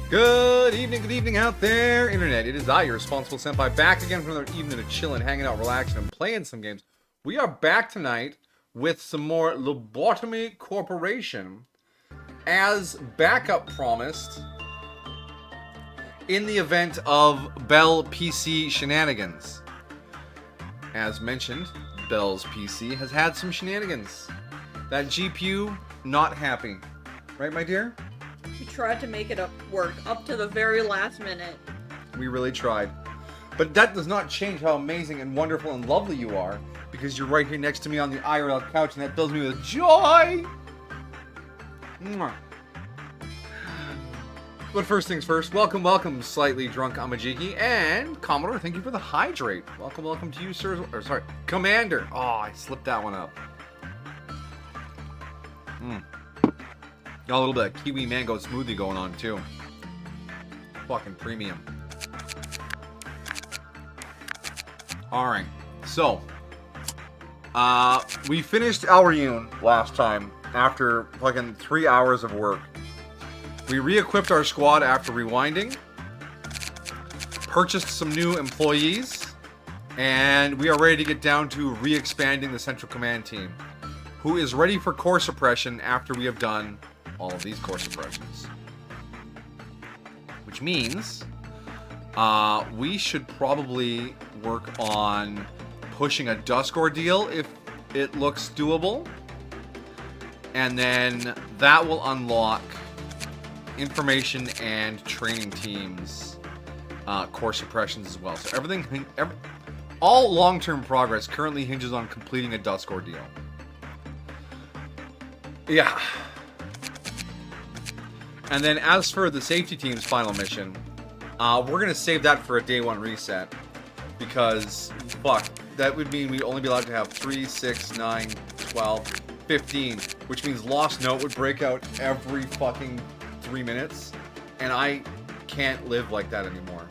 Good evening out there, Internet. It is I, your responsible senpai, back again for another evening of chilling, hanging out, relaxing, and playing some games. We are back tonight with some more Lobotomy Corporation, as backup promised, in the event of Bell PC shenanigans. As mentioned, Bell's PC has had some shenanigans. That GPU, not happy. Right, my dear? We tried to make it work up to the very last minute. We really tried. But that does not change how amazing and wonderful and lovely you are, because you're right here next to me on the IRL couch, and that fills me with joy! Mwah. But first things first, welcome, slightly drunk Amajiki, and Commodore, thank you for the hydrate. Welcome to you, sir. Or sorry, Commander. Oh, I slipped that one up. Got a little bit of kiwi mango smoothie going on too. Fucking premium. Alright, so we finished our Yun last time after fucking 3 hours of work. We re-equipped our squad after rewinding, purchased some new employees, and we are ready to get down to re-expanding the Central Command team, who is ready for core suppression after we have done all of these core suppressions. Which means we should probably work on pushing a Dusk Ordeal if it looks doable. And then that will unlock information and training teams core suppressions as well. So all long-term progress currently hinges on completing a Dusk Ordeal. Yeah. And then as for the safety team's final mission, we're going to save that for a day one reset. Because, fuck, that would mean we'd only be allowed to have 3, 6, 9, 12, 15. Which means Lost Note would break out every fucking 3 minutes. And I can't live like that anymore.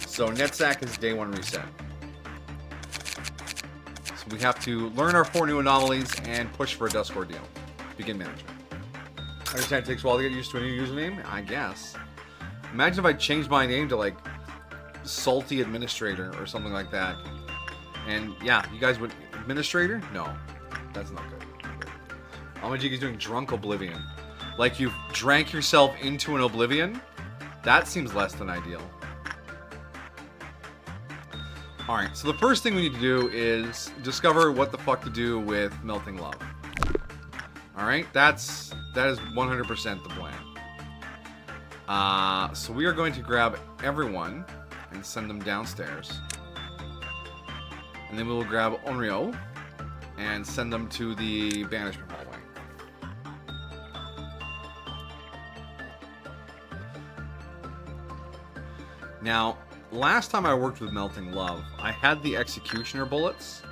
So NetSack is day one reset. So we have to learn our 4 new anomalies and push for a Dusk Ordeal. Begin management. I understand it takes a while to get used to a new username, I guess. Imagine if I changed my name to, like, Salty Administrator or something like that. And, yeah, you guys would... Administrator? No. That's not good. Amajiki's doing Drunk Oblivion. Like, you've drank yourself into an oblivion? That seems less than ideal. Alright, so the first thing we need to do is discover what the fuck to do with Melting Love. Alright, that is 100% the plan. So we are going to grab everyone and send them downstairs. And then we will grab Onryo and send them to the banishment hallway. Now, last time I worked with Melting Love, I had the Executioner bullets,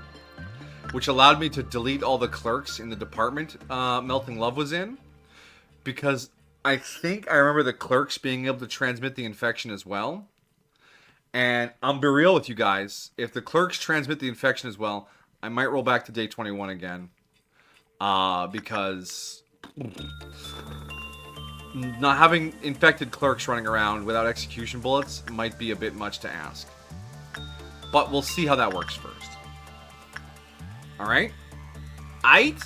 which allowed me to delete all the clerks in the department Melting Love was in. Because I think I remember the clerks being able to transmit the infection as well. And I'll be real with you guys. If the clerks transmit the infection as well, I might roll back to day 21 again. Because not having infected clerks running around without execution bullets might be a bit much to ask. But we'll see how that works first. Alright? Aight?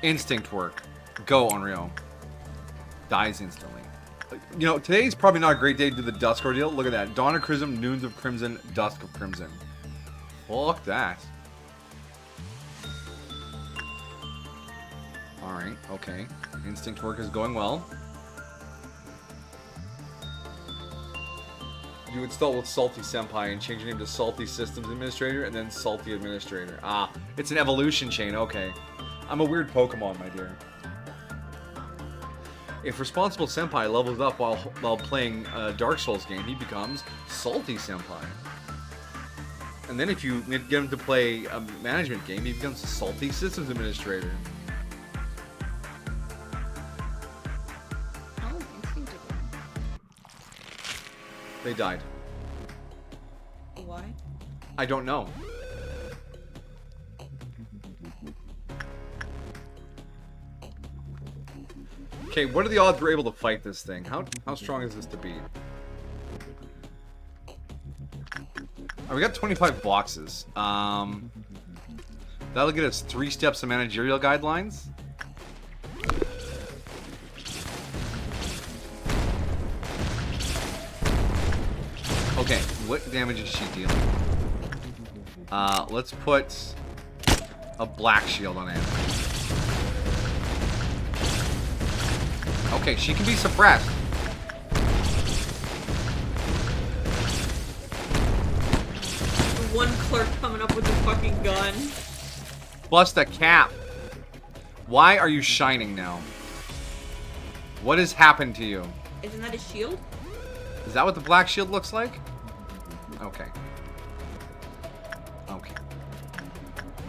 Instinct work. Go, Onryo. Dies instantly. You know, today's probably not a great day to do the Dusk Ordeal. Look at that. Dawn of Crimson, Noons of Crimson, Dusk of Crimson. Fuck that. Alright, okay. Instinct work is going well. You install with Salty Senpai and change your name to Salty Systems Administrator and then Salty Administrator. Ah, it's an evolution chain, okay. I'm a weird Pokemon, my dear. If Responsible Senpai levels up while playing a Dark Souls game, he becomes Salty Senpai. And then if you get him to play a management game, he becomes a Salty Systems Administrator. Oh, instinctively. They died. Why? I don't know. Okay, what are the odds we're able to fight this thing? How strong is this to beat? We got 25 boxes. That'll get us 3 steps of managerial guidelines. Okay, what damage is she dealing? Let's put a black shield on it. Okay, she can be suppressed. One clerk coming up with a fucking gun. Plus the cap. Why are you shining now? What has happened to you? Isn't that a shield? Is that what the black shield looks like? Okay. Okay.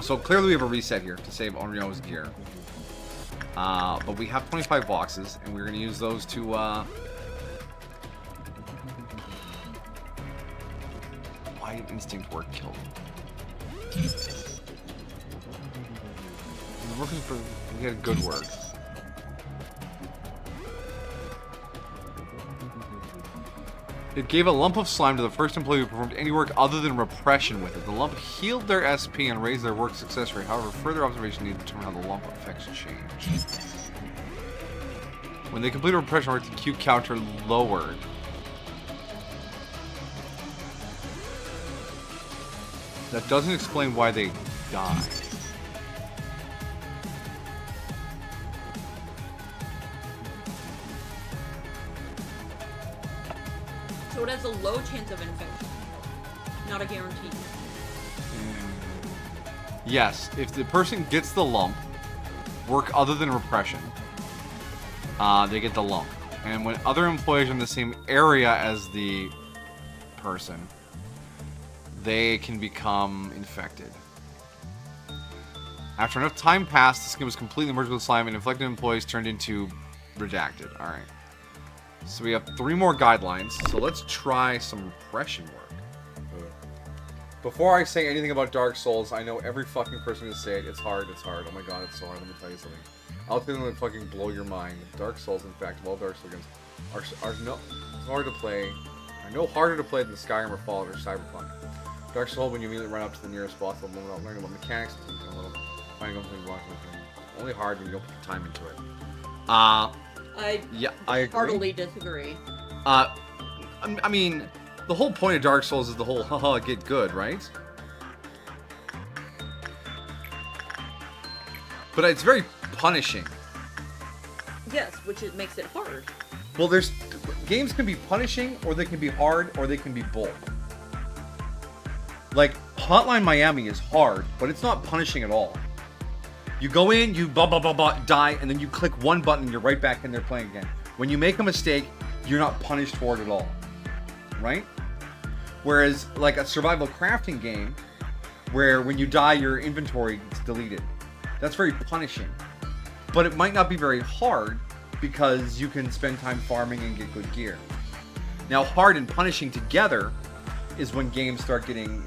So clearly we have a reset here to save Onryo's gear. But we have 25 boxes, and we're going to use those to, Why did instinct work kill them? We're working for... We had good work. It gave a lump of slime to the first employee who performed any work other than repression with it. The lump healed their SP and raised their work success rate. However, further observation needed to determine how the lump affects change. When they complete a repression work, the Q counter lowered. That doesn't explain why they die. So it has a low chance of infection. Not a guarantee. Yes, if the person gets the lump, work other than repression, they get the lump. And when other employees are in the same area as the person, they can become infected. After enough time passed, the skin was completely merged with slime and infected employees turned into redacted. Alright. So we have 3 more guidelines. So let's try some repression work. Before I say anything about Dark Souls, I know every fucking person will say it. It's hard, it's hard. Oh my god, it's so hard. Let me tell you something. I'll tell you something that fucking blow your mind. Dark Souls, in fact, of all Dark Souls games, are no, it's hard to play. I know harder to play than Skyrim or Fallout or Cyberpunk. Dark Souls, when you immediately run up to the nearest boss, without learning about mechanics, finding out things blocking the only hard when you don't put the time into it. Yeah, I agree. Heartily disagree. I mean, the whole point of Dark Souls is the whole haha get good, right? But it's very punishing. Yes, which makes it hard. Well, games can be punishing, or they can be hard, or they can be both. Like, Hotline Miami is hard, but it's not punishing at all. You go in, you die, and then you click one button and you're right back in there playing again. When you make a mistake, you're not punished for it at all. Right? Whereas, like a survival crafting game, where when you die, your inventory gets deleted. That's very punishing. But it might not be very hard, because you can spend time farming and get good gear. Now, hard and punishing together is when games start getting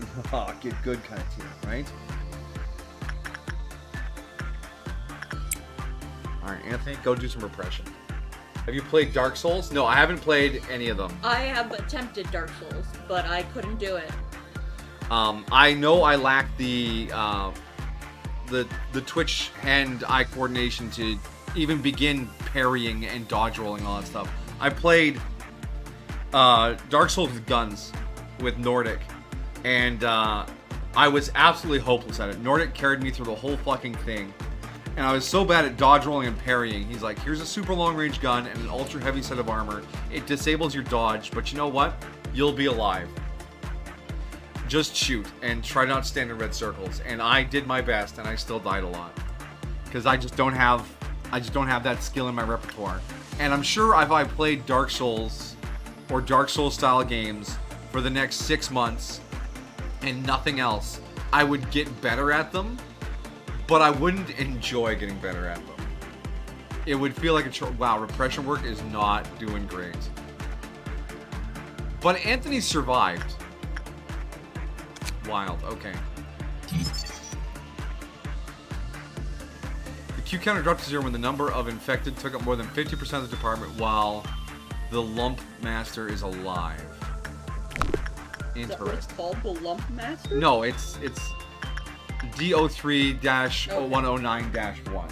get good kind of tier, right? Alright, Anthony, go do some repression. Have you played Dark Souls? No, I haven't played any of them. I have attempted Dark Souls, but I couldn't do it. I know I lack the twitch hand-eye coordination to even begin parrying and dodge rolling, all that stuff. I played Dark Souls with guns with Nordic, and I was absolutely hopeless at it. Nordic carried me through the whole fucking thing, and I was so bad at dodge rolling and parrying. He's like, here's a super long range gun and an ultra heavy set of armor. It disables your dodge, but you know what? You'll be alive. Just shoot and try not to stand in red circles. And I did my best, and I still died a lot because I just don't have that skill in my repertoire. And I'm sure if I played Dark Souls or Dark Souls style games for the next 6 months and nothing else, I would get better at them, but I wouldn't enjoy getting better at them. It would feel like wow, repression work is not doing great. But Anthony survived. Wild, okay. The Q counter dropped to 0 when the number of infected took up more than 50% of the department while the lump master is alive. Is that what it's Interesting. called? The Lump Master? No, it's DO3-1009-1.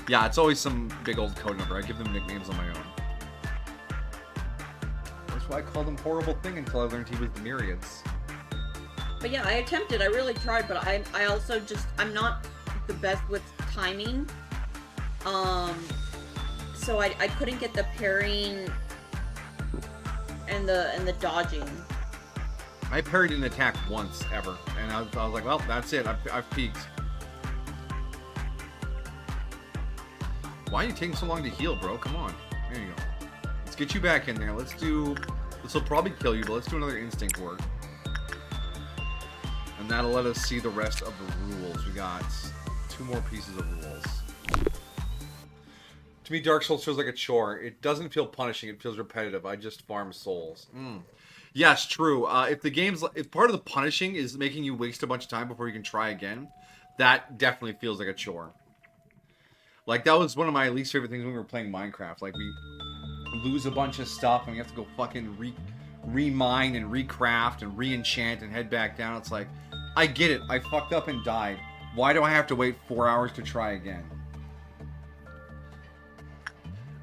Yeah, it's always some big old code number. I give them nicknames on my own. That's why I called him Horrible Thing until I learned he was the Myriads. But yeah, I attempted. I really tried, but I also just I'm not the best with timing. So I couldn't get the parrying and the dodging. I parried an attack once ever, and I was like, well, that's it. I've peaked. Why are you taking so long to heal, bro? Come on. There you go. Let's get you back in there. This will probably kill you, but let's do another instinct work. And that'll let us see the rest of the rules. We got 2 more pieces of rules. To me, Dark Souls feels like a chore. It doesn't feel punishing. It feels repetitive. I just farm souls. Yes, true. If part of the punishing is making you waste a bunch of time before you can try again, that definitely feels like a chore. Like, that was one of my least favorite things when we were playing Minecraft. Like, we lose a bunch of stuff and we have to go fucking re-mine and recraft and re-enchant and head back down. It's like, I get it. I fucked up and died. Why do I have to wait 4 hours to try again?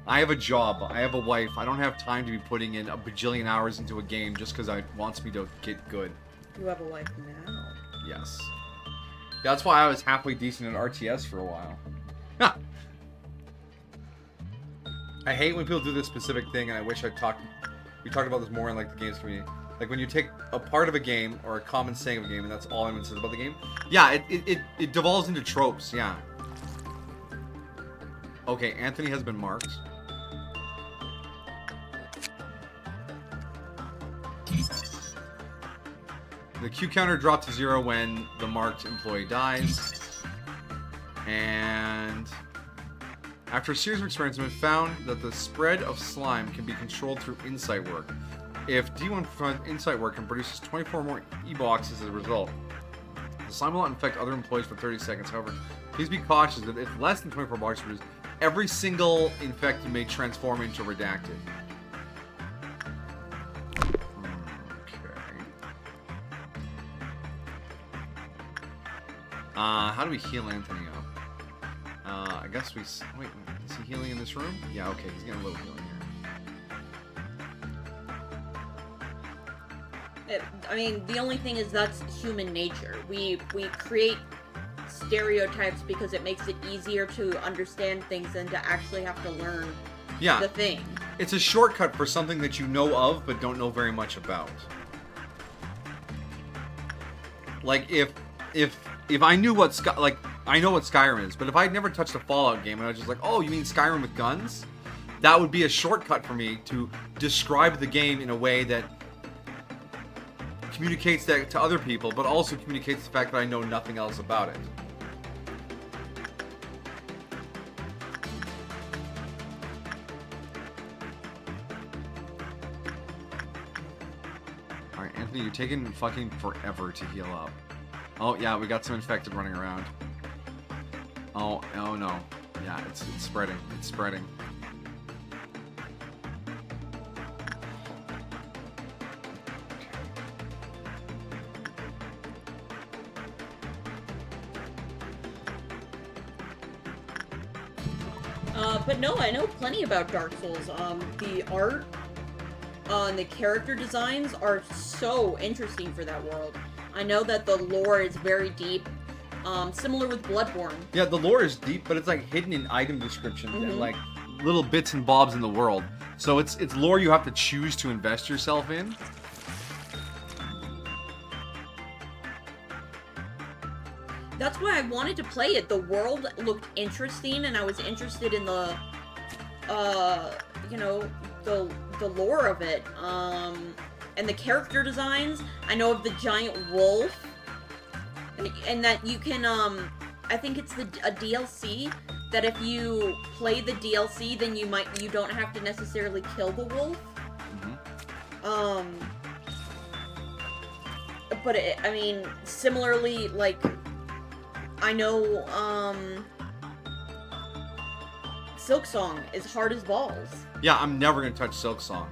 I have a job. I have a wife. I don't have time to be putting in a bajillion hours into a game just because it wants me to get good. You have a life now. Yes. That's why I was halfway decent at RTS for a while. I hate when people do this specific thing, and I wish we talked about this more in like the games community. Like when you take a part of a game or a common saying of a game, and that's all anyone says about the game. Yeah, it devolves into tropes. Yeah. Okay, Anthony has been marked. The Q counter dropped to 0 when the marked employee dies. And after a series of experiments, it found that the spread of slime can be controlled through insight work. If D1 performs insight work and produces 24 more E-boxes as a result, the slime will not infect other employees for 30 seconds. However, please be cautious that if less than 24 boxes produced, every single infected may transform into redacted. How do we heal Anthony up? I guess we... Wait, is he healing in this room? Yeah, okay, he's getting a little healing here. I mean, the only thing is that's human nature. We create stereotypes because it makes it easier to understand things than to actually have to learn the thing. It's a shortcut for something that you know of but don't know very much about. Like if I knew what I know what Skyrim is, but if I'd never touched a Fallout game and I was just like, oh, you mean Skyrim with guns? That would be a shortcut for me to describe the game in a way that communicates that to other people, but also communicates the fact that I know nothing else about it. Alright, Anthony, you're taking fucking forever to heal up. Oh, yeah, we got some infected running around. Oh no. Yeah, it's spreading. It's spreading. But no, I know plenty about Dark Souls. The art and the character designs are so interesting for that world. I know that the lore is very deep, similar with Bloodborne. Yeah, the lore is deep, but it's like hidden in item descriptions and like little bits and bobs in the world. So it's lore you have to choose to invest yourself in. That's why I wanted to play it. The world looked interesting, and I was interested in the, the lore of it. And the character designs. I know of the giant wolf, and that you can, I think it's a DLC, that if you play the DLC, then you don't have to necessarily kill the wolf. But I mean, similarly, like, I know, Silksong is hard as balls. Yeah, I'm never gonna touch Silksong.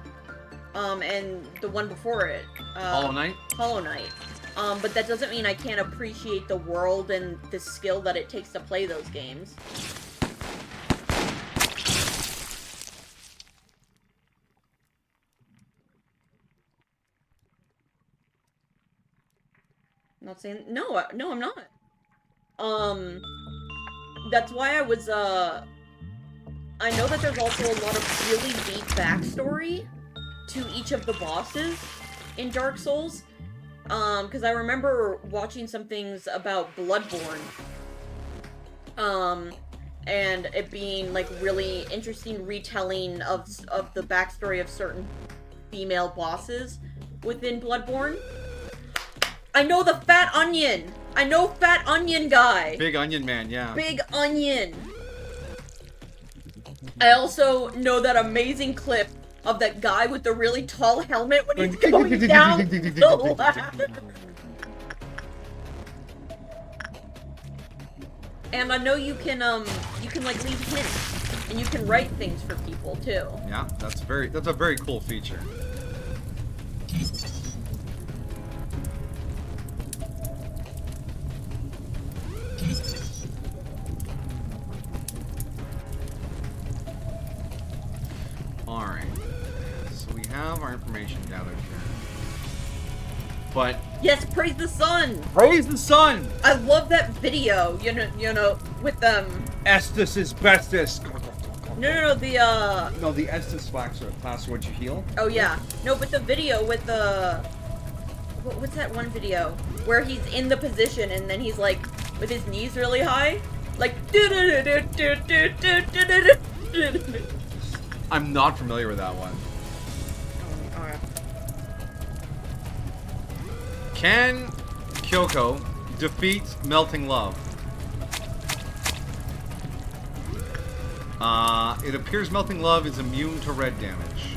And the one before it. Hollow Knight? Hollow Knight. But that doesn't mean I can't appreciate the world and the skill that it takes to play those games. I'm not saying... No, no, I'm not. That's why I was, I know that there's also a lot of really deep backstory to each of the bosses in Dark Souls. Because I remember watching some things about Bloodborne. And it being, like, really interesting retelling of the backstory of certain female bosses within Bloodborne. I know the Fat Onion! I know Fat Onion guy! Big Onion Man, yeah. Big Onion! I also know that amazing clip of that guy with the really tall helmet when he's going down the ladder. And I know you can like leave hints, and you can write things for people too. Yeah, that's a very cool feature. Alright, so we have our information gathered here. But Yes, praise the sun! praise the sun! I love that video, you know, with Estus is bestus! no, the, No, the Estus plaster what you heal. oh yeah. No, but the video with the... What's that one video? Where he's in the position and then he's like, with his knees really high? Like... I'm not familiar with that one. Alright. Can Kyoko defeat Melting Love? It appears Melting Love is immune to red damage.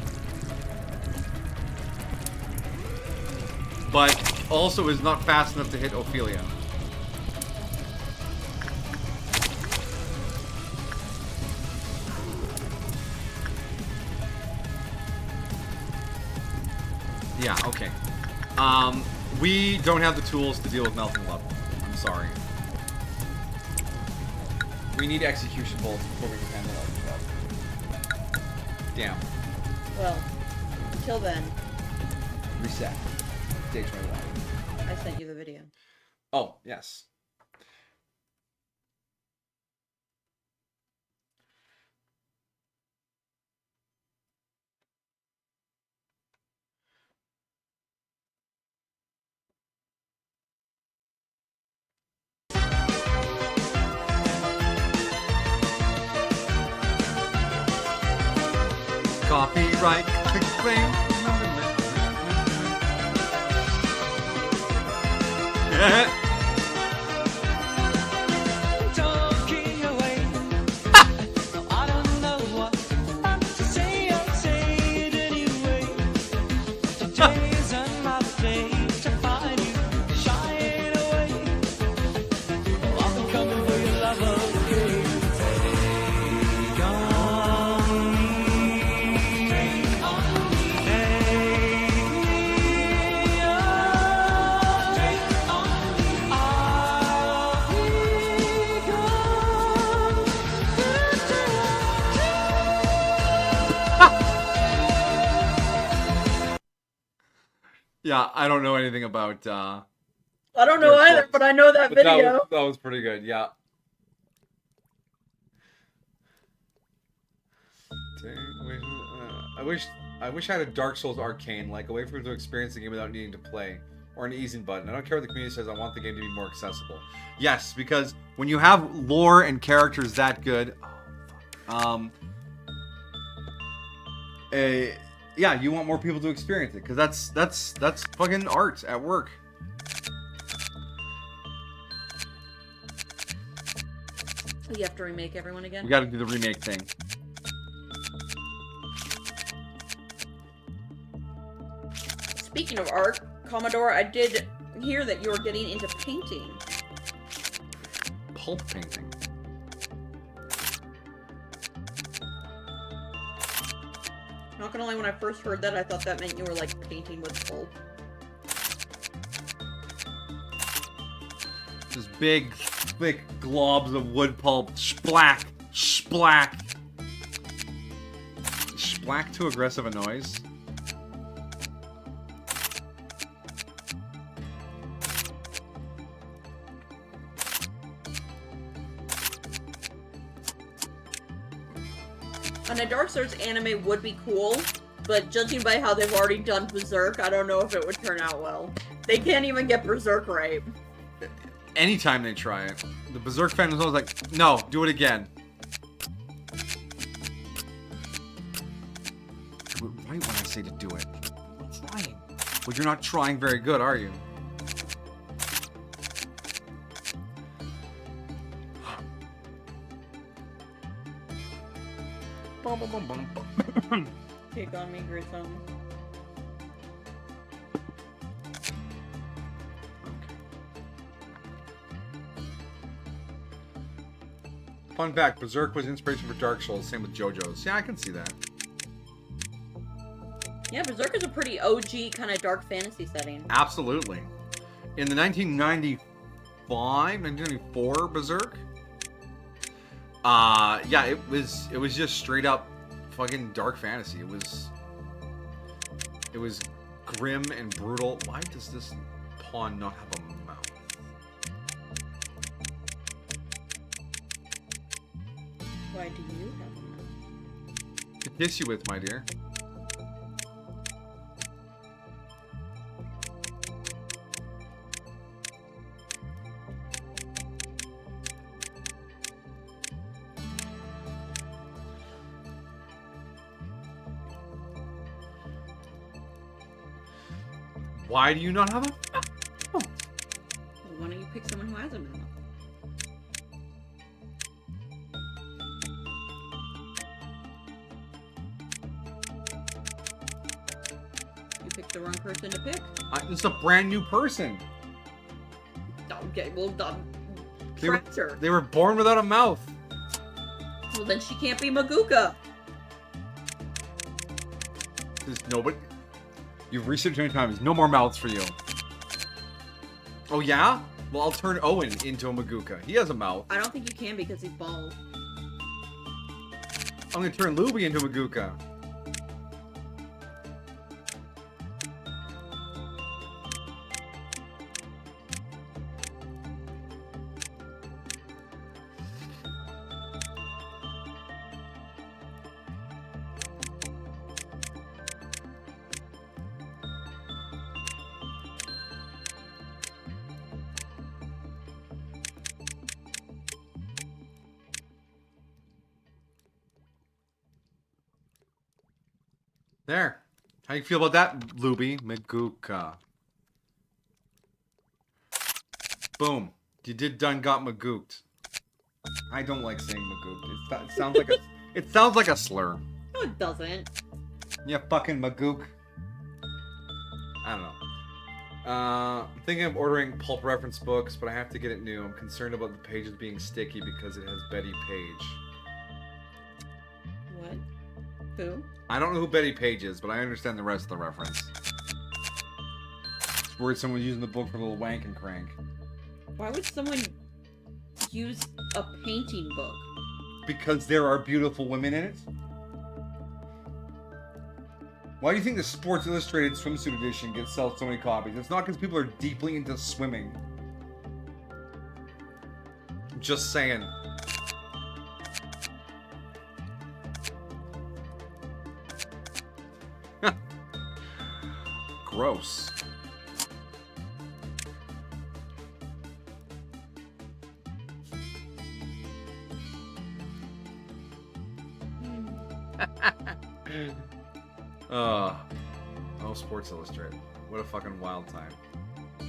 But also is not fast enough to hit Ophelia. Yeah, okay. We don't have the tools to deal with Melting Love. I'm sorry. We need execution bolts before we can handle Melting Love. Damn. Well, until then, Reset. Stage my life. I sent you the video. Oh, yes. Copyright claim. Talking away. I don't know what to say. I'll say it anyway. Today's another day to find you shying away. I'm coming for your love of the game. Take on me. Take on me. Take me on. Take on me. I'll be gone. Yeah, I don't know anything about, I don't know Dark either, Souls. but I know that but video. that was pretty good, yeah. I wish I had a Dark Souls Arcane, like a way for people to experience the game without needing to play, or an easing button. I don't care what the community says. I want the game to be more accessible. Yes, because when you have lore and characters that good, yeah, you want more people to experience it, because that's fucking art at work. You have to remake everyone again? We got to do the remake thing. Speaking of art, Commodore, I did hear that you were getting into painting. Pulp painting. Not gonna lie, when I first heard that, I thought that meant you were, like, painting with pulp. Just big, thick globs of wood pulp. Splack! Splack! Splack too aggressive a noise? And a Dark Souls anime would be cool, but judging by how they've already done Berserk, I don't know if it would turn out well. They can't even get Berserk right. Anytime they try it. The Berserk fan was always like, no, do it again. Do it right when I say to do it. I'm trying. Well, you're not trying very good, are you? Take on me, Grissom. Fun fact, Berserk was inspiration for Dark Souls, same with JoJo's. Yeah, I can see that. Yeah, Berserk is a pretty OG kind of dark fantasy setting. Absolutely. In the 1994 Berserk, yeah, it was just straight up fucking dark fantasy. It was grim and brutal. Why does this pawn not have a mouth? Why do you have a mouth? To kiss you with, my dear. Why do you not have a mouth? Well, why don't you pick someone who has a mouth? You picked the wrong person to pick. It's a brand new person. Okay, well done. They were, Correct her. they were born without a mouth. Well, then she can't be Maguka. There's nobody. You've researched many times. No more mouths for you. Oh yeah? Well, I'll turn Owen into a Maguka. He has a mouth. I don't think you can because he's bald. I'm gonna turn Luby into a Maguka. There. How you feel about that, Luby? Maguka. Boom. You did done got magooked. I don't like saying magooked. It sounds like a it sounds like a slur. No, it doesn't. Yeah, fucking magook. I don't know. I'm thinking of ordering pulp reference books, but I have to get it new. I'm concerned about the pages being sticky because it has Betty Page. What? Who? I don't know who Betty Page is, but I understand the rest of the reference. It's worried someone's using the book for a little wank and crank. Why would someone use a painting book? Because there are beautiful women in it? Why do you think the Sports Illustrated swimsuit edition gets sold so many copies? It's not because people are deeply into swimming. Just saying. Gross. Oh, Sports Illustrated. What a fucking wild time. Do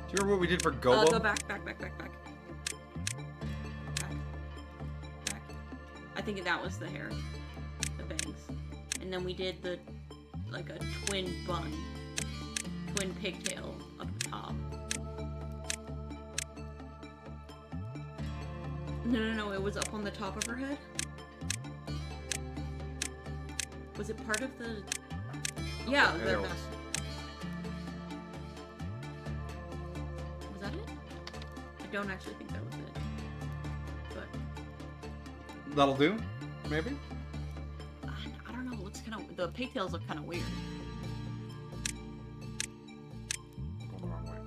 you remember what we did for Gobo? Go back. I think that was the hair. The bangs. And then we did the, like a twin bun. Twin pigtail up top. No, it was up on the top of her head. Was it part of the... Yeah, there it the was. vest. Was that it? I don't actually think that was it. But... That'll do, maybe? I don't know, it looks kind of... The pigtails look kind of weird. Going the wrong way.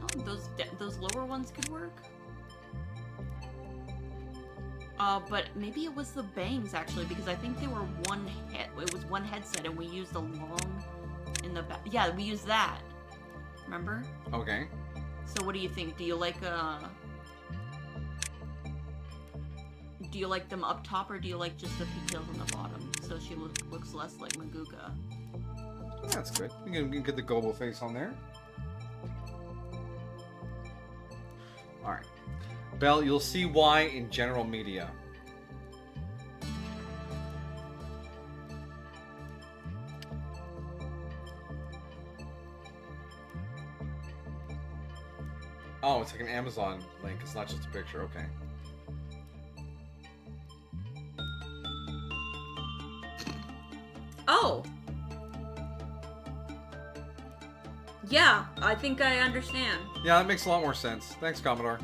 Oh, those lower ones could work. But maybe it was the bangs actually, because I think they were one head. It was one headset, and we used a long in the back. Yeah, we used that. Remember? Okay. So what do you think? Do you like them up top, or do you like just the pigtails on the bottom, so she looks less like Maguka? That's good. You can get the Gobo face on there. Alright. Belle, you'll see why in general media. Oh, it's like an Amazon link. It's not just a picture. Okay. Oh! Yeah, I think I understand. Yeah, that makes a lot more sense. Thanks, Commodore.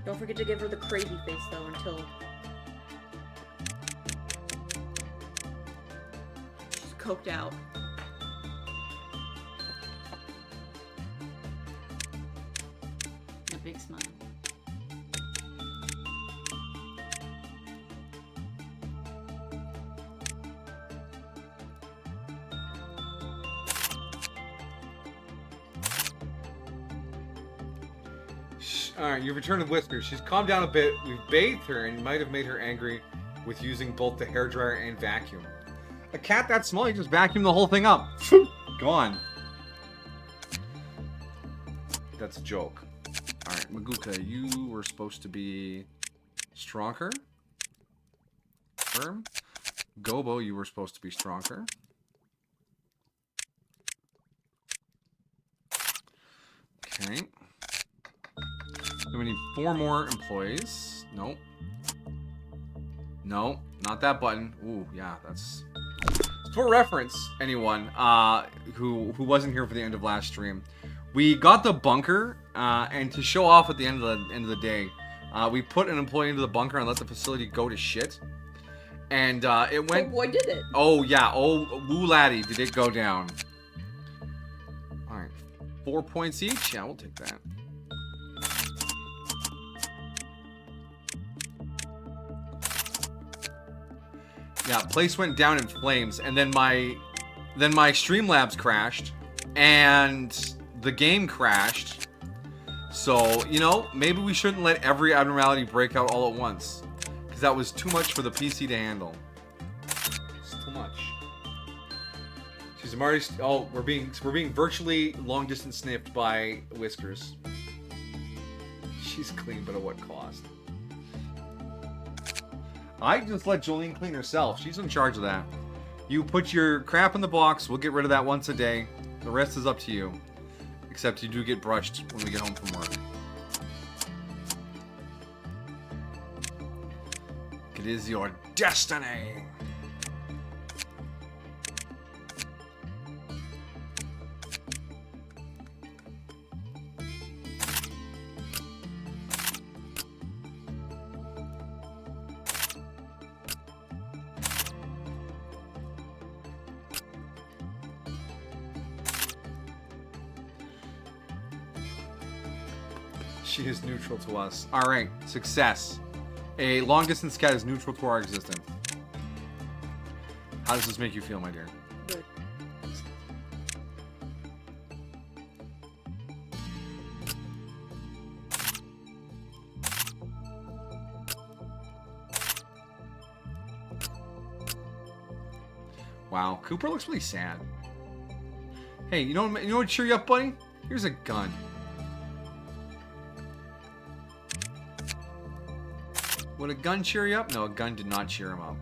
Don't forget to give her the crazy face, though, until... she's coked out. And a big smile. Alright, you've returned to Whiskers. She's calmed down a bit. We've bathed her and might have made her angry with using both the hairdryer and vacuum. A cat that small, you just vacuum the whole thing up. Gone. That's a joke. Alright, Maguka, you were supposed to be stronger. Firm. Gobo, you were supposed to be stronger. Okay. Then we need 4 more employees. Nope. No, not that button. Ooh, yeah, that's... For reference, anyone who wasn't here for the end of last stream, we got the bunker, and to show off at the end of the day, we put an employee into the bunker and let the facility go to shit. And it went... Oh boy, did it. Oh, yeah. Oh, woo laddie, did it go down. Alright. 4 points each? Yeah, we'll take that. Yeah, place went down in flames, and then my Streamlabs crashed, and the game crashed. So, you know, maybe we shouldn't let every abnormality break out all at once, because that was too much for the PC to handle. It's too much. She's already. Oh, we're being virtually long distance sniffed by Whiskers. She's clean, but at what cost? I just let Jolene clean herself. She's in charge of that. You put your crap in the box. We'll get rid of that once a day. The rest is up to you. Except you do get brushed when we get home from work. It is your destiny. She is neutral to us. Alright, success. A long-distance cat is neutral to our existence. How does this make you feel, my dear? Good. Wow, Cooper looks really sad. Hey, you know what would cheer you up, buddy? Here's a gun. Would a gun cheer you up? No, a gun did not cheer him up.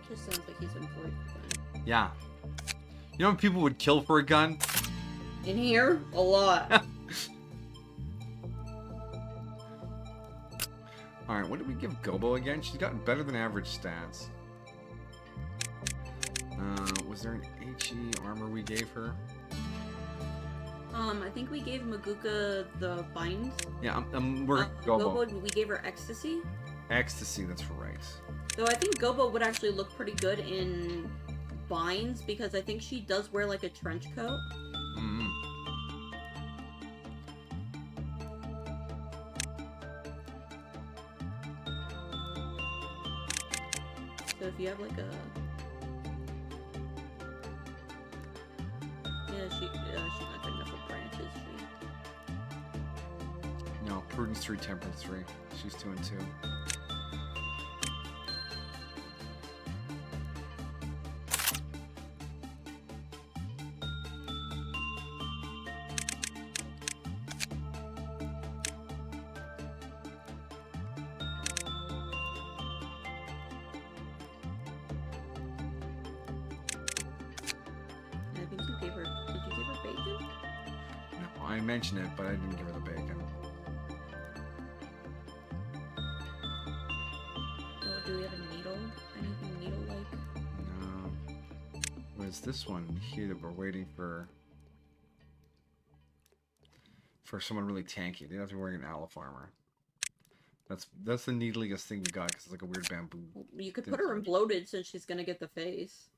Just sounds like he's employed. Yeah. You know how many people would kill for a gun? In here, a lot. Alright, what did we give Gobo again? She's gotten better than average stats. Was there an HE armor we gave her? I think we gave Maguka the binds. Yeah, we're Gobo. We gave her ecstasy. Ecstasy, that's right. Though I think Gobo would actually look pretty good in binds because I think she does wear like a trench coat. Mm-hmm. So if you have like a... Yeah, she's not good enough with branches, she... No, Prudence 3, Temperance 3. She's 2 and 2. I think you gave her... Did you give her bacon? No, I mentioned it, but I didn't give her the bacon. Or do we have a needle? Anything needle-like? No. What is this one here that we're waiting for? For someone really tanky. They have to be wearing an Aleph armor. That's the needliest thing we got because it's like a weird bamboo. You could put her in bloated since she's gonna get the face.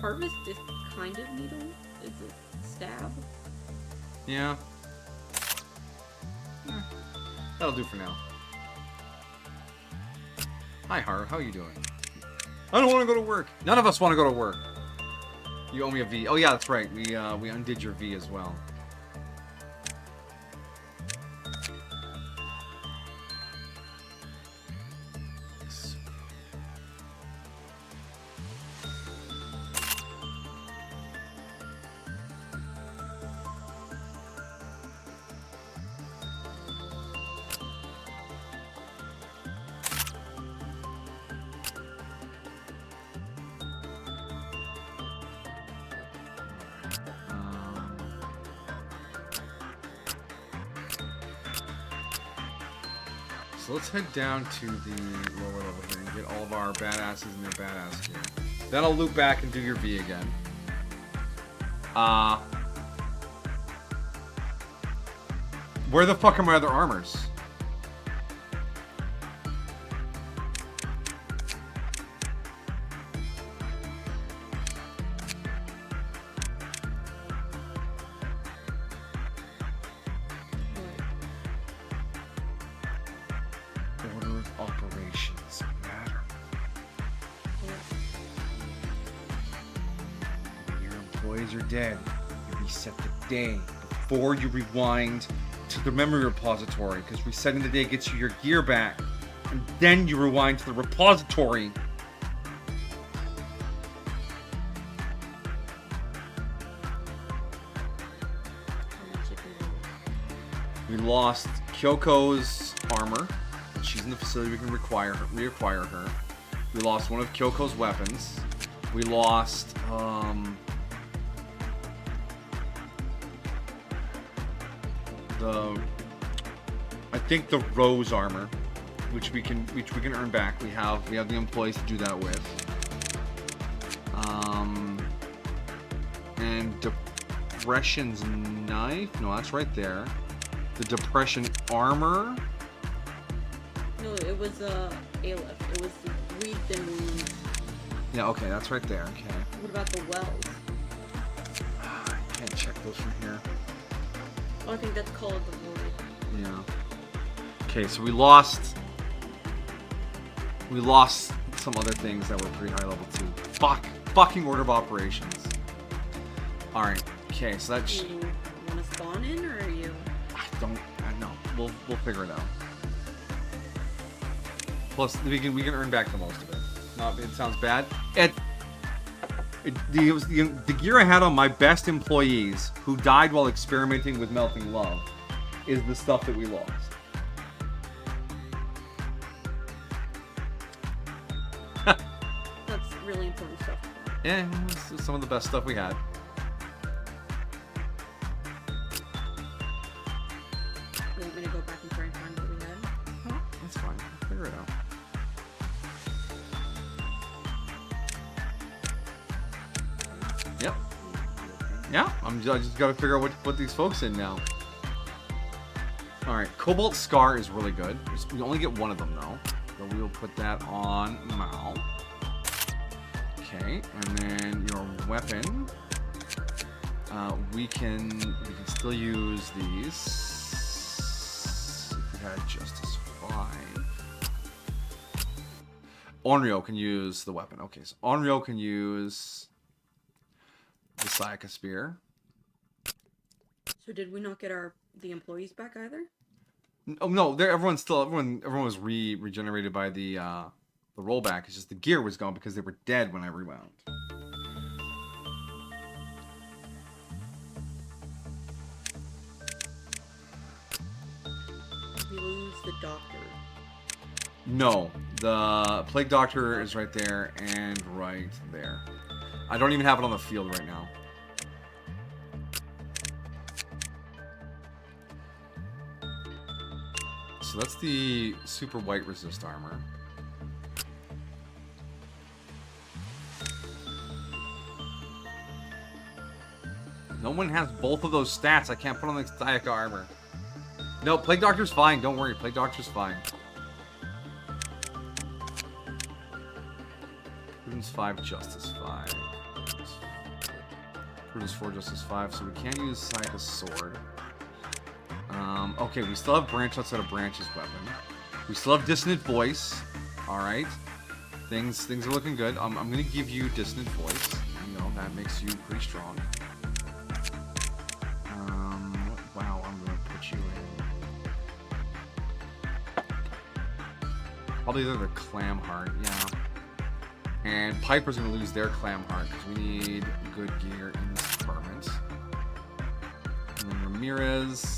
Harvest is kind of needle. Is it stab? Yeah. That'll do for now. Hi, Har. How are you doing? I don't want to go to work. None of us want to go to work. You owe me a V. Oh yeah, that's right. We undid your V as well. So let's head down to the lower level here and get all of our badasses in their badass gear. Then I'll loop back and do your V again. Where the fuck are my other armors? Order of operations matter. When your employees are dead, you reset the day before you rewind to the memory repository, because resetting the day gets you your gear back, and then you rewind to the repository. We lost Kyoko's armor. She's in the facility. We can reacquire her. We lost one of Kyoko's weapons. We lost I think the Rose armor, which we can earn back. We have the employees to do that with. And Depression's knife. No, that's right there. The Depression armor. No, it was Aleph. It was wreathed in wounds. Yeah, okay, that's right there. Okay. What about the wells? I can't check those from here. Oh, I think that's called the void. Yeah. Okay, so we lost some other things that were pretty high level too. Fucking order of operations. All right. Okay, so that's. You want to spawn in, or are you? I know. We'll figure it out. Plus, we can earn back the most of it. It sounds bad. The gear I had on my best employees who died while experimenting with melting love is the stuff that we lost. That's really important stuff. Yeah, this is some of the best stuff we had. You want me to go back and try and find what we had? Oh, that's fine. I'll figure it out. Yep. Yeah, I just gotta figure out what to put these folks in now. Alright, Cobalt Scar is really good. We only get one of them though. So we'll put that on Mal. Okay, and then your weapon. We can still use these. If we had Justice 5. Onryo can use the weapon. Okay, so Onryo can use the Sayaka Spear. So did we not get the employees back either? Oh no, everyone was regenerated by the rollback. It's just the gear was gone because they were dead when I rewound. We lose the doctor. No, the Plague Doctor is right there and right there. I don't even have it on the field right now. So that's the super white resist armor. No one has both of those stats. I can't put on the Sayaka armor. No, Plague Doctor's fine. Don't worry. Plague Doctor's fine. Prudence 5, Justice 5. Prudence 4, Justice 5. So we can't use Sayaka's sword. Okay, we still have Branch outside of Branch's weapon. We still have Dissonant Voice. Alright. Things are looking good. I'm going to give you Dissonant Voice. You know, that makes you pretty strong. Wow, I'm going to put you in. Probably the Clam Heart, yeah. And Piper's going to lose their Clam Heart because we need good gear in this department. And then Ramirez.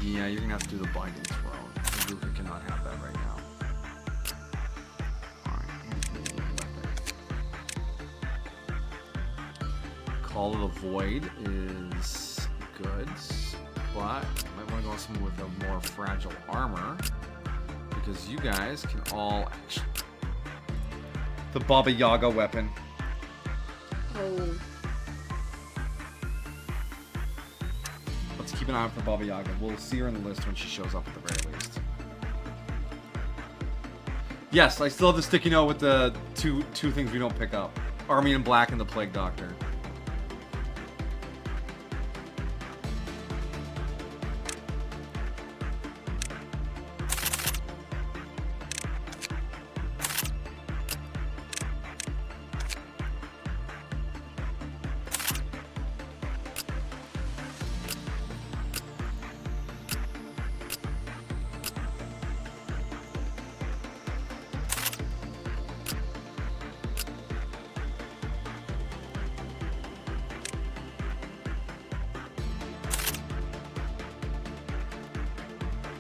Yeah, you're gonna have to do the Binding Throne. Luca cannot have that right now. Alright, Call of the Void is good, but I might want to go with someone with a more fragile armor because you guys can all actually. The Baba Yaga weapon. Oh. Let's keep an eye out for Baba Yaga. We'll see her in the list when she shows up at the very least. Yes, I still have the sticky note with the two things we don't pick up. Army in Black and the Plague Doctor.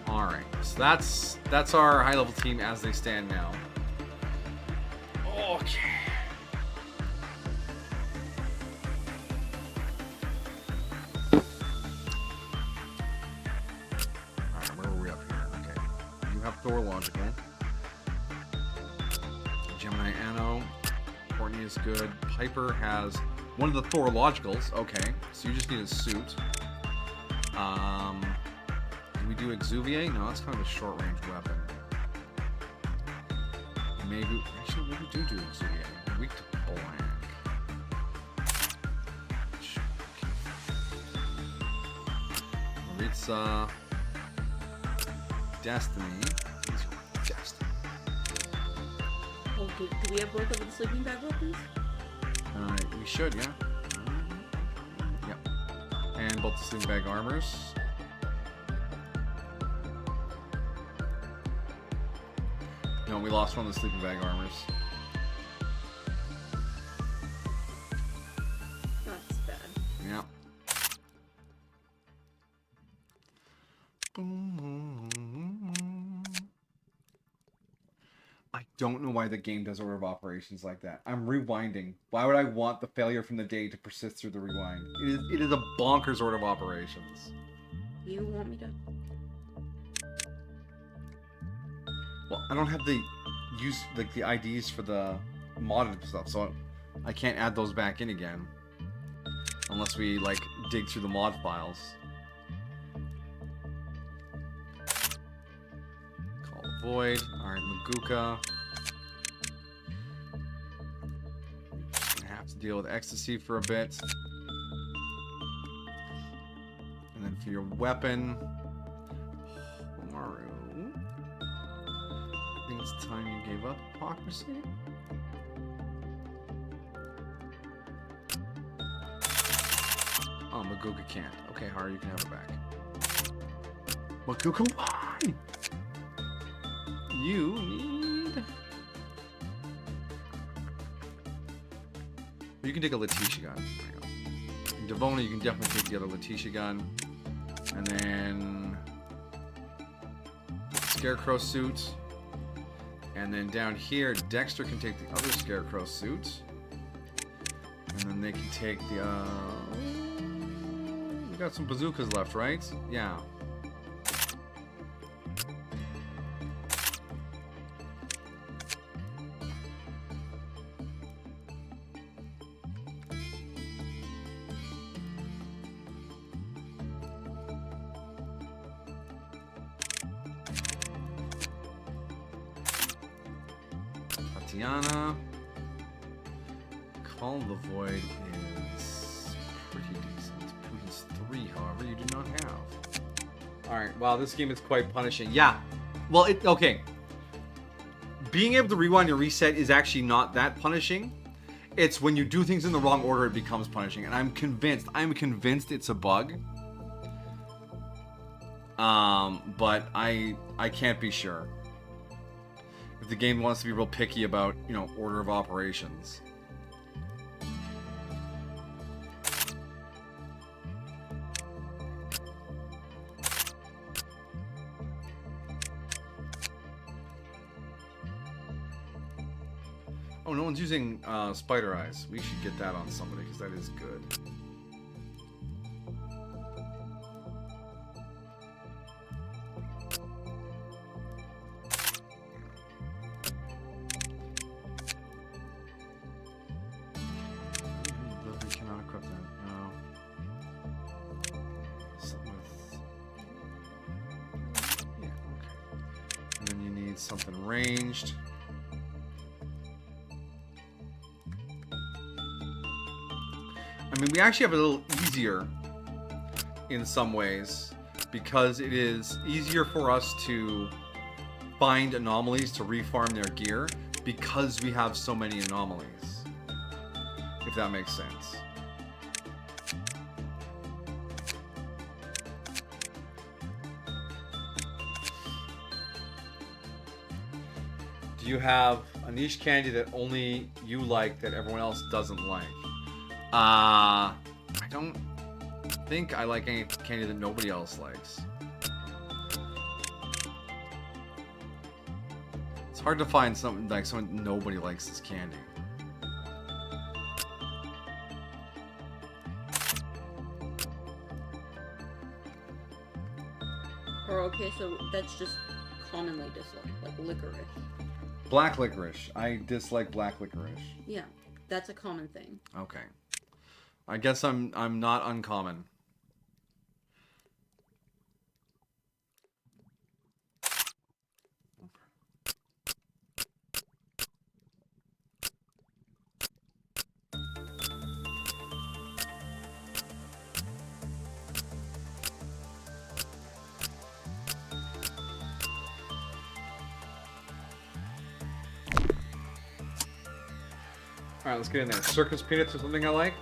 Alright, so that's our high level team as they stand now. Okay. Alright, where were we up here? Okay. You have Thor Logical. Gemini Anno. Courtney is good. Piper has one of the Thor Logicals. Okay, so you just need a suit. Do we do Exuvier? No, that's kind of a short-range weapon. Maybe, actually, maybe we do Exuvier. Weak to blank. Maritza. Destiny. Destiny. Oh, do we have both of the sleeping bag weapons? We should, yeah. Yep. And both the sleeping bag armors. No, we lost one of the sleeping bag armors. That's bad. Yeah. don't know why the game does order of operations like that. I'm rewinding. Why would I want the failure from the day to persist through the rewind? It is a bonkers order of operations. You want me to? Well, I don't have the IDs for the modded stuff, so I can't add those back in again. Unless we, like, dig through the mod files. Call the Void. Alright, Maguka. Gonna have to deal with Ecstasy for a bit. And then for your weapon... Maru. I think it's time you gave up hypocrisy. Oh, Maguka can't. Okay, Haru, you can have it back. Maguka, why? You need... You can take a Letitia gun. There you go. In Devona, you can definitely take the other Letitia gun. And then... Scarecrow suit. And then down here, Dexter can take the other Scarecrow suit. And then they can take the, we got some bazookas left, right? Yeah. Tatiana. Call the Void is pretty decent. Prudence 3, however, you do not have. Alright, wow, this game is quite punishing. Yeah. Well, okay. Being able to rewind and reset is actually not that punishing. It's when you do things in the wrong order, it becomes punishing. And I'm convinced it's a bug. But I can't be sure. If the game wants to be real picky about, you know, order of operations. Oh, no one's using spider eyes. We should get that on somebody, because that is good. We cannot equip that. No. Something with... Yeah, okay. And then you need something ranged. I mean, we actually have it a little easier in some ways because it is easier for us to find anomalies to refarm their gear because we have so many anomalies, if that makes sense. Do you have a niche candy that only you like that everyone else doesn't like? I don't think I like any candy that nobody else likes. It's hard to find something like someone nobody likes this candy. Or okay, so that's just commonly disliked, like licorice. Black licorice. I dislike black licorice. Yeah, that's a common thing. Okay. I guess I'm not uncommon. Alright, let's get in there. Circus peanuts or something I like?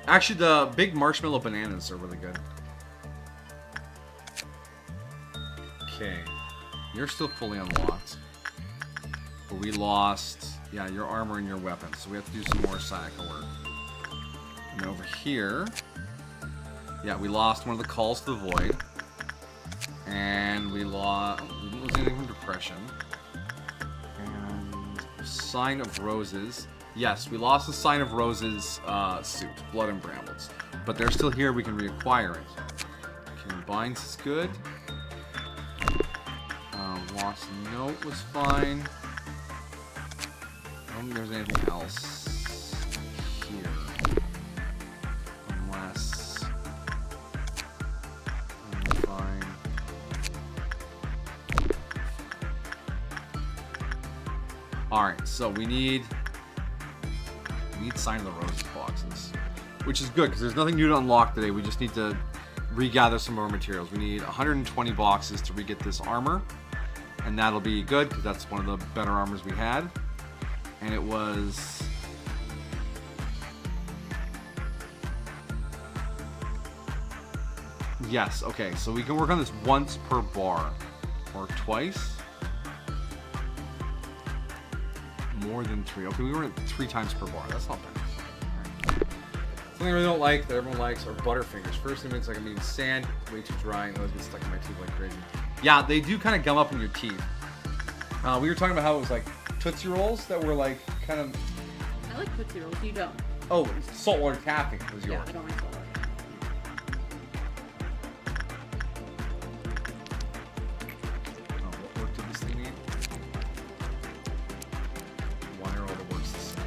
Actually, the big marshmallow bananas are really good. Okay. You're still fully unlocked. But we lost, yeah, your armor and your weapons. So we have to do some more Sayaka work. And over here, yeah, we lost one of the calls to the void. And we didn't lose anything from depression. And Sign of Roses. Yes, we lost the Sign of Roses suit, Blood and Brambles. But they're still here, we can reacquire it. Okay, Binds is good. Lost Note was fine. I don't think there's anything else here. Unless... fine. Alright, so we need Sign of the Roses boxes. Which is good, because there's nothing new to unlock today. We just need to regather some of our materials. We need 120 boxes to re-get this armor. And that'll be good, because that's one of the better armors we had. And it was... Yes, okay, so we can work on this once per bar. Or twice. More than 3. Okay, we were at 3 times per bar. That's not bad. Right. Something I really don't like that everyone likes are Butterfingers. First thing, it's like I'm eating sand, way too dry, and those get stuck in my teeth like crazy. Yeah, they do kind of gum up in your teeth. We were talking about how it was like Tootsie Rolls that were like kind of... I like Tootsie Rolls, you don't. Oh, saltwater taffy was yours. Yeah, I don't like saltwater. Oh, what work did this thing need? Why are all the works the same?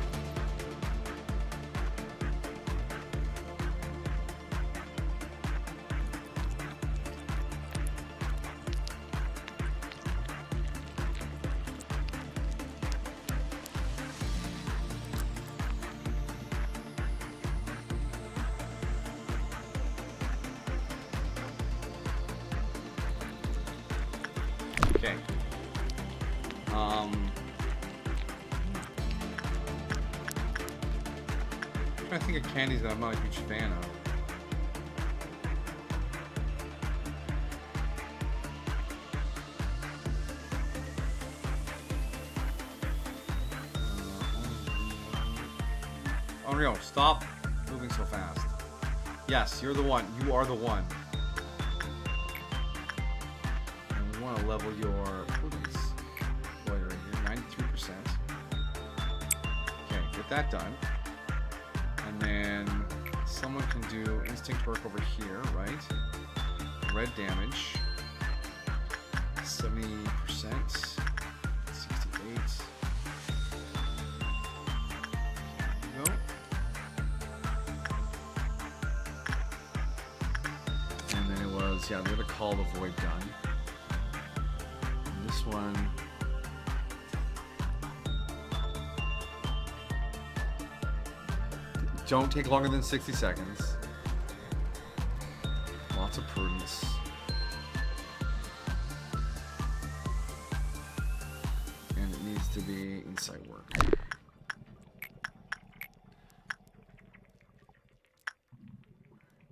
Okay. I'm trying to think of candies that I'm not a huge fan of. Unreal, stop moving so fast. Yes, you're the one. You are the one. And we want to level your booties. Right here, 93%. Okay, get that done. And then someone can do instinct work over here, right? Red damage. 70%. 68. No. And then it was, yeah, we have a Call the Void done. And this one. Don't take longer than 60 seconds. Lots of prudence. And it needs to be insight work.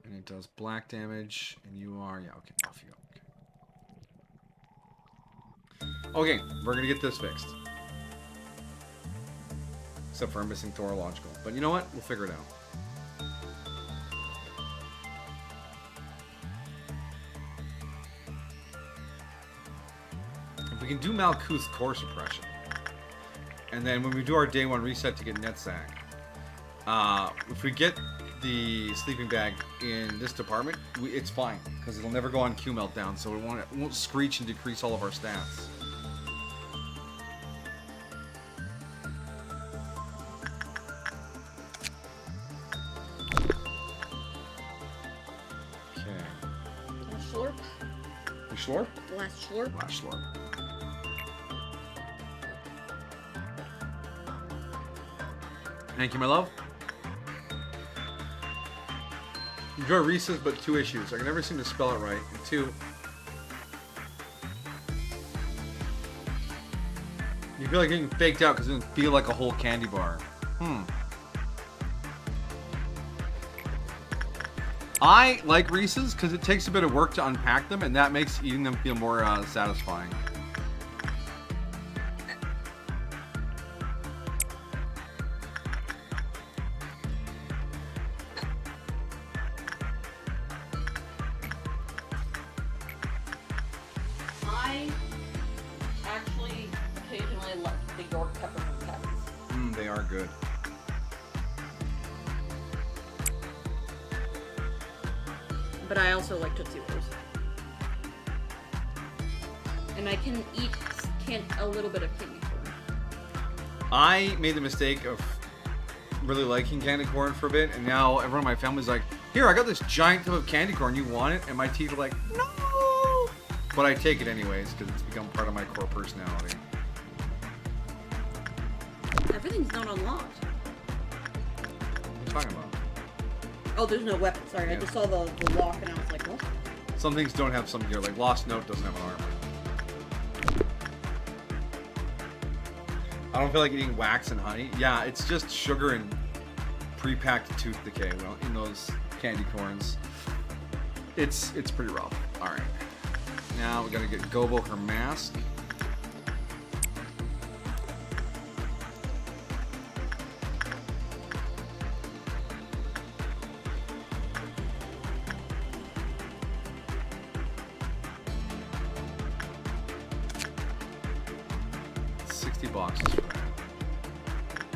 And it does black damage, and you are, yeah, okay, off you go. Okay, we're gonna get this fixed. Except for I'm missing Thorological. But you know what? We'll figure it out. If we can do Malkuth's core suppression, and then when we do our day 1 reset to get Netsack, if we get the sleeping bag in this department, it's fine, because it'll never go on Q meltdown, so it won't screech and decrease all of our stats. Slurp? You slurp? Last slurp? Last slurp. Thank you, my love. Enjoy Reese's, but 2 issues. I can never seem to spell it right. And 2, you feel like getting faked out because it doesn't feel like a whole candy bar. I like Reese's because it takes a bit of work to unpack them, and that makes eating them feel more satisfying. I actually occasionally like the York peppermint patch. are good. But I also like Tootsie Rolls. And I can eat a little bit of candy corn. I made the mistake of really liking candy corn for a bit, and now everyone in my family's like, here, I got this giant tub of candy corn, you want it? And my teeth are like, no! But I take it anyways, because it's become part of my core personality. Everything's not unlocked. What are you talking about? Oh, there's no weapon. Sorry, Yeah. I just saw the lock and I was like, what? Some things don't have some gear, like Lost Note doesn't have an armor. I don't feel like eating wax and honey. Yeah, it's just sugar and pre-packed tooth decay in those candy corns. It's pretty rough. All right. Now we gotta get Gobo her mask. $60 for that.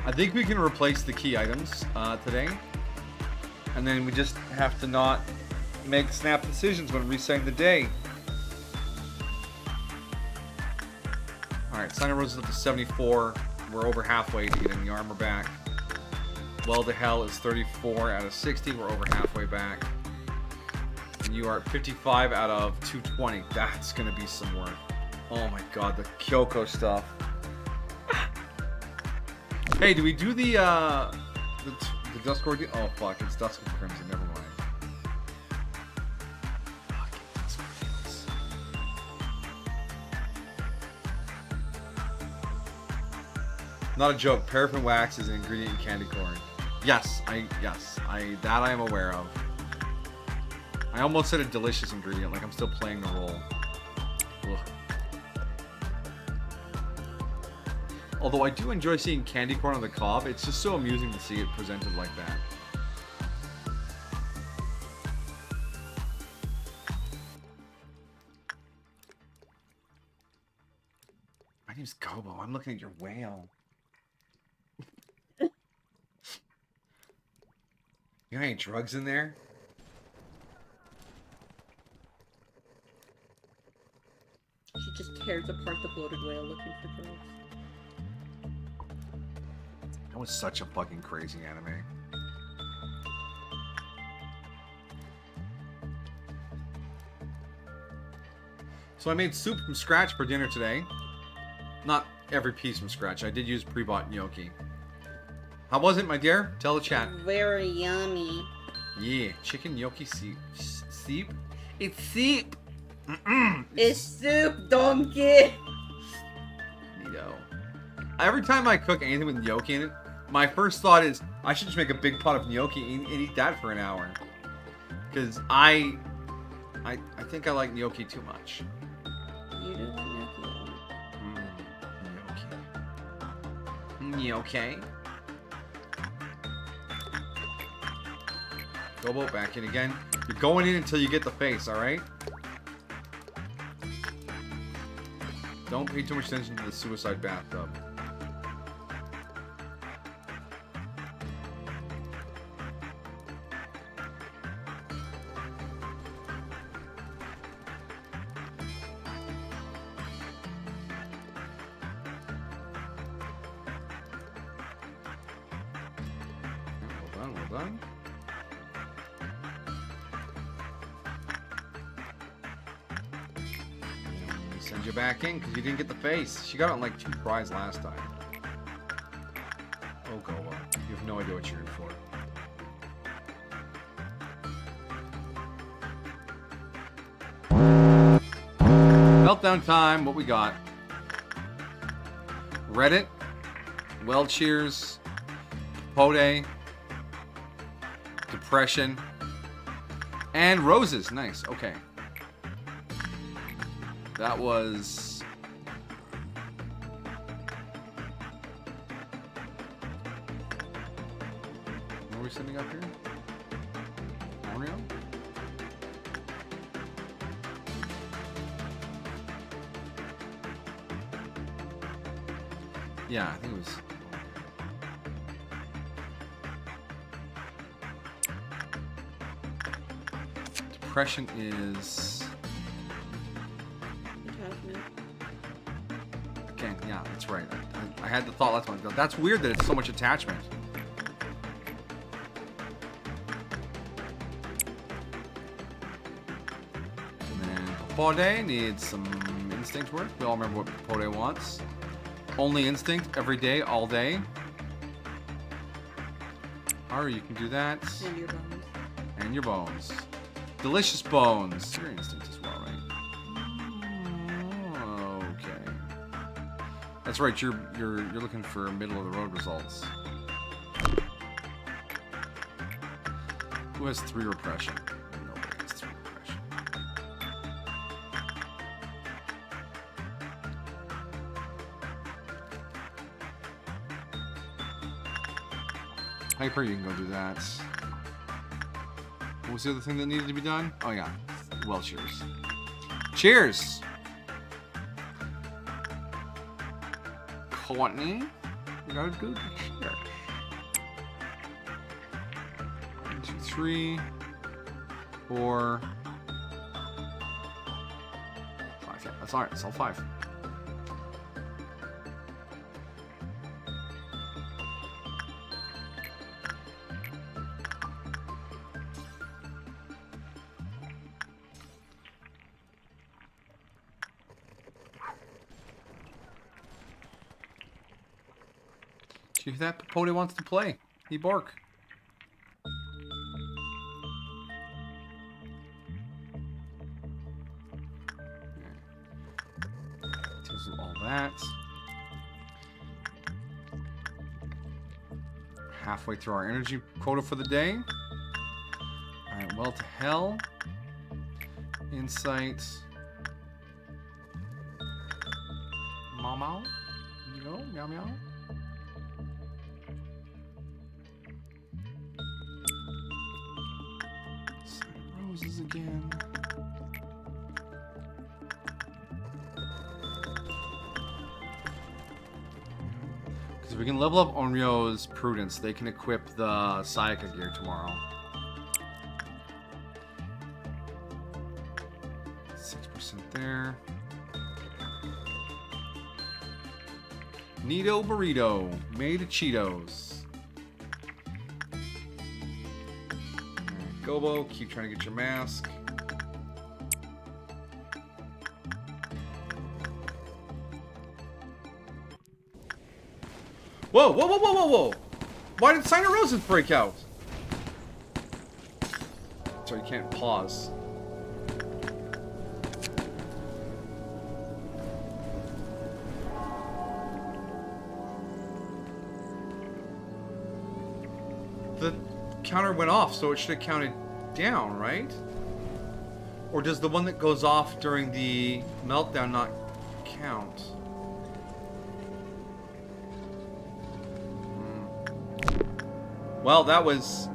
I think we can replace the key items today, and then we just have to not make snap decisions when resetting the day. All right, Sign of Rose is up to 74. We're over halfway to getting the armor back. Well to Hell is 34 out of 60. We're over halfway back. And you are at 55 out of 220. That's gonna be some work. Oh my god, the Kyoko stuff. Hey, do we do the Dusk Ordeal? Oh fuck, it's Dusk of Crimson. Never mind. Fucking Dusk Ordeals. Not a joke. Paraffin wax is an ingredient in candy corn. Yes, that I am aware of. I almost said a delicious ingredient, like I'm still playing the role. Ugh. Although I do enjoy seeing candy corn on the cob, it's just so amusing to see it presented like that. My name's Gobo. I'm looking at your whale. You got any drugs in there? She just tears apart the bloated whale looking for drugs. That was such a fucking crazy anime. So I made soup from scratch for dinner today. Not every piece from scratch. I did use pre-bought gnocchi. How was it, my dear? Tell the chat. Very yummy. Yeah, chicken gnocchi soup. Soup? It's soup! It's soup, donkey! Neato. Every time I cook anything with gnocchi in it, my first thought is, I should just make a big pot of gnocchi and eat that for an hour. Because I think I like gnocchi too much. You do like gnocchi. Gnocchi. Gnocchi. Gobo, back in again. You're going in until you get the face, alright? Don't pay too much attention to the suicide bathtub. Well done. Send you back in because you didn't get the face. She got it on like 2 tries last time. Oh, Gobo. You have no idea what you're in for. Meltdown time. What we got? Reddit. Well cheers. Pode. Depression. And roses. Nice. Okay. That was... What are we sending up here? Oreo? Yeah, I think it was... repression is... Attachment. Again, yeah, that's right. I had the thought last one. That's weird that it's so much attachment. And then Popode needs some instinct work. We all remember what Popode wants. Only instinct every day, all day. Or you can do that. And your bones. And your bones. Delicious bones. Your instinct as well, right? Okay. That's right. You're looking for middle of the road results. Who has 3 repression? Nobody has 3 repression. Hyper, you can go do that. What was the other thing that needed to be done? Oh yeah. Well, cheers. Cheers! Courtney, you gotta do the cheers. 1, 2, 3, 4, 5. Yeah, that's alright. It's all 5. Do you hear that? Popode wants to play. He bark. Deals with all that. Halfway through our energy quota for the day. Alright, well to hell. Insight. Meow meow. There you go. Meow meow. Roses again. Because if we can level up Onryo's Prudence, they can equip the Sayaka gear tomorrow. 6% there. Neato Burrito, made of Cheetos. Gobo, keep trying to get your mask. Whoa, whoa, whoa, whoa, whoa, whoa! Why did Sign of Roses break out? Sorry, you can't pause. The counter went off, so it should have counted down, right? Or does the one that goes off during the meltdown not count? Well, that was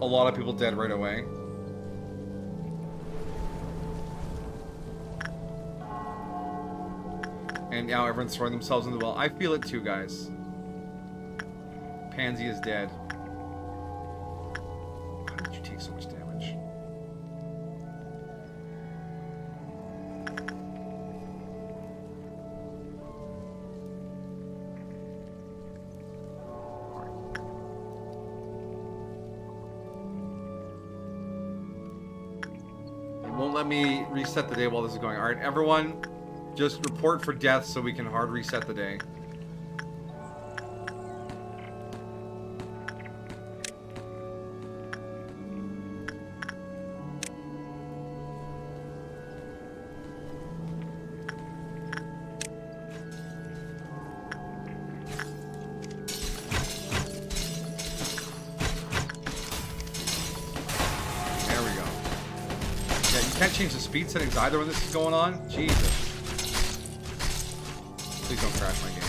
a lot of people dead right away. And now everyone's throwing themselves in the well. I feel it too, guys. Pansy is dead. Why did you take so much damage? It won't let me reset the day while this is going. Alright, everyone, just report for death so we can hard reset the day. Can't change the speed settings either when this is going on. Jesus. Please don't crash my game.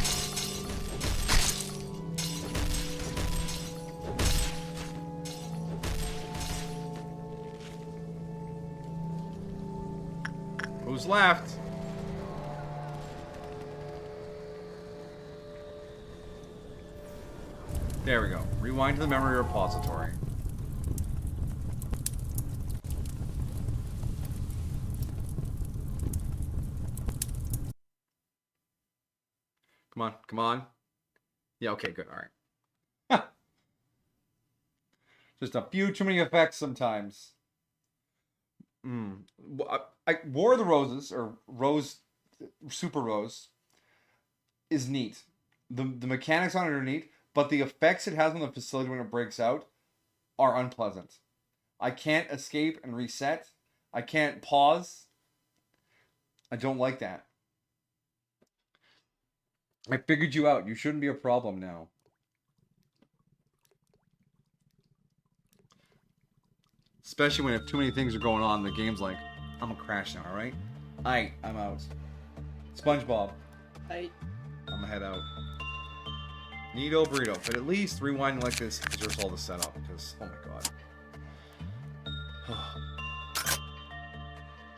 Who's left? There we go. Rewind to the memory repository. Come on, come on. Yeah, okay, good. All right. Just a few too many effects sometimes. War of the Roses, or Rose, Super Rose, is neat. The mechanics on it are neat, but the effects it has on the facility when it breaks out are unpleasant. I can't escape and reset. I can't pause. I don't like that. I figured you out. You shouldn't be a problem now. Especially when if too many things are going on, the game's like, I'm gonna crash now, alright? Aight, I'm out. SpongeBob. I I'm gonna head out. Neato burrito. But at least rewinding like this deserves all the setup, because, oh my god.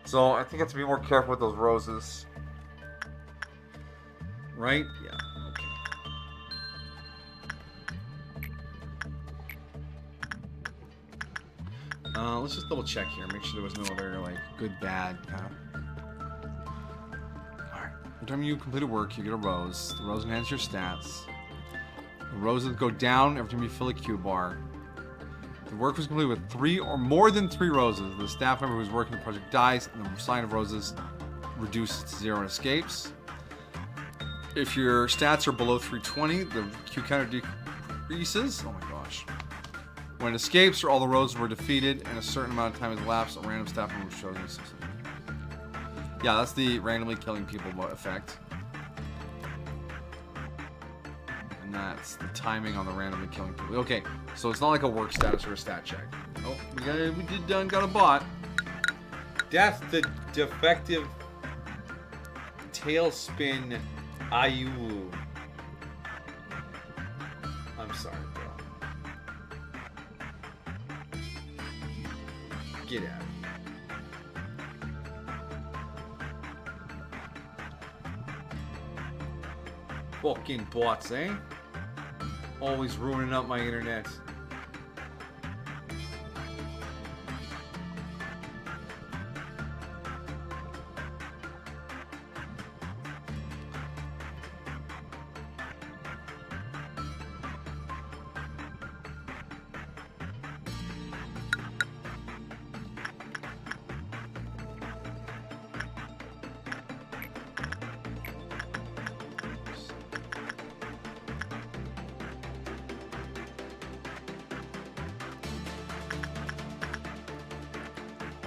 So, I think I have to be more careful with those roses. Right? Yeah, okay. Let's just double check here. Make sure there was no other, like, good, bad kind of... Alright. Every time you complete a work, you get a rose. The rose enhances your stats. The roses go down every time you fill a Q bar. The work was completed with 3 or more than 3 roses. The staff member who's working the project dies, and the sign of roses reduces to 0 and escapes. If your stats are below 320, the Q counter decreases. Oh my gosh. When it escapes, or all the roses were defeated, and a certain amount of time has elapsed, a random staff member shows in the system. Yeah, that's the randomly killing people effect. And that's the timing on the randomly killing people. Okay, so it's not like a work status or a stat check. Oh, got a bot. Death the defective tailspin Ayu. I'm sorry, bro. Get out. Fucking bots, eh? Always ruining up my internet.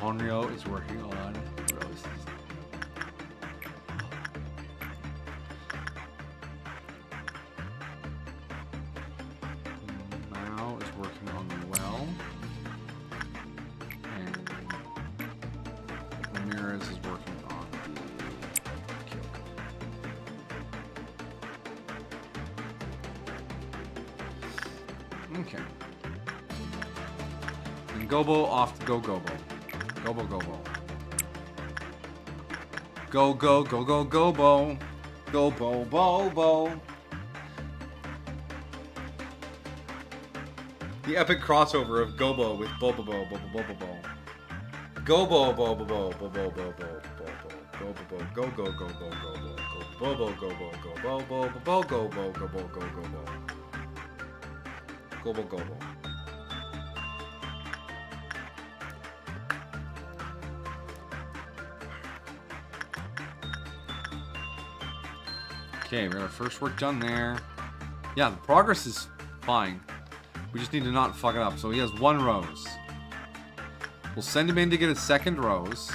Onryo is working on roses. Mao is working on the well. And Ramirez is working on the kill. Okay. And Gobo off to go Gobo. Gobo, Gobo. Go, go, go, go, Gobo. Gobo, Bobo. The epic crossover of Gobo with Bobo, Bobo, Bobo, Bobo. Gobo, Bobo, Bobo, Bobo, Bobo, Bobo, Bobo, go, go, go, go, go, go, Bobo, Gobo, go, Bobo, Bobo, Gobo, Gobo, go, Gobo. Gobo, Gobo. Okay, we got our first work done there. Yeah, the progress is fine. We just need to not fuck it up. So he has 1 rose. We'll send him in to get a 2nd rose.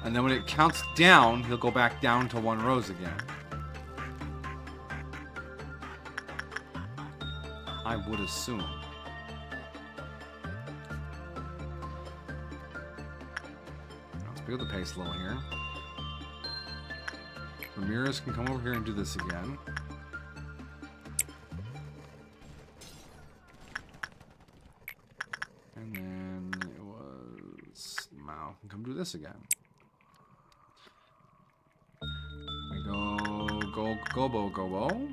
And then when it counts down, he'll go back down to 1 rose again. I would assume. Let's pick up the pace a little here. Ramirez can come over here and do this again. And then it was Mao can come do this again. We go Gobo Gobo.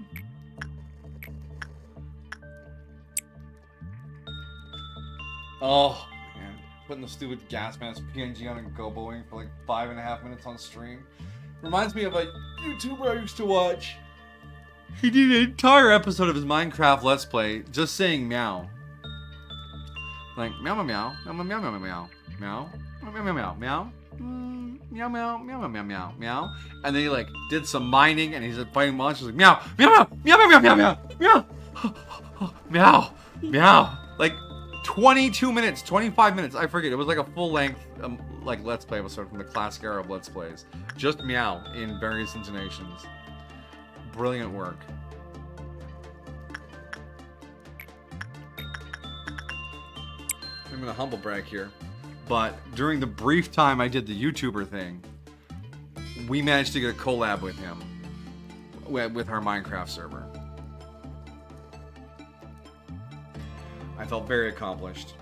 Oh man, putting the stupid gas mask PNG on and Goboing for like 5.5 minutes on stream. Reminds me of a YouTuber I used to watch. He did an entire episode of his Minecraft Let's Play just saying meow. Like meow meow meow meow meow meow meow meow meow meow meow meow meow meow meow meow meow meow, and then he like did some mining and he's like fighting monsters like meow meow meow meow meow meow meow meow meow meow, like 22 minutes, 25 minutes, I forget. It was like a full length like Let's Play episode from the classic era of Let's Plays. Just meow in various intonations. Brilliant work. I'm gonna humble brag here, but during the brief time I did the YouTuber thing, we managed to get a collab with him with our Minecraft server. I felt very accomplished.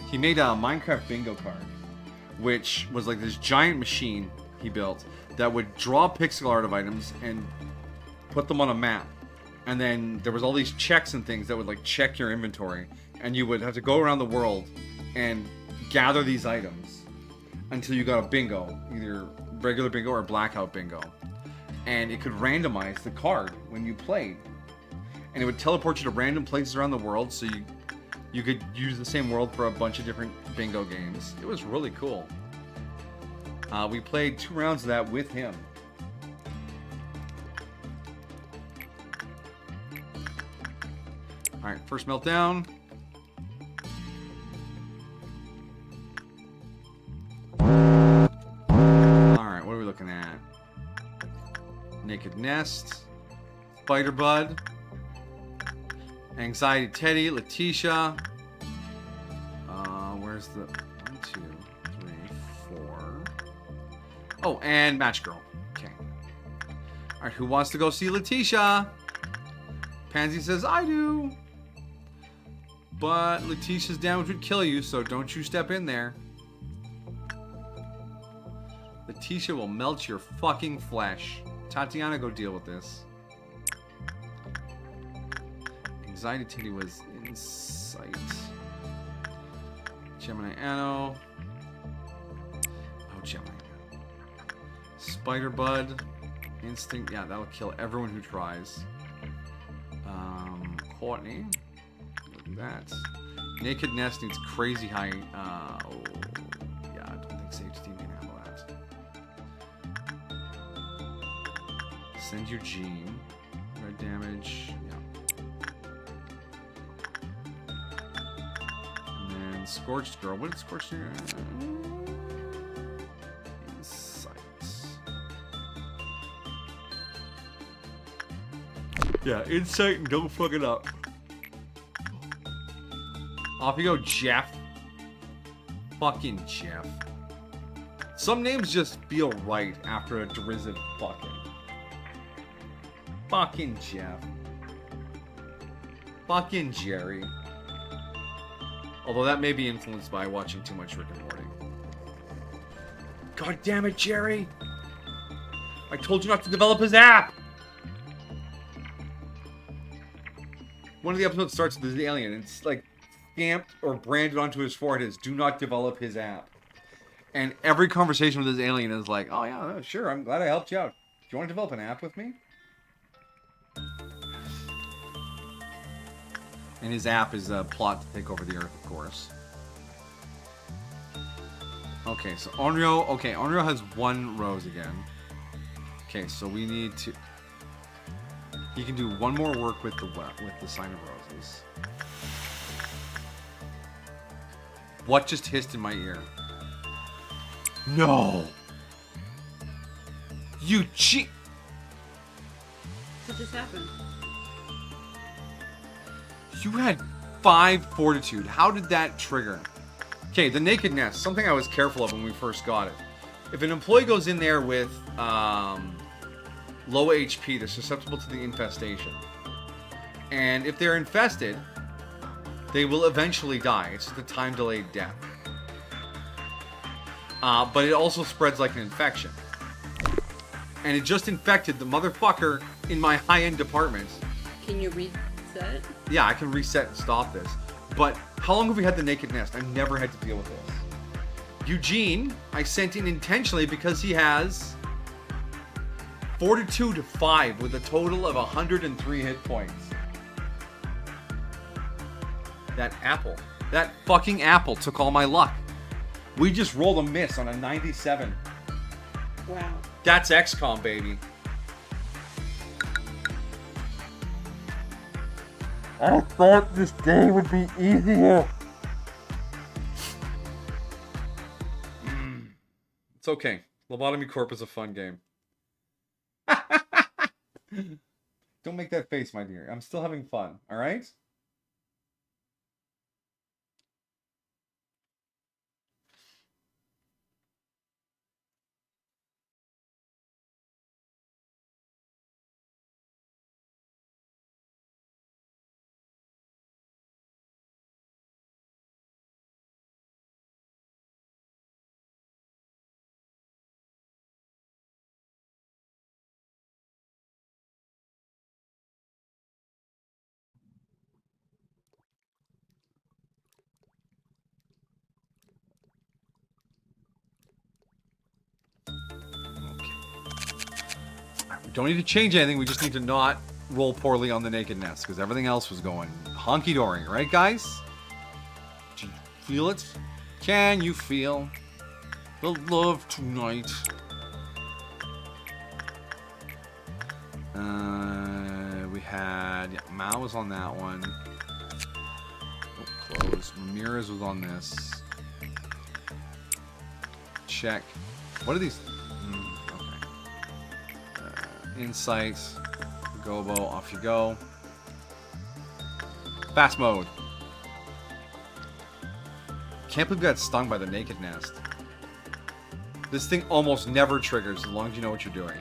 He made a Minecraft bingo card, which was like this giant machine he built that would draw pixel art of items and put them on a map. And then there was all these checks and things that would like check your inventory, and you would have to go around the world and gather these items until you got a bingo, either regular bingo or blackout bingo. And it could randomize the card when you played, and it would teleport you to random places around the world, so you could use the same world for a bunch of different bingo games. It was really cool. We played 2 rounds of that with him. Alright, first meltdown. Alright, what are we looking at? Naked Nest, Spider Bud, Anxiety Teddy, Letitia. Where's the 1, 2, 3, 4? Oh, and Match Girl. Okay. Alright, who wants to go see Letitia? Pansy says, I do. But Letitia's damage would kill you, so don't you step in there. Letitia will melt your fucking flesh. Tatiana, go deal with this. Anxiety Teddy was in sight. Gemini Anno. Oh, Gemini Anno. Spider Bud. Instinct. Yeah, that'll kill everyone who tries. Courtney. We'll do that. Naked Nest needs crazy high. Oh, yeah, I don't think Sage Team can handle that. Send your Gene. Red damage. Yeah. And then Scorched Girl. What did Scorched do? Insight. Yeah, insight and don't fuck it up. Off you go, Jeff. Fucking Jeff. Some names just feel right after a derisive fucking. Fucking Jeff. Fucking Jerry. Although that may be influenced by watching too much Rick and Morty. God damn it, Jerry! I told you not to develop his app! One of the episodes starts with this alien, and it's like stamped or branded onto his forehead is "Do not develop his app." And every conversation with this alien is like, "Oh yeah, sure, I'm glad I helped you out. Do you want to develop an app with me?" And his app is a plot to take over the Earth, of course. Okay, so Onryo. Okay, Onryo has 1 rose again. Okay, so we need to. He can do 1 more work with the Sign of Roses. What just hissed in my ear? No! You cheat! What just happened? You had 5 fortitude. How did that trigger? Okay, the Naked Nest. Something I was careful of when we first got it. If an employee goes in there with low HP, they're susceptible to the infestation. And if they're infested, they will eventually die. It's just a time-delayed death. But it also spreads like an infection. And it just infected the motherfucker in my high-end department. Can you reset? Yeah, I can reset and stop this. But How long have we had the naked nest? I've never had to deal with this. Eugene, I sent in intentionally because he has Fortitude 5 with a total of 103 hit points. That apple. That fucking apple took all my luck. We just rolled a miss on a 97. Wow. That's XCOM, baby. I thought this day would be easier. It's okay. Lobotomy Corp is a fun game. Don't make that face, my dear. I'm still having fun, alright? Don't need to change anything. We just need to not roll poorly on the naked nest because everything else was going hunky-dory, right, guys? Do you feel it? Can you feel the love tonight? We had Mao was on that one. Oh, close. Ramirez was on this. Check. What are these? Insights, Gobo, off you go. Fast mode. Can't believe we got stung by the naked nest. This thing almost never triggers as long as you know what you're doing.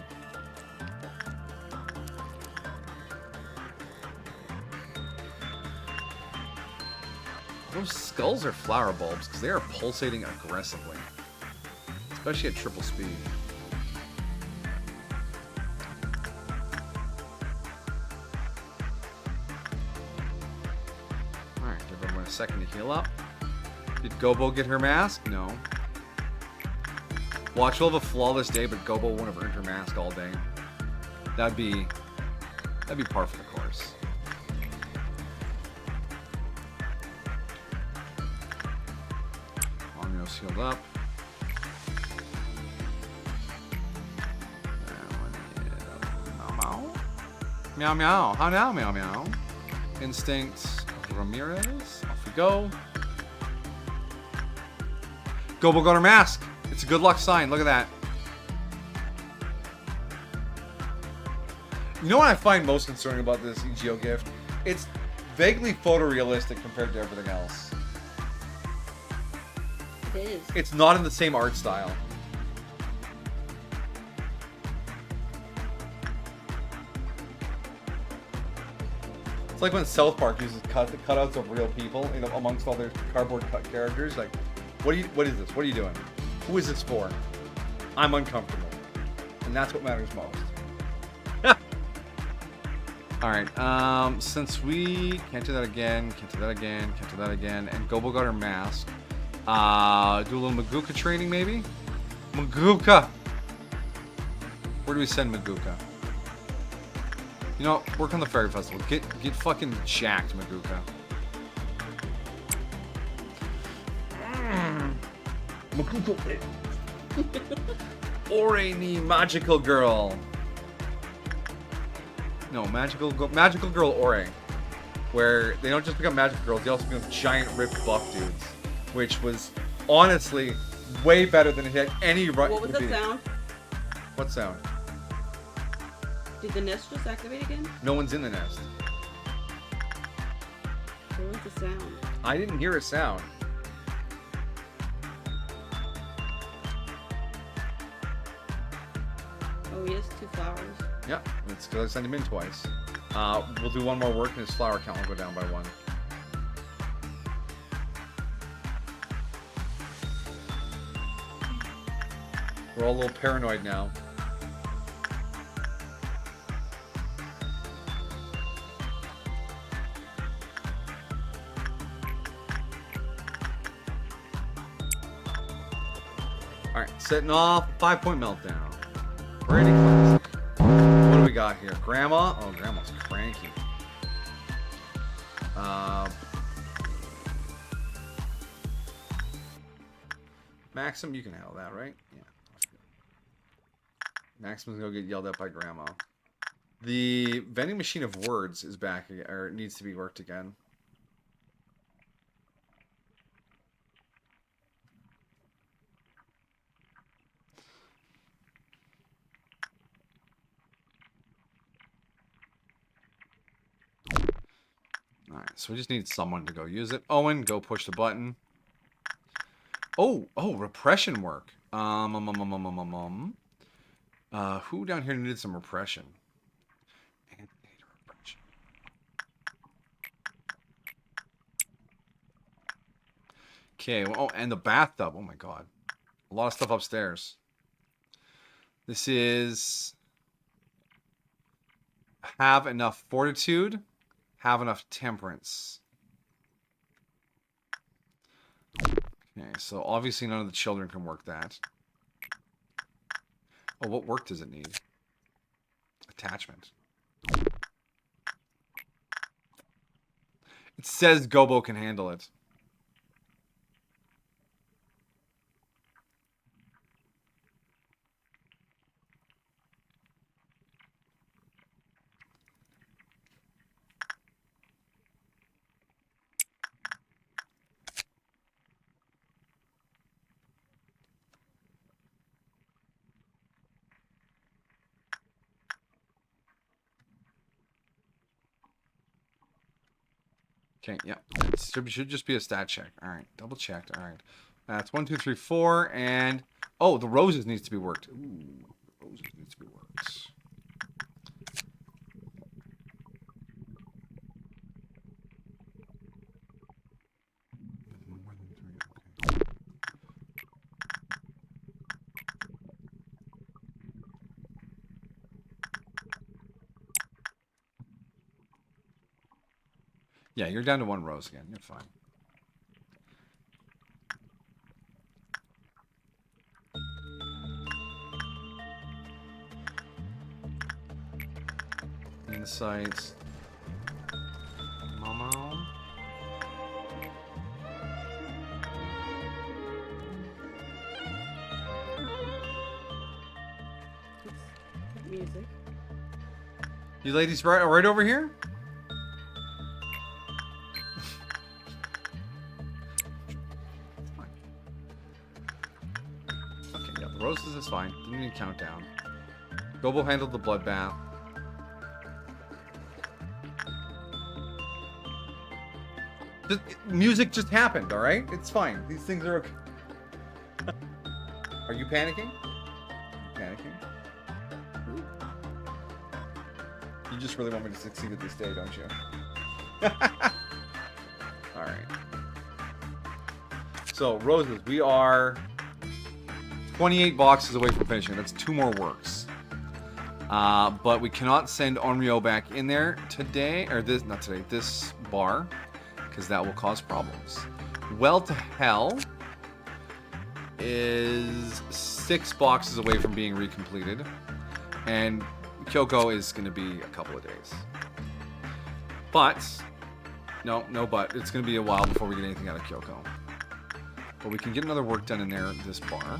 Those skulls are flower bulbs because they are pulsating aggressively, especially at triple speed. Second to heal up. Did Gobo get her mask? No. Watch will have a flawless day, but Gobo won't have earned her mask all day. That'd be par for the course. Omnio's healed up. Meow meow. How now, meow meow? Instinct. Ramirez. Off we go. Gobo got her mask. It's a good luck sign. Look at that. You know what I find most concerning about this EGO gift? It's vaguely photorealistic compared to everything else. It is. It's not in the same art style. It's like when South Park uses cutouts of real people, you know, amongst all their cardboard cut characters. Like, what is this? What are you doing? Who is this for? I'm uncomfortable, and that's what matters most. All right. Since we can't do that again, can't do that again, can't do that again, and Gobo got her mask. Do a little Maguka training, maybe. Maguka. Where do we send Maguka? You know, work on the Fairy Festival. Get fucking jacked, Maguka. Maguka. Ore ni magical girl. No, magical girl Ore. Where they don't just become magical girls, they also become giant ripped buff dudes. Which was honestly way better than it had any right. What was the sound? What sound? Did the nest just activate again? No one's in the nest. What was the sound? I didn't hear a sound. Oh, he has 2 flowers. Yeah, it's because I sent him in twice. We'll do one more work and his flower count will go down by 1. We're all a little paranoid now. Setting off 5-point meltdown. Pretty classic. What do we got here? Grandma? Oh, Grandma's cranky. Maxim, you can handle that, right? Yeah. Maxim's gonna get yelled at by Grandma. The vending machine of words is back again, or it needs to be worked again. Alright, so we just need someone to go use it. Owen, go push the button. Oh, repression work. Who down here needed some repression? Repression. Okay, well, oh, and the bathtub. Oh my god. A lot of stuff upstairs. This is... have enough fortitude, have enough temperance. Okay, so obviously none of the children can work that. Oh, what work does it need? Attachment. It says Gobo can handle it. Okay, yeah. It should just be a stat check. Alright, double checked. Alright. That's 1, 2, 3, 4, and... oh, the roses needs to be worked. Ooh, roses needs to be worked. More than 3, okay. Yeah, you're down to 1 rose again. You're fine. Insights. Mama. Music. You ladies right over here? Roses is fine. Didn't need a countdown. Gobo handled the bloodbath. Music just happened, alright? It's fine. These things are okay. Are you panicking? Panicking? You just really want me to succeed at this day, don't you? Alright. So, roses, we are 28 boxes away from finishing. That's 2 more works. But we cannot send Onryo back in there today, or this, not today, this bar, because that will cause problems. Well to Hell is 6 boxes away from being recompleted, and Kyoko is going to be a couple of days. But, no but, it's going to be a while before we get anything out of Kyoko. But we can get another work done in there, this bar.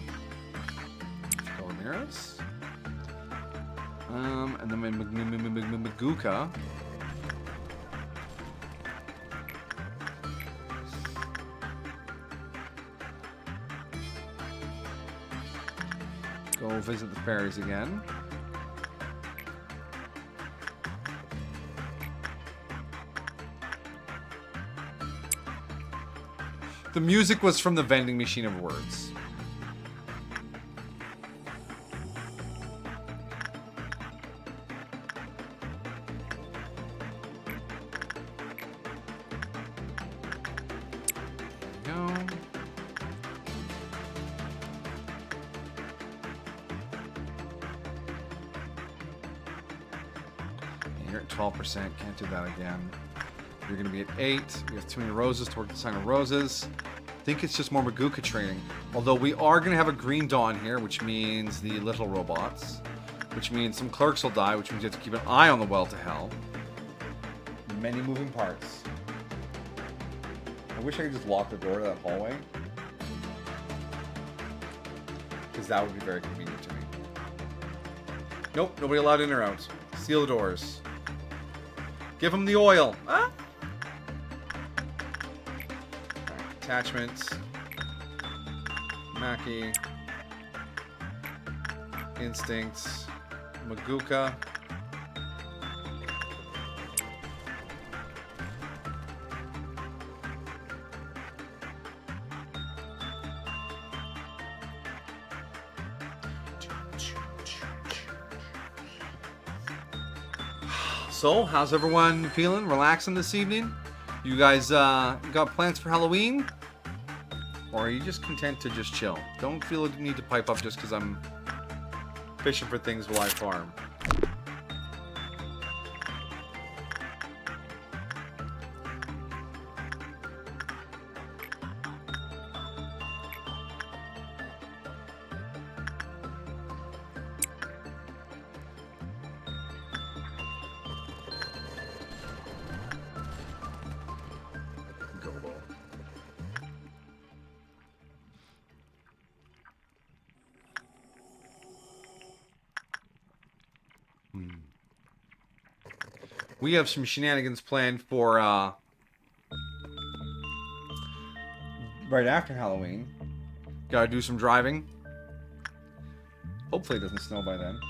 Mirrors. And then Maguka. Go visit the fairies again. The music was from the vending machine of words. You're at 12%. Can't do that again. You're going to be at 8. We have too many roses to work the sign of roses. think it's just more Maguka training. Although we are going to have a Green Dawn here, which means the little robots. Which means some clerks will die, which means you have to keep an eye on the well to hell. Many moving parts. I wish I could just lock the door to that hallway. Because that would be very convenient to me. Nope, nobody allowed in or out. Seal the doors. Give them the oil. Ah! Right, attachments. Maki. Instincts. Maguka. So, how's everyone feeling? Relaxing this evening? You guys got plans for Halloween? Or are you just content to just chill? Don't feel the need to pipe up just because I'm fishing for things while I farm. We have some shenanigans planned for right after Halloween. Gotta do some driving. Hopefully it doesn't snow by then.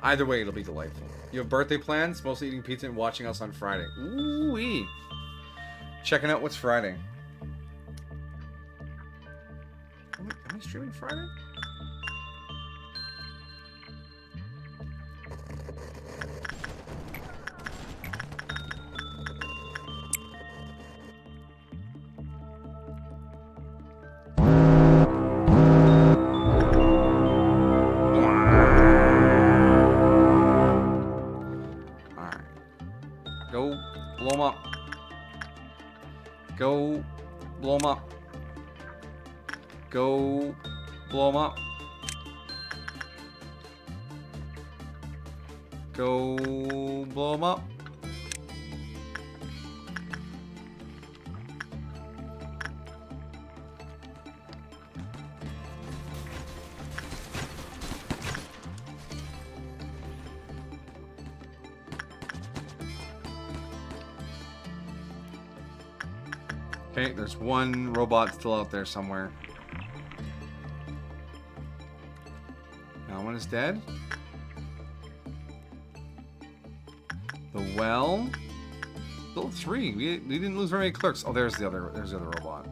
Either way, it'll be delightful. You have birthday plans? Mostly eating pizza and watching us on Friday. Ooh-wee. Checking out what's Friday. Am I streaming Friday? Go blow 'em up. Go blow 'em up. Go blow 'em up. Okay, there's one robot still out there somewhere. That one is dead. The well. Still 3. We didn't lose very many clerks. Oh, there's the other robot.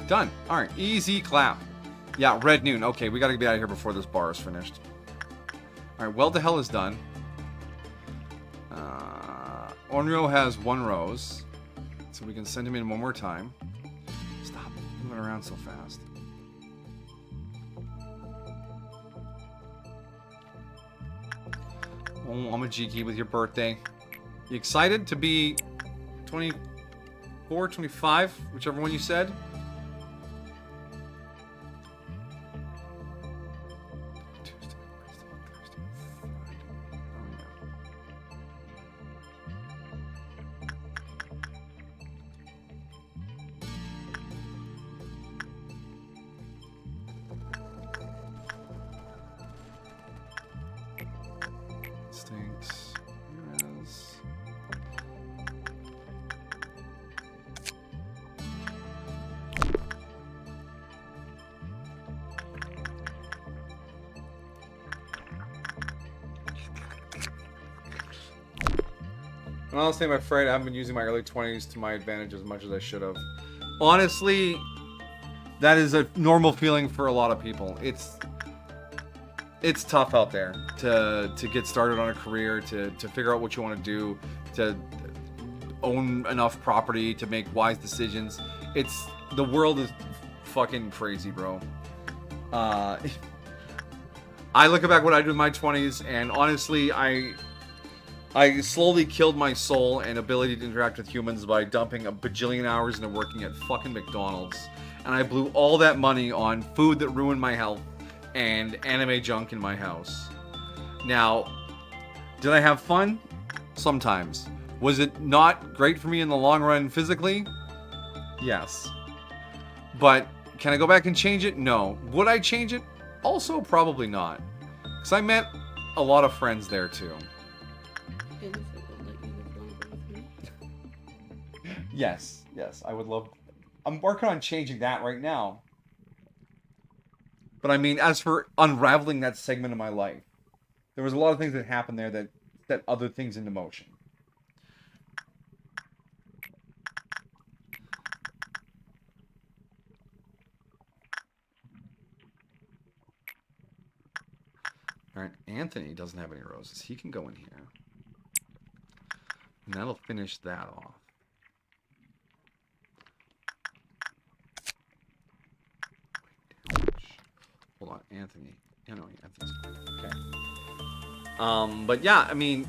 Done. All right, easy clap. Yeah, red noon. Okay, we gotta get out of here before this bar is finished. Alright, well to hell is done. Onryo has 1 rose. So we can send him in one more time. Stop moving around so fast. Oh, Amajiki with your birthday. You excited to be 24, 25? Whichever one you said? Stinks. Yes. And honestly, I'm afraid I haven't been using my early 20s to my advantage as much as I should have. Honestly, that is a normal feeling for a lot of people. It's tough out there to get started on a career, to figure out what you want to do, to own enough property to make wise decisions. The world is fucking crazy, bro. I look back what I did in my 20s, and honestly, I slowly killed my soul and ability to interact with humans by dumping a bajillion hours into working at fucking McDonald's. And I blew all that money on food that ruined my health and anime junk in my house. Now, did I have fun? Sometimes. Was it not great for me in the long run physically? Yes. But can I go back and change it? No. Would I change it? Also, probably not. Because I met a lot of friends there too. Yes, I would love... I'm working on changing that right now. But I mean, as for unraveling that segment of my life, there was a lot of things that happened there that set other things into motion. Alright, Anthony doesn't have any roses. He can go in here. And that'll finish that off. Hold on, Anthony. Yeah, no, Anthony's okay. But yeah, I mean,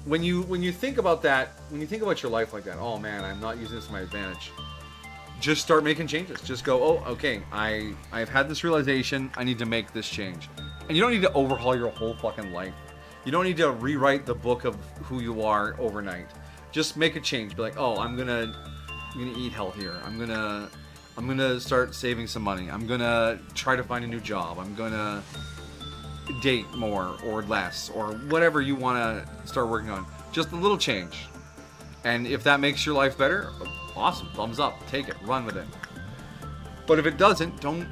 when you think about that, when you think about your life like that, oh man, I'm not using this to my advantage. Just start making changes. Just go, oh, okay, I've had this realization. I need to make this change. And you don't need to overhaul your whole fucking life. You don't need to rewrite the book of who you are overnight. Just make a change. Be like, oh, I'm gonna eat healthier. I'm gonna start saving some money. I'm gonna try to find a new job. I'm gonna date more or less or whatever you want to start working on. Just a little change. And if that makes your life better, awesome. Thumbs up. Take it. Run with it. But if it doesn't, don't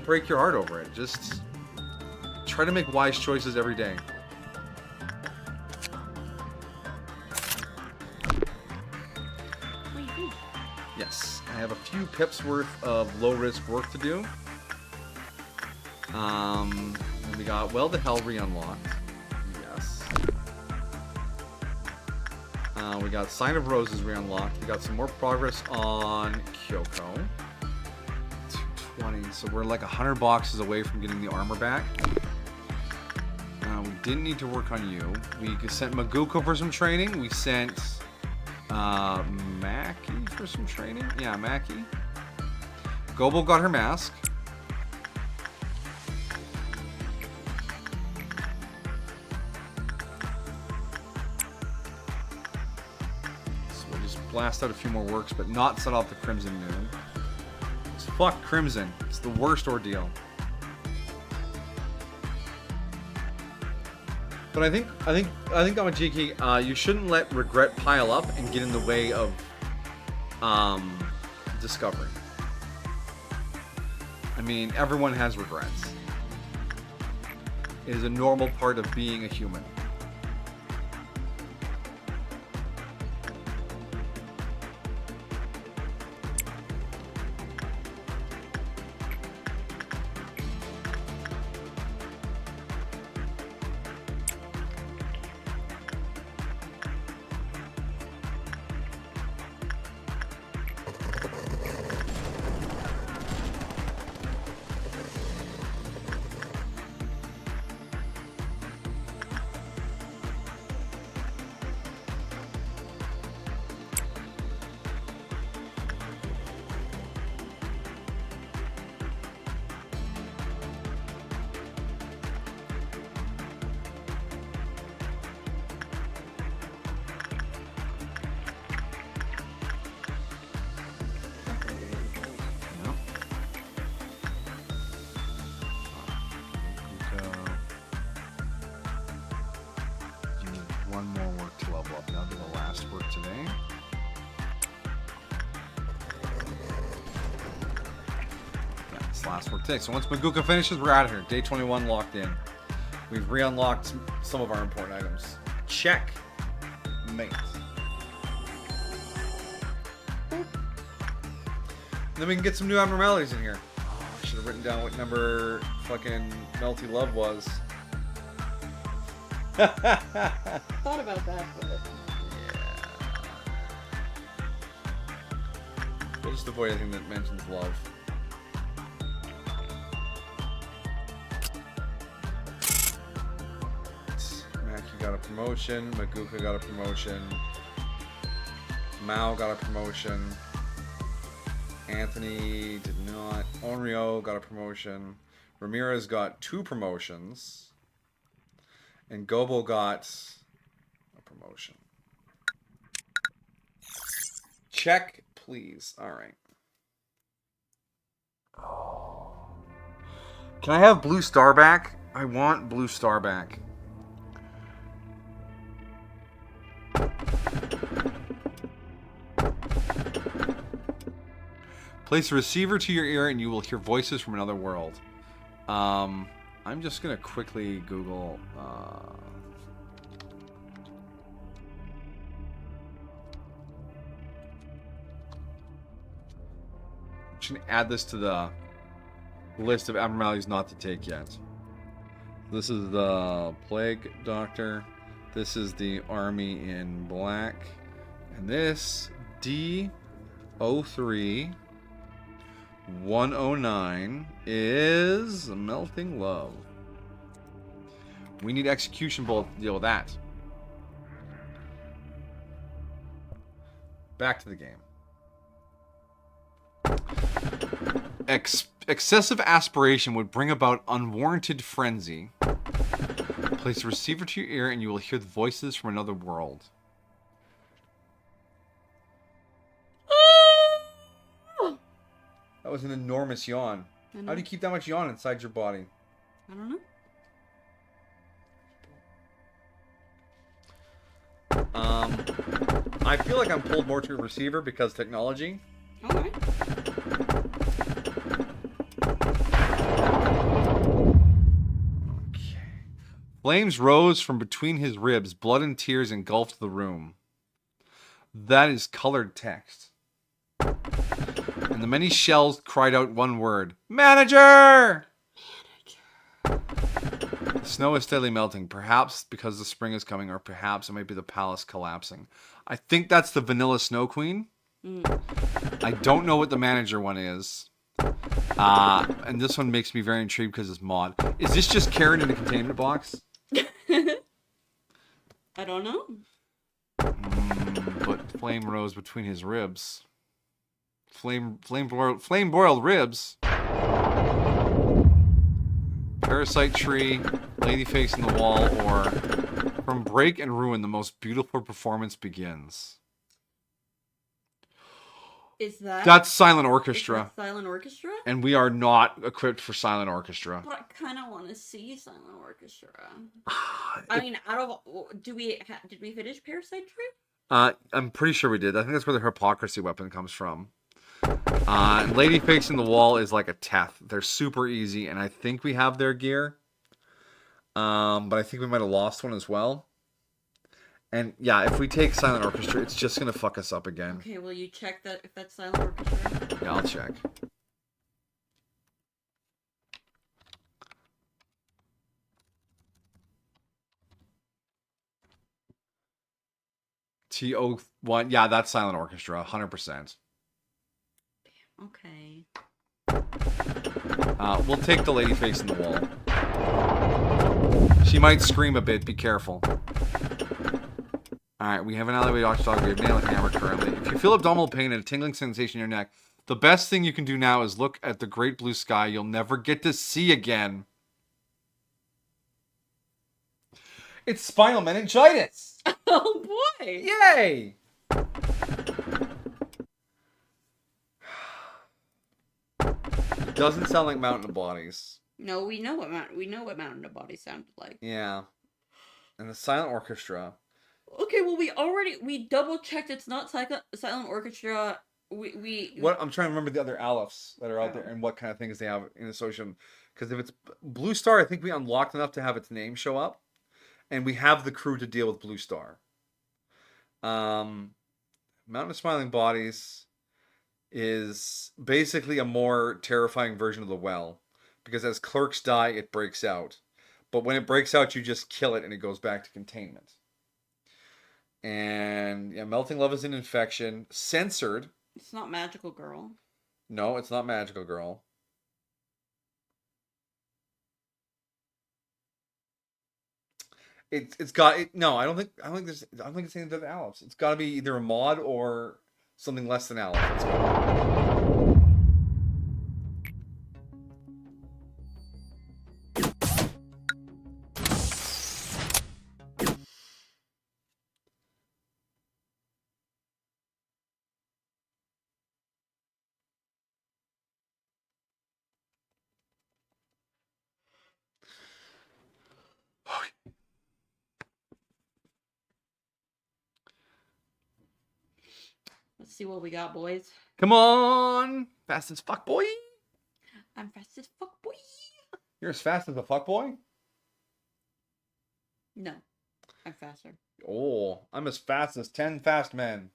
break your heart over it. Just try to make wise choices every day. Yes, I have a few pips worth of low risk work to do. And we got Well to Hell re-unlocked. Yes. We got Sign of Roses re-unlocked. We got some more progress on Kyoko. 220. So we're like 100 boxes away from getting the armor back. We didn't need to work on you. We sent Maguko for some training. We sent Maki for some training. Yeah, Maki. Gobo got her mask. So we'll just blast out a few more works, but not set off the Crimson Moon. Fuck Crimson. It's the worst ordeal. But I think Amajiki, you shouldn't let regret pile up and get in the way of discovery. I mean, everyone has regrets. It is a normal part of being a human. One more work to level up. Now do the last work today. Yeah, it's last work today. So once Maguka finishes, we're out of here. Day 21 locked in. We've re-unlocked some of our important items. Check. Mate. And then we can get some new abnormalities in here. Oh, I should have written down what number fucking Melty Love was. Thought about that, but... Yeah. We'll just avoid anything that mentions love. promotion. Maguka got a promotion. Mao got a promotion. Anthony did not. Onryo got a promotion. Ramirez got 2 promotions. And Gobo got a promotion. Check, please. All right. Can I have Blue Star back? I want Blue Star back. Place a receiver to your ear and you will hear voices from another world. I'm just going to quickly Google... I'm just going to add this to the list of abnormalities not to take yet. This is the Plague Doctor. This is the Army in Black. And this, D03 109, is Melting Love. We need Execution Bullet to deal with that. Back to the game. Excessive aspiration would bring about unwarranted frenzy. Place a receiver to your ear and you will hear the voices from another world. That was an enormous yawn. How do you keep that much yawn inside your body? I don't know. I feel like I'm pulled more to a receiver because technology. Okay. Flames rose from between his ribs. Blood and tears engulfed the room. That is colored text. And the many shells cried out one word. Manager! The snow is steadily melting. Perhaps because the spring is coming, or perhaps it might be the palace collapsing. I think that's the Vanilla Snow Queen. I don't know what the manager one is. And this one makes me very intrigued because it's mod. Is this just Karen in a containment box? I don't know. But flame rose between his ribs. Flame broiled ribs. Parasite tree, lady face in the wall, or from break and ruin, the most beautiful performance begins. Is that... That's Silent Orchestra. Is that Silent Orchestra? And we are not equipped for Silent Orchestra. But I kind of want to see Silent Orchestra. I mean, did we finish Parasite Tree? I'm pretty sure we did. I think that's where the hypocrisy weapon comes from. And lady face in the wall is like a Teth. They're super easy, and I think we have their gear. But I think we might have lost one as well. And yeah, if we take Silent Orchestra, it's just gonna fuck us up again. Okay, will you check that if that's Silent Orchestra? Yeah, I'll check. TO1, yeah, that's Silent Orchestra, 100%. Okay. We'll take the lady face in the wall. She might scream a bit, be careful. Alright, we have an alleyway watchdog, we have nail and hammer currently. If you feel abdominal pain and a tingling sensation in your neck, the best thing you can do now is look at the great blue sky you'll never get to see again. It's spinal meningitis! Oh boy! Yay! It doesn't sound like Mountain of Bodies. No, we know what Mountain of Bodies sounded like. Yeah. And the Silent Orchestra. Okay, well we double checked it's not Silent Orchestra. What I'm trying to remember the other Alephs that are out there and what kind of things they have in association. Because if it's Blue Star, I think we unlocked enough to have its name show up. And we have the crew to deal with Blue Star. Mountain of Smiling Bodies is basically a more terrifying version of the Well. Because as clerks die, it breaks out. But when it breaks out, you just kill it and it goes back to containment. And yeah, Melting Love is an infection. Censored. It's not Magical Girl. No, it's not Magical Girl. It's got it. No, I don't think it's anything to do with Alex. It's got to be either a mod or something less than Alex. Let's go. Let's see what we got, boys. Come on, fast as fuck, boy. I'm fast as fuck, boy. You're as fast as a fuck boy. No, I'm faster. Oh, I'm as fast as 10 fast men.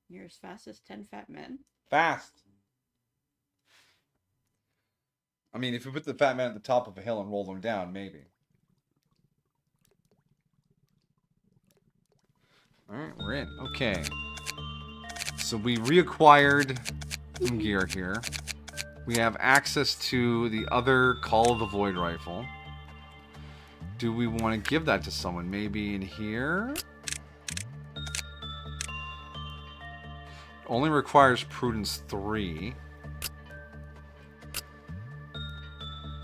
You're as fast as 10 fat men? Fast. I mean, if you put the fat man at the top of a hill and roll them down, maybe. Alright, we're in. Okay. So we reacquired some gear here. We have access to the other Call of the Void rifle. Do we want to give that to someone? Maybe in here? Only requires Prudence 3.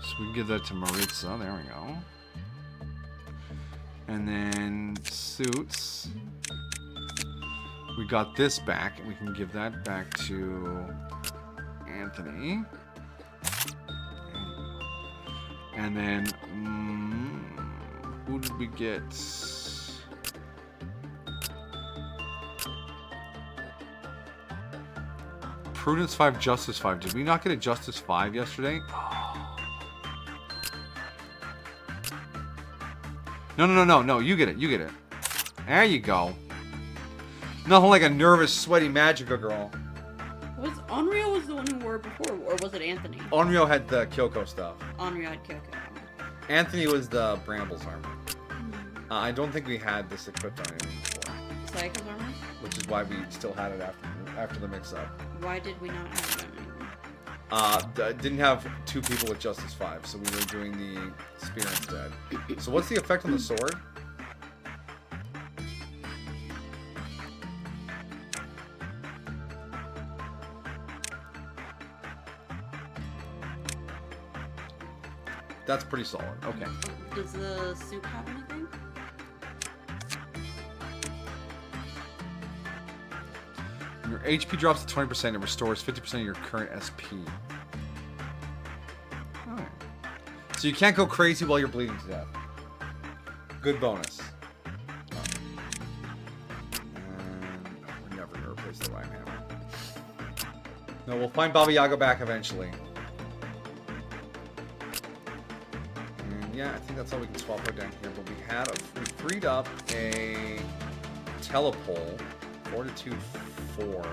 So we can give that to Maritza. There we go. And then suits. We got this back, and we can give that back to Anthony. And then, who did we get? Prudence 5, Justice 5. Did we not get a Justice 5 yesterday? No, you get it, There you go. Nothing like a nervous, sweaty Magica girl. Was Onryo was the one who wore it before, or was it Anthony? Onryo had the Kyoko stuff. Onryo had Kyoko. Anthony was the Brambles armor. I don't think we had this equipped on him before. Sayaka's armor? Which is why we still had it after the mix-up. Why did we not have it anymore? Didn't have 2 people with Justice 5, so we were doing the spear instead. So what's the effect on the sword? That's pretty solid. Okay. Does the suit have anything? Your HP drops to 20%. It restores 50% of your current SP. Alright. So you can't go crazy while you're bleeding to death. Good bonus. And we're never going to replace the Rhyme Hammer. No, we'll find Baba Yaga back eventually. And yeah, I think that's all we can swap her down here. But we freed up a telepole. Fortitude 4.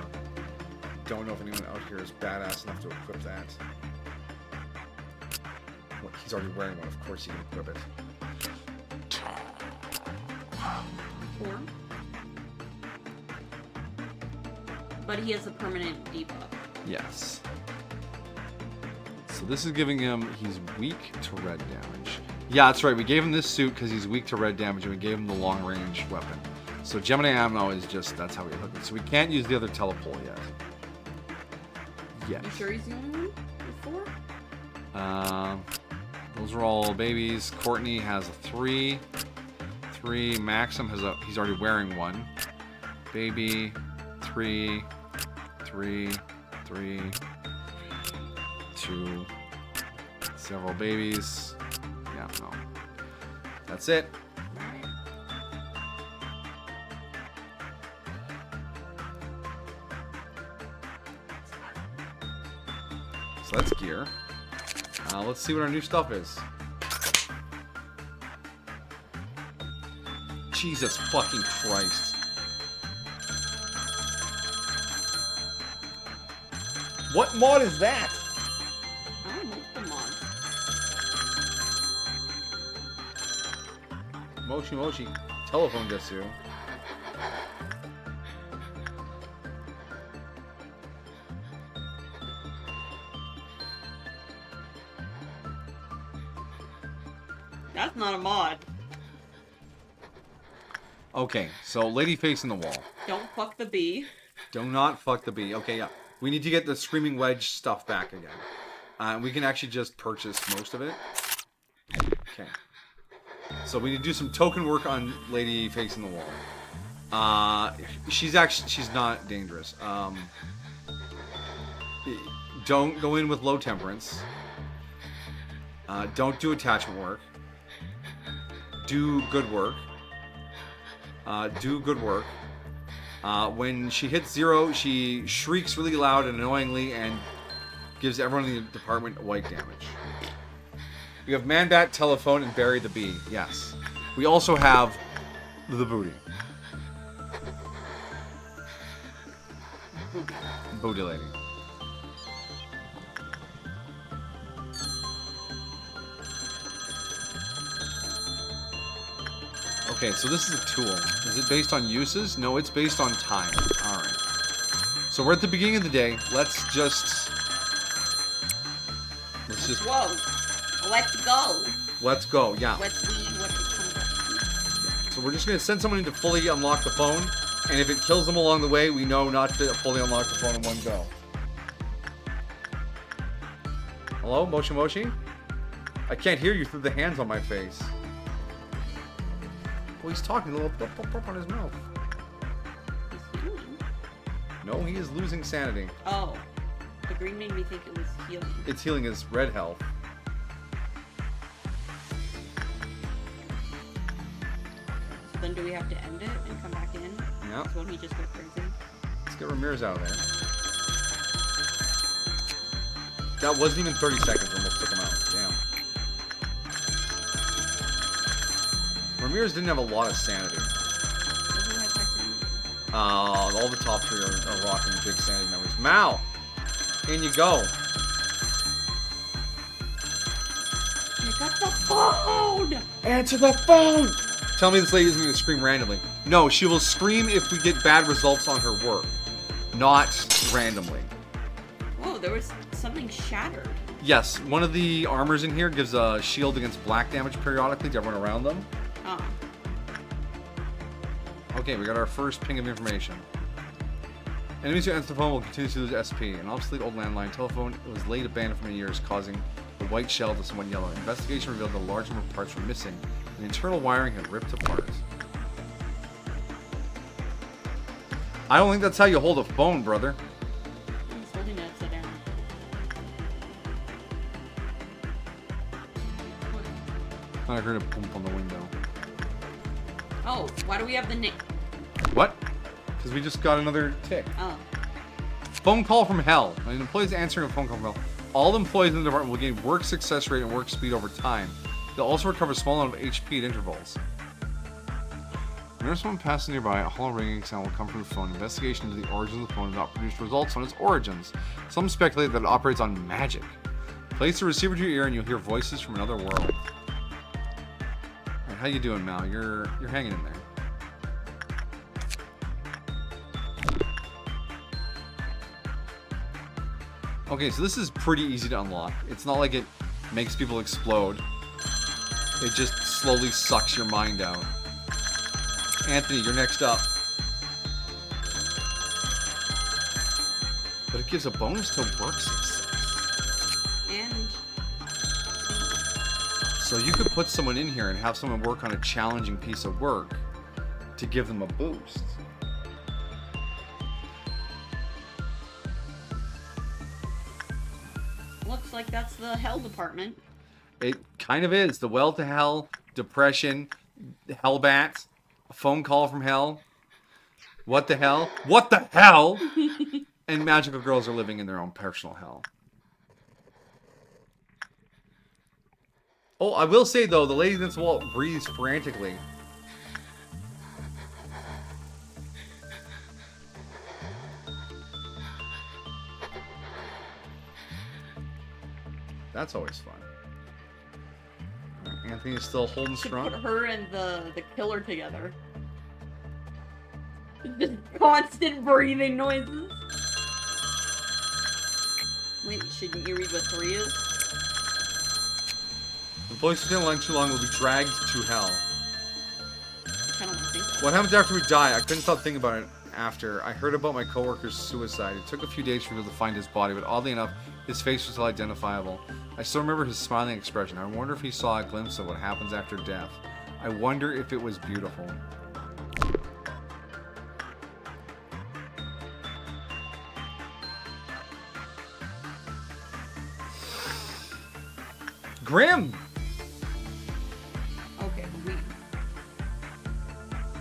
Don't know if anyone out here is badass enough to equip that. Well, he's already wearing one. Of course he can equip it. 4. But he has a permanent debuff. Yes. So this is giving him, he's weak to red damage. Yeah, that's right. We gave him this suit because he's weak to red damage, and we gave him the long range weapon. So Gemini ammo is just, that's how we hook it. So we can't use the other telepole yet. You sure he's the only one with 4? Those are all babies. Courtney has a 3. 3. Maxim has he's already wearing 1. Baby, 3. 3. 3. 2. Several babies. Yeah, no. That's it. So that's gear. Let's see what our new stuff is. Jesus fucking Christ. What mod is that? I don't know the mod. Mochi Mochi. Telephone Jutsu. not a mod. Okay, so lady facing the wall. Don't fuck the bee. Do not fuck the bee. Okay, yeah. We need to get the Screaming Wedge stuff back again. We can actually just purchase most of it. Okay. So we need to do some token work on lady facing the wall. She's not dangerous. Don't go in with low temperance. Don't do attachment work. Do good work. Do good work. When she hits 0, she shrieks really loud and annoyingly and gives everyone in the department white damage. We have Man Bat, Telephone, and Bury the Bee. Yes. We also have the booty. Booty lady. Okay, so this is a tool. Is it based on uses? No, it's based on time. Alright. So we're at the beginning of the day. Let's just... Whoa. Let's go. Let's go, yeah. Let's see what it comes up. So we're just going to send someone in to fully unlock the phone. And if it kills them along the way, we know not to fully unlock the phone in one go. Hello, Moshi Moshi? I can't hear you through the hands on my face. Well, he's talking a little on his mouth. He's healing. No, he is losing sanity. Oh. The green made me think it was healing. It's healing his red health. So then do we have to end it and come back in? Yeah. So when we just go crazy? Let's get Ramirez out of there. That wasn't even 30 seconds. Almost took him out. Damn. Ramirez didn't have a lot of sanity. Doesn't he have high sanity? All the top 3 are rocking big sanity numbers. Mal! In you go. Pick up the phone! Answer the phone! Tell me this lady isn't going to scream randomly. No, she will scream if we get bad results on her work. Not randomly. Whoa, there was something shattered. Yes, one of the armors in here gives a shield against black damage periodically to everyone around them. Oh. Okay, we got our first ping of information. Enemies who answer the phone will continue to lose SP. An obsolete old landline telephone was laid abandoned for many years, causing the white shell to somewhat yellow. Investigation revealed that a large number of parts were missing, and the internal wiring had ripped apart. I don't think that's how you hold a phone, brother. He's holding it upside down. I heard a bump on the window. Oh, why do we have the name? What? Because we just got another tick. Oh. Phone call from hell. When an employee is answering a phone call from hell, all employees in the department will gain work success rate and work speed over time. They'll also recover a small amount of HP at intervals. Whenever someone passes nearby, a hollow ringing sound will come from the phone. Investigation into the origins of the phone has not produced results on its origins. Some speculate that it operates on magic. Place the receiver to your ear and you'll hear voices from another world. Alright, how you doing, Mal? You're hanging in there. Okay, so this is pretty easy to unlock. It's not like it makes people explode. It just slowly sucks your mind out. Anthony, you're next up. But it gives a bonus to work success. And... So you could put someone in here and have someone work on a challenging piece of work to give them a boost. Looks like that's the hell department. It kind of is. The well to hell, depression, hellbat, a phone call from hell. What the hell? What the hell? And magical girls are living in their own personal hell. Oh, I will say though, the lady against the wall breathes frantically. That's always fun. Anthony is still holding Should strong. put her and the killer together. Just constant breathing noises. Wait, shouldn't you read what 3 is? Employees who stay in line too long will be dragged to hell. I kind of want to think that. What happens after we die? I couldn't stop thinking about it after. I heard about my coworker's suicide. It took a few days for people to find his body, but oddly enough, his face was still identifiable. I still remember his smiling expression. I wonder if he saw a glimpse of what happens after death. I wonder if it was beautiful. Grim! Okay,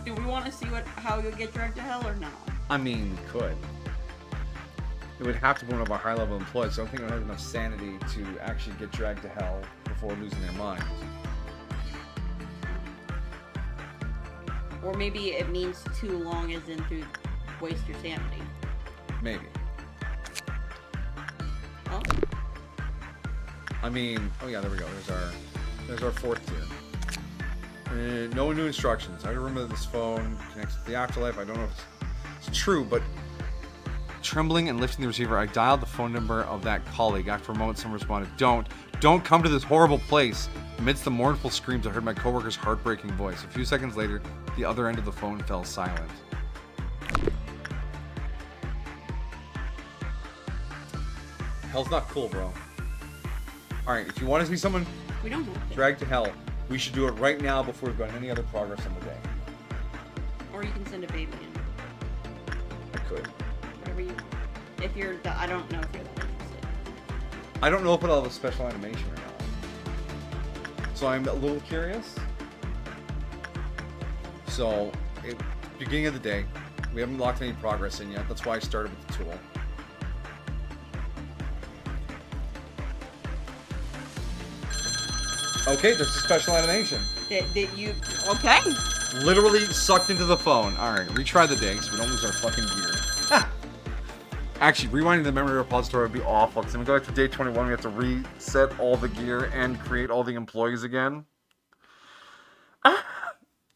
do we want to see how you'll get dragged to hell or not? I mean, we could. It would have to be one of our high-level employees, so I don't think I have enough sanity to actually get dragged to hell before losing their minds. Or maybe it means too long as in to waste your sanity. Maybe. Oh. I mean, oh yeah, there we go. There's our fourth tier. No new instructions. I remember this phone connects to the afterlife. I don't know if it's true, but trembling and lifting the receiver, I dialed the phone number of that colleague. After a moment, someone responded, Don't come to this horrible place. Amidst the mournful screams, I heard my coworker's heartbreaking voice. A few seconds later, the other end of the phone fell silent. Hell's not cool, bro. Alright, if you want to see someone We don't know. dragged to hell, we should do it right now before we've got any other progress on the day. Or you can send a baby in. I could. Whatever you want. If you're, I don't know if you're that interested. I don't know if it'll have a special animation or not. So I'm a little curious. So, beginning of the day, we haven't locked any progress in yet. That's why I started with the tool. Okay, there's a special animation. That you, okay. Literally sucked into the phone. Alright, retry the day so we don't lose our fucking gear. Actually, rewinding the memory repository would be awful, because when we go back to day 21, we have to reset all the gear and create all the employees again.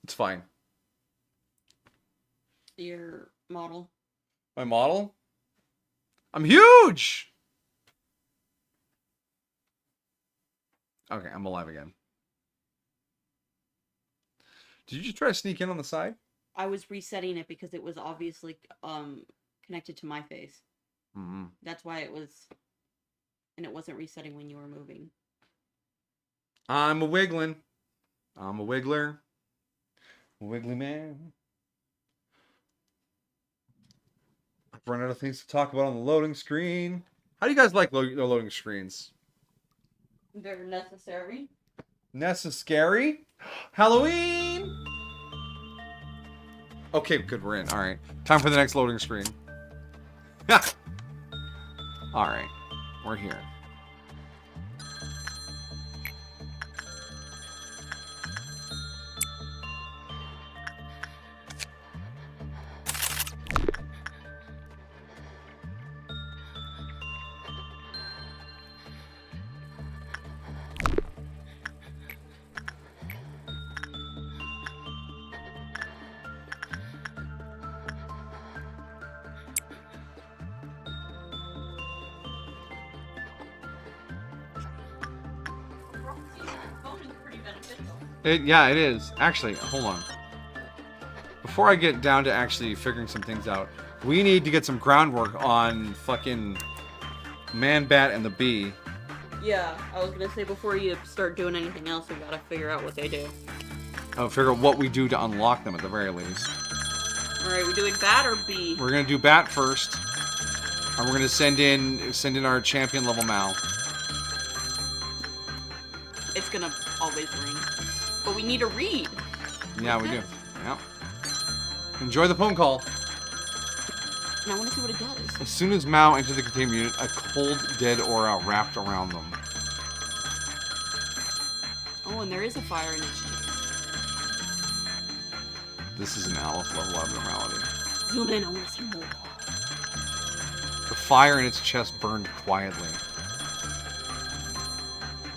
It's fine. Your model. My model? I'm huge! Okay, I'm alive again. Did you just try to sneak in on the side? I was resetting it because it was obviously connected to my face. Mm-hmm. That's why it was, and it wasn't resetting when you were moving. I'm a wiggling. I'm a wiggler. Wiggly man. I've run out of things to talk about on the loading screen. How do you guys like loading screens? They're necessary. Necessary? Halloween! Okay, good, we're in. Alright. Time for the next loading screen. Alright. We're here. Yeah, it is. Actually, hold on. Before I get down to actually figuring some things out, we need to get some groundwork on fucking Man-Bat and the Bee. Yeah, I was gonna say before you start doing anything else, we gotta figure out what they do. I'll figure out what we do to unlock them at the very least. Alright, we doing Bat or B? We're gonna do Bat first, and we're gonna send in our champion level Mal. It's gonna always ring. But we need to read. Yeah, we do. Yeah. Enjoy the phone call. And I want to see what it does. As soon as Mao entered the containment unit, a cold, dead aura wrapped around them. Oh, and there is a fire in its chest. This is an Aleph level abnormality. Zoom in, I want to see more. The fire in its chest burned quietly.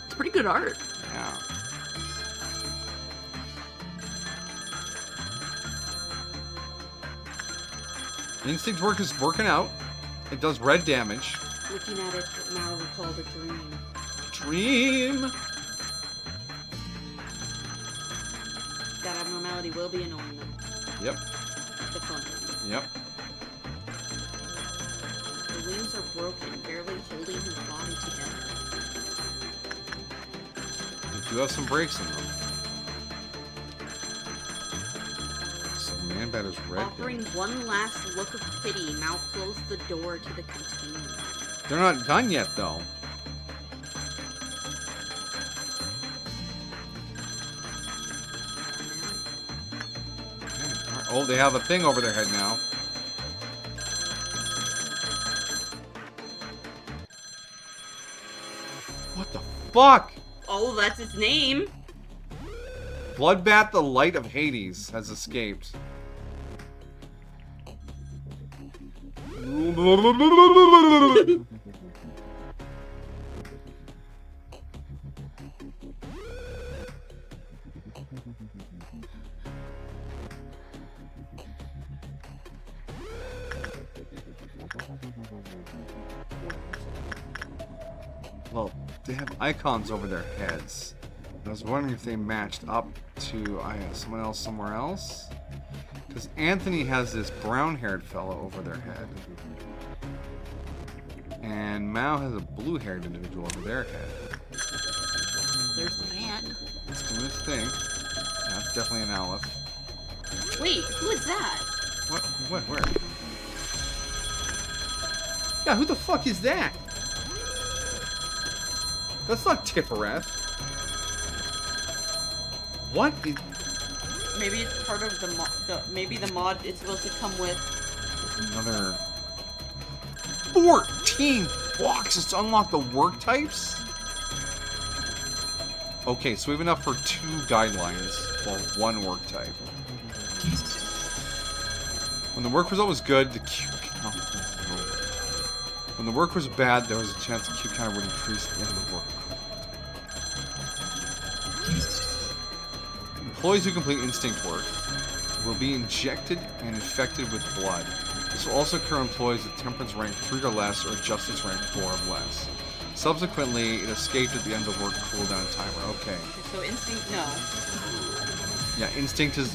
It's pretty good art. Yeah. Instinct work is working out. It does red damage. Looking at it now recalled a dream. Dream! personality will be annoying them. Yep. The fun one. Yep. The wings are broken, barely holding his body together. They do have some breaks in them. Some man bat is red. Offering one last look of pity, Mao closed the door to the container. They're not done yet, though. Oh, they have a thing over their head now. What the fuck? Oh, that's its name! Bloodbat, the Light of Hades, has escaped. Well, they have icons over their heads. I was wondering if they matched up to someone else somewhere else. Because Anthony has this brown-haired fellow over their head. And Mao has a blue-haired individual over their head. There's the bat. It's doing its thing. Yeah, it's definitely an Aleph. Wait, who is that? What? Where? Yeah, who the fuck is that? That's not Tifereth. What? Maybe it's part of maybe the mod is supposed to come with Another 14 boxes to unlock the work types? Okay, so we have enough for 2 guidelines, or 1 work type. When the work result was good, the Q count. When the work was bad, there was a chance the Q counter would increase at the end of the work. Employees who complete instinct work will be injected and infected with blood. This will also occur in employees with temperance rank 3 or less or justice rank 4 or less. Subsequently, it escaped at the end of the work cooldown timer. Okay. So instinct, no. Yeah, instinct is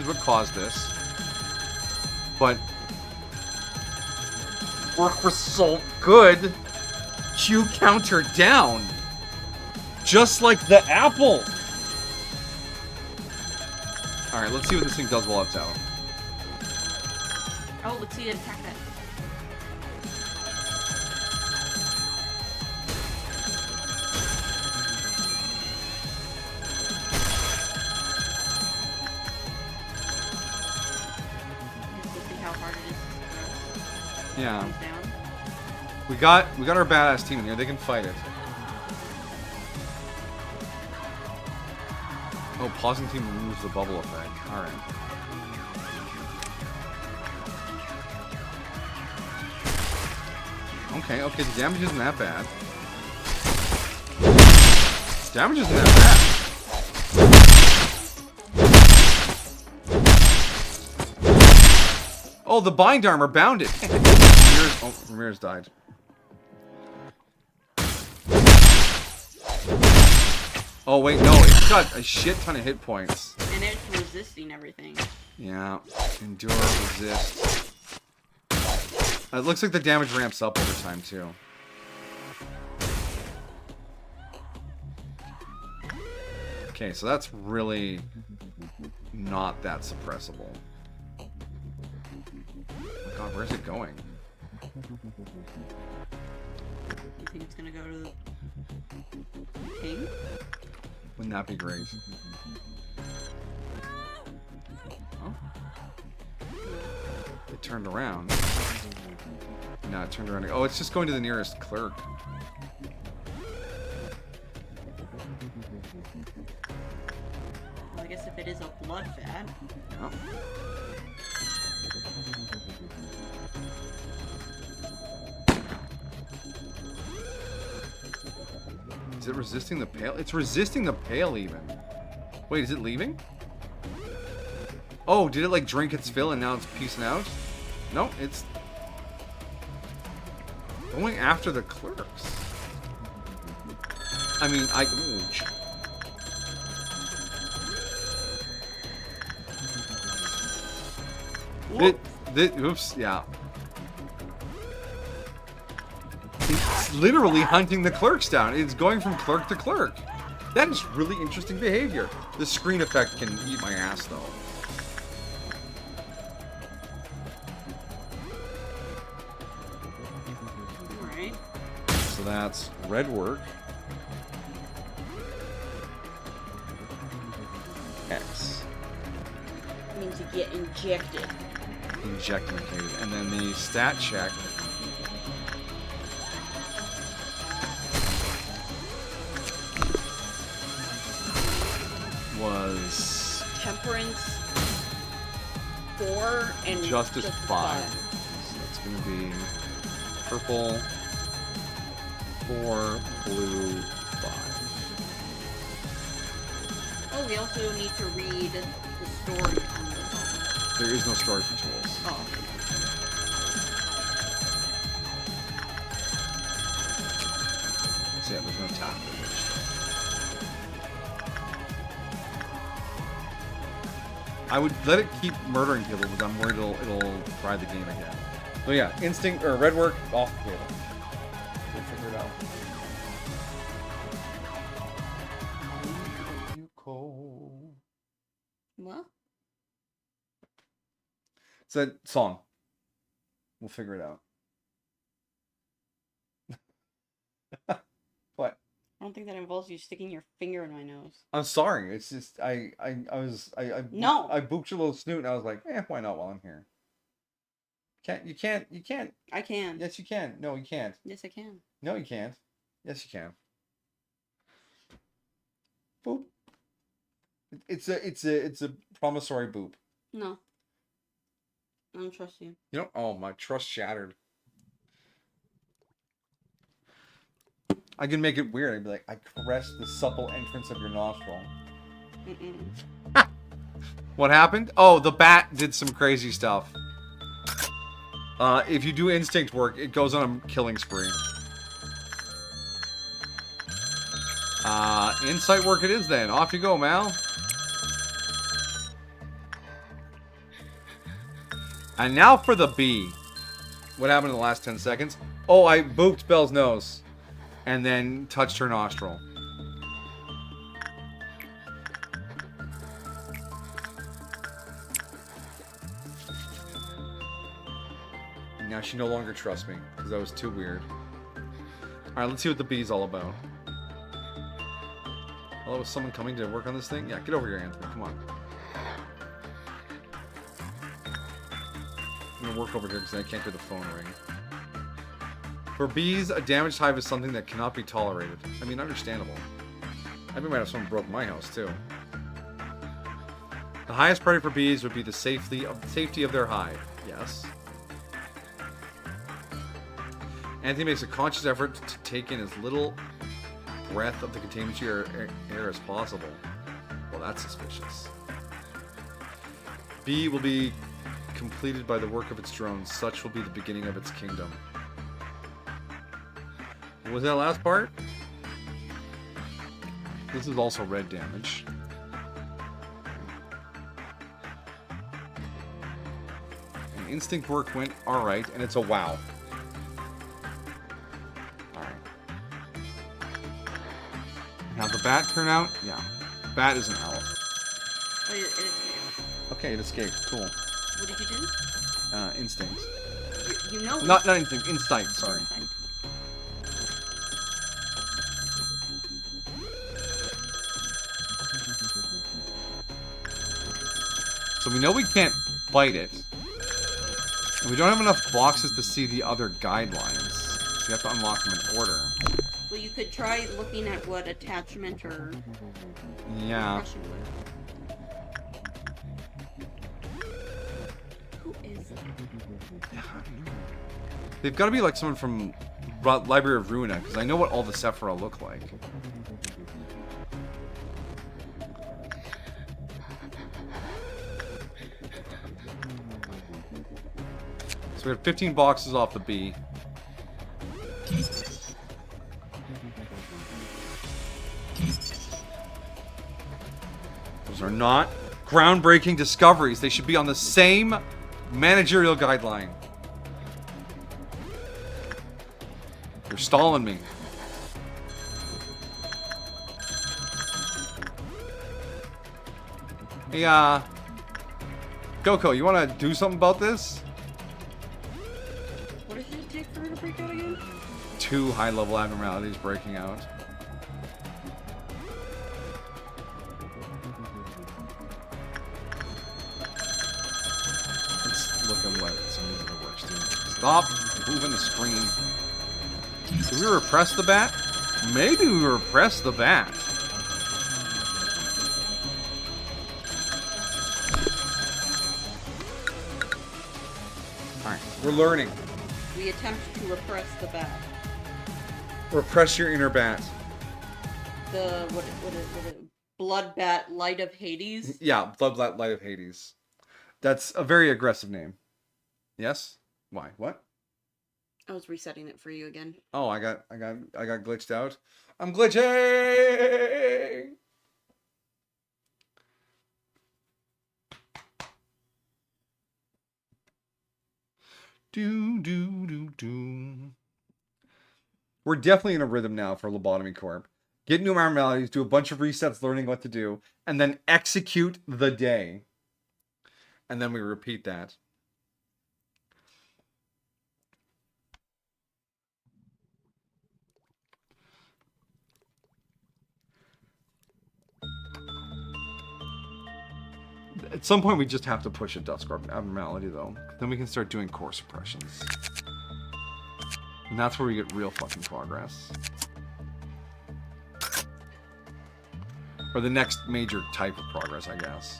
what caused this. But work result good. Q counter down. Just like the apple. Alright, let's see what this thing does while it's out. Oh, let's see it attack that. Let's see how hard it is. Yeah. Comes down. We got our badass team in here. They can fight it. Oh, pausing team removes the bubble effect. Alright. Okay, the damage isn't that bad. Damage isn't that bad. Oh, the bind armor bound it. Ramirez died. Oh wait, no, it's got a shit ton of hit points. And it's resisting everything. Yeah, endure, resist. It looks like the damage ramps up over time too. Okay, so that's really not that suppressible. Oh my god, where's it going? You think it's gonna go to the king? Wouldn't that be great? Oh. It turned around. No, it turned around. Oh, it's just going to the nearest clerk. Well, I guess if it is a blood vat. Oh. Is it resisting the pale? It's resisting the pale even. Wait, is it leaving? Oh, did it like drink its fill and now it's peacing out? No, it's going after the clerks. I mean, ooh. Oops, yeah. It's literally hunting the clerks down. It's going from clerk to clerk. That is really interesting behavior. The screen effect can eat my ass, though. Alright. So that's red work. X. Means you get injected. Injected. And then the stat check. Was Temperance 4 and Justice 5. So that's going to be purple 4, blue 5. Oh, we also need to read the story on the phone. There is no story for tools. Oh. So yeah, there's no tap. I would let it keep murdering people because I'm worried it'll try the game again. So yeah, instinct or red work off the table. We'll figure it out. You cold. What? It's a song. We'll figure it out. What? I don't think that involves you sticking your finger in my nose. I'm sorry. It's just I No. I booped your little snoot and I was like, why not while I'm here? You can't. I can. Yes, you can. No, you can't. Yes, I can. No, you can't. Yes, you can. Boop. It's a promissory boop. No. I don't trust you. You know? Oh, my trust shattered. I can make it weird. I'd be like, I caress the supple entrance of your nostril. Mm-mm. What happened? Oh, the bat did some crazy stuff. If you do instinct work, it goes on a killing spree. Insight work it is then. Off you go, Mal. And now for the bee. What happened in the last 10 seconds? Oh, I booped Belle's nose. And then touched her nostril. And now she no longer trusts me, because that was too weird. Alright, let's see what the bee's all about. Hello, is someone coming to work on this thing? Yeah, get over here, Anthony. Come on. I'm gonna work over here because I can't hear the phone ring. For bees, a damaged hive is something that cannot be tolerated. I mean, understandable. I might have someone broke my house, too. The highest priority for bees would be the safety of their hive. Yes. Anthony makes a conscious effort to take in as little breath of the contaminated air as possible. Well, that's suspicious. Bee will be completed by the work of its drones. Such will be the beginning of its kingdom. What was that last part? This is also red damage. And instinct work went alright, and it's a wow. Alright. Now the bat turn out? Yeah. Bat is an elf. Oh, it escaped. Okay, it escaped. Cool. What did you do? Instinct. You know. Not instinct. Insight, sorry. So we know we can't fight it. And we don't have enough boxes to see the other guidelines. So we have to unlock them in order. Well, you could try looking at what attachment or... Yeah. Who is it? They've got to be like someone from Library of Ruina, because I know what all the Sephira look like. So we have 15 boxes off the bee. Those are not groundbreaking discoveries. They should be on the same Managerial guideline. You're stalling me. Hey, Coco, you want to do something about this? What does it take for her to break out again? 2 high-level abnormalities breaking out. Let's look at what some of the other works do. Stop moving the screen. Did we repress the bat? Maybe we repress the bat. Alright, we're learning. We attempt to repress the bat. Repress your inner bat. The what is it? Blood bat, light of Hades. Yeah, Blood Light of Hades. That's a very aggressive name. Yes? Why? What? I was resetting it for you again. Oh, I got glitched out. I'm glitching. Do. We're definitely in a rhythm now for Lobotomy Corp. Get new abnormalities, do a bunch of resets, learning what to do, and then execute the day. And then we repeat that. At some point, we just have to push a Dust Guard abnormality, though. Then we can start doing core suppressions. And that's where we get real fucking progress. Or the next major type of progress, I guess.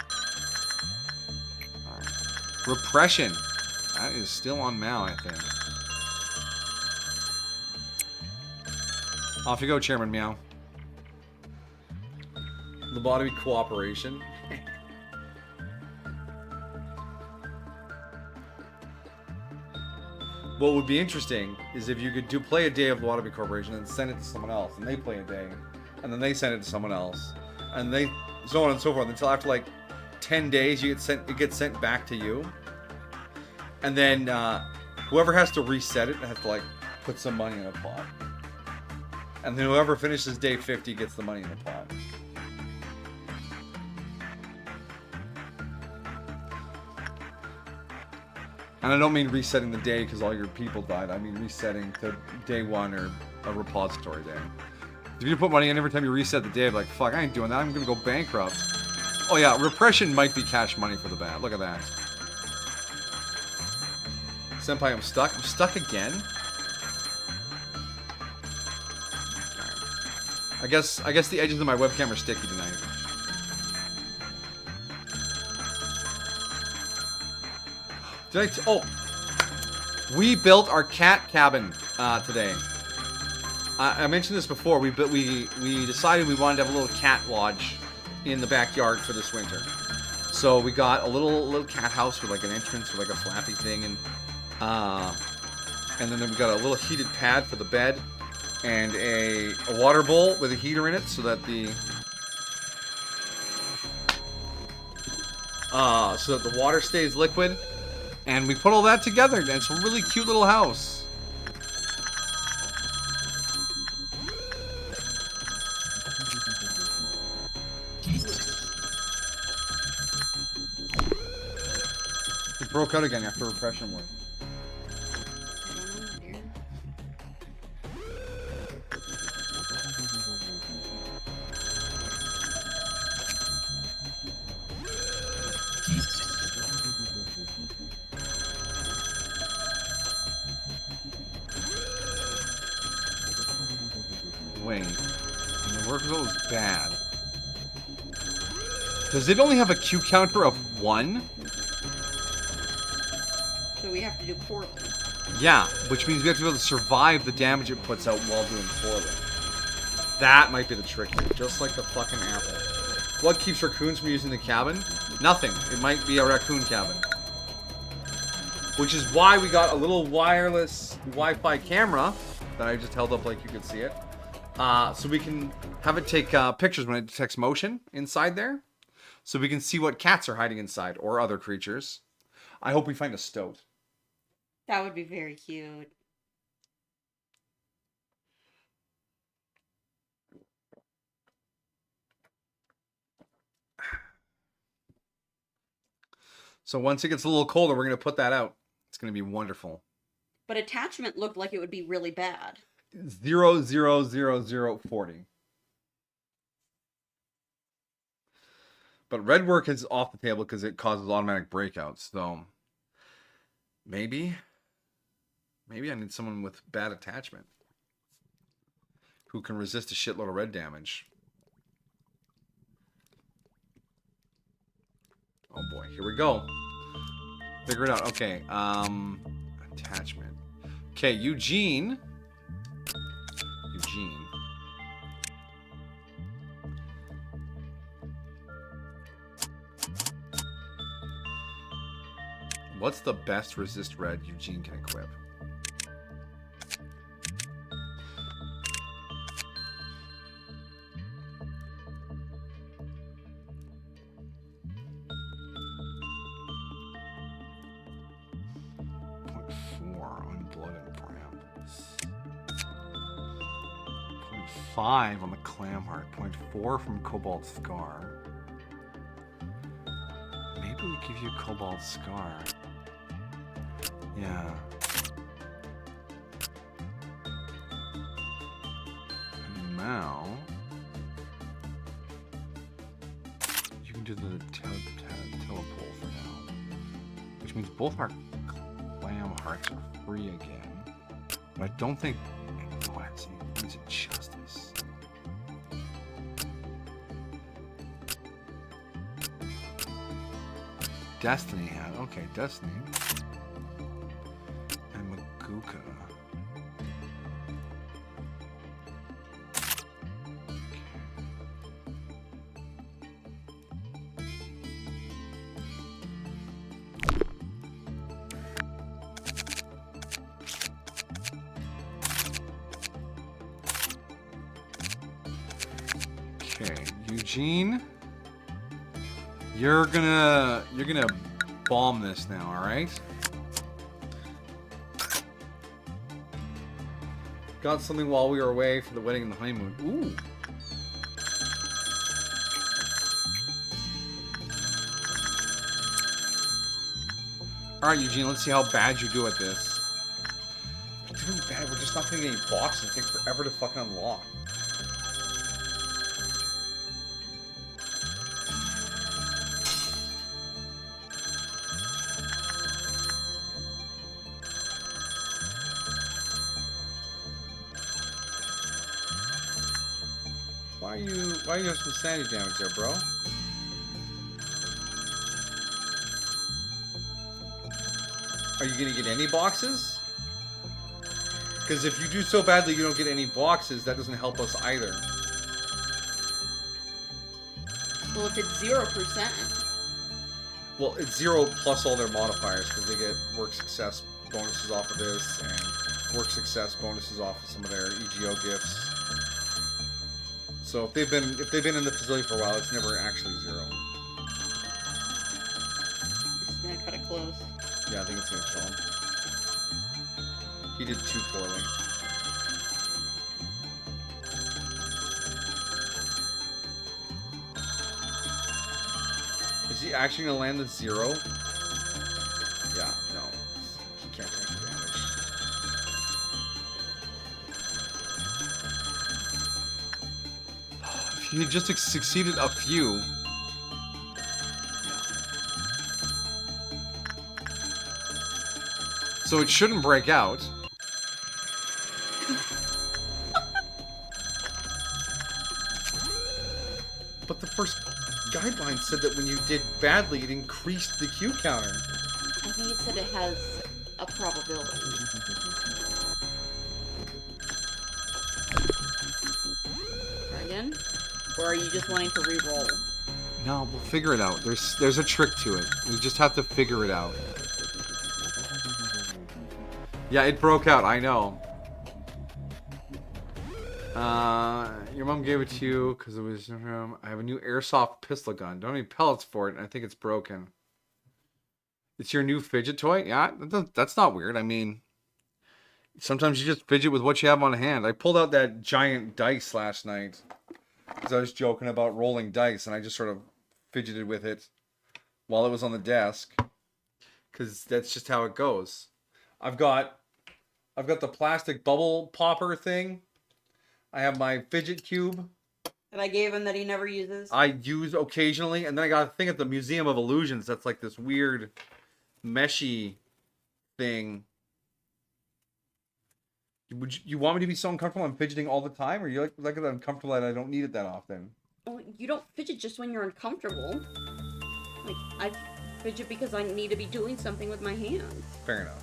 Alright. Repression. That is still on Mao, I think. Off you go, Chairman Meow. Lobotomy cooperation. What would be interesting is if you could play a day of Lobotomy Corporation and send it to someone else, and they play a day, and then they send it to someone else, and they so on and so forth until after like 10 days it gets sent back to you, and then whoever has to reset it has to like put some money in a pot, and then whoever finishes day 50 gets the money in the pot. And I don't mean resetting the day because all your people died. I mean resetting to day 1 or a repository day. If you put money in every time you reset the day, I'm like, fuck, I ain't doing that. I'm gonna go bankrupt. Oh yeah, repression might be cash money for the bat. Look at that. Senpai, I'm stuck. I'm stuck again? I guess the edges of my webcam are sticky tonight. We built our cat cabin today. I mentioned this before. We decided we wanted to have a little cat lodge in the backyard for this winter. So we got a little cat house with like an entrance with like a flappy thing, and then we got a little heated pad for the bed and a water bowl with a heater in it so that the water stays liquid. And we put all that together, and it's a really cute little house. It broke out again after repression work. Wait, and the work result is bad. Does it only have a Q counter of 1? So we have to do poorly. Yeah, which means we have to be able to survive the damage it puts out while doing poorly. That might be the trick here, just like the fucking apple. What keeps raccoons from using the cabin? Nothing. It might be a raccoon cabin. Which is why we got a little wireless Wi-Fi camera that I just held up like you could see it. So we can have it take pictures when it detects motion inside there. So we can see what cats are hiding inside or other creatures. I hope we find a stoat. That would be very cute. So once it gets a little colder, we're going to put that out. It's going to be wonderful. But attachment looked like it would be really bad. 0, 0, 0, 0, 40. But red work is off the table because it causes automatic breakouts. So maybe I need someone with bad attachment who can resist a shitload of red damage. Oh boy, here we go. Figure it out. Okay, attachment. Okay, Eugene. What's the best resist red Eugene can equip? On blood and brambles. 0.5 on the clam heart. 0.4 from Cobalt Scar. Maybe we give you Cobalt Scar. Yeah. And now you can do the telepole for now, which means both our clam hearts are free again. But I don't think. Oh, that's it. Justice. Destiny had. Okay, Destiny. And Maguka. Okay, Eugene, you're gonna bomb this now, all right? Got something while we were away for the wedding and the honeymoon. Ooh. All right, Eugene, let's see how bad you do at this. We're doing bad. We're just not getting any boxes. It takes forever to fucking unlock. Why you have some sanity damage there, bro? Are you gonna get any boxes? Because if you do so badly you don't get any boxes, that doesn't help us either. Well, if it's 0%. Well, it's 0 plus all their modifiers, because they get work success bonuses off of this, and work success bonuses off of some of their EGO gifts. So if they've been in the facility for a while, it's never actually 0. It's gonna cut it close. Yeah, I think it's gonna kill him. He did too poorly. Is he actually gonna land the 0? Yeah, no. He can't take the damage. If he had just succeeded a few. So it shouldn't break out. But the first guideline said that when you did badly, it increased the Q counter. I think it said it has a probability. Try again? Or are you just wanting to re-roll? No, we'll figure it out. There's a trick to it. We just have to figure it out. Yeah, it broke out, I know. Your mom gave it to you because it was I have a new airsoft pistol gun. Don't need pellets for it, and I think it's broken. It's your new fidget toy? Yeah, that's not weird. I mean, sometimes you just fidget with what you have on hand. I pulled out that giant dice last night because I was joking about rolling dice, and I just sort of fidgeted with it while it was on the desk because that's just how it goes. I've got the plastic bubble popper thing. I have my fidget cube. That I gave him that he never uses. I use occasionally, and then I got a thing at the Museum of Illusions that's like this weird meshy thing. Would you want me to be so uncomfortable I'm fidgeting all the time, or you like it uncomfortable that I don't need it that often? Oh, you don't fidget just when you're uncomfortable. Like, I fidget because I need to be doing something with my hands. Fair enough.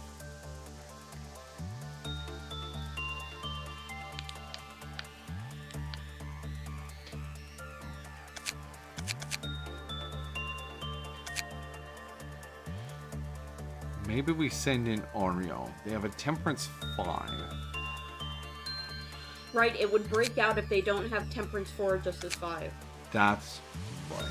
Maybe we send in Oreo. They have a Temperance 5. Right, it would break out if they don't have Temperance 4 or Justice 5. That's right.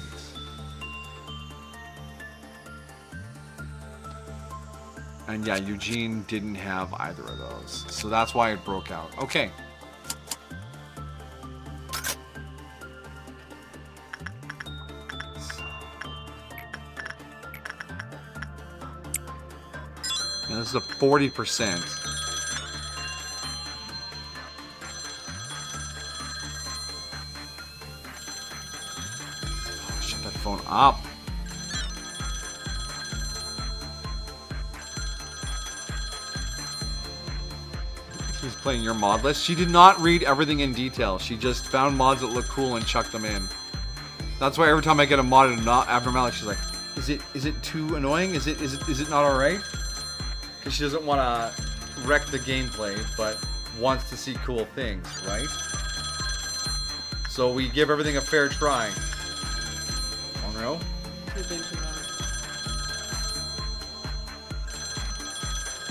And yeah, Eugene didn't have either of those. So that's why it broke out. Okay. And this is a 40%. Oh, shut that phone up. She's playing your mod list. She did not read everything in detail. She just found mods that look cool and chucked them in. That's why every time I get a modded abnormality, she's like, "Is it too annoying? Is it not alright?" Because she doesn't want to wreck the gameplay, but wants to see cool things, right? So we give everything a fair try. Oh no.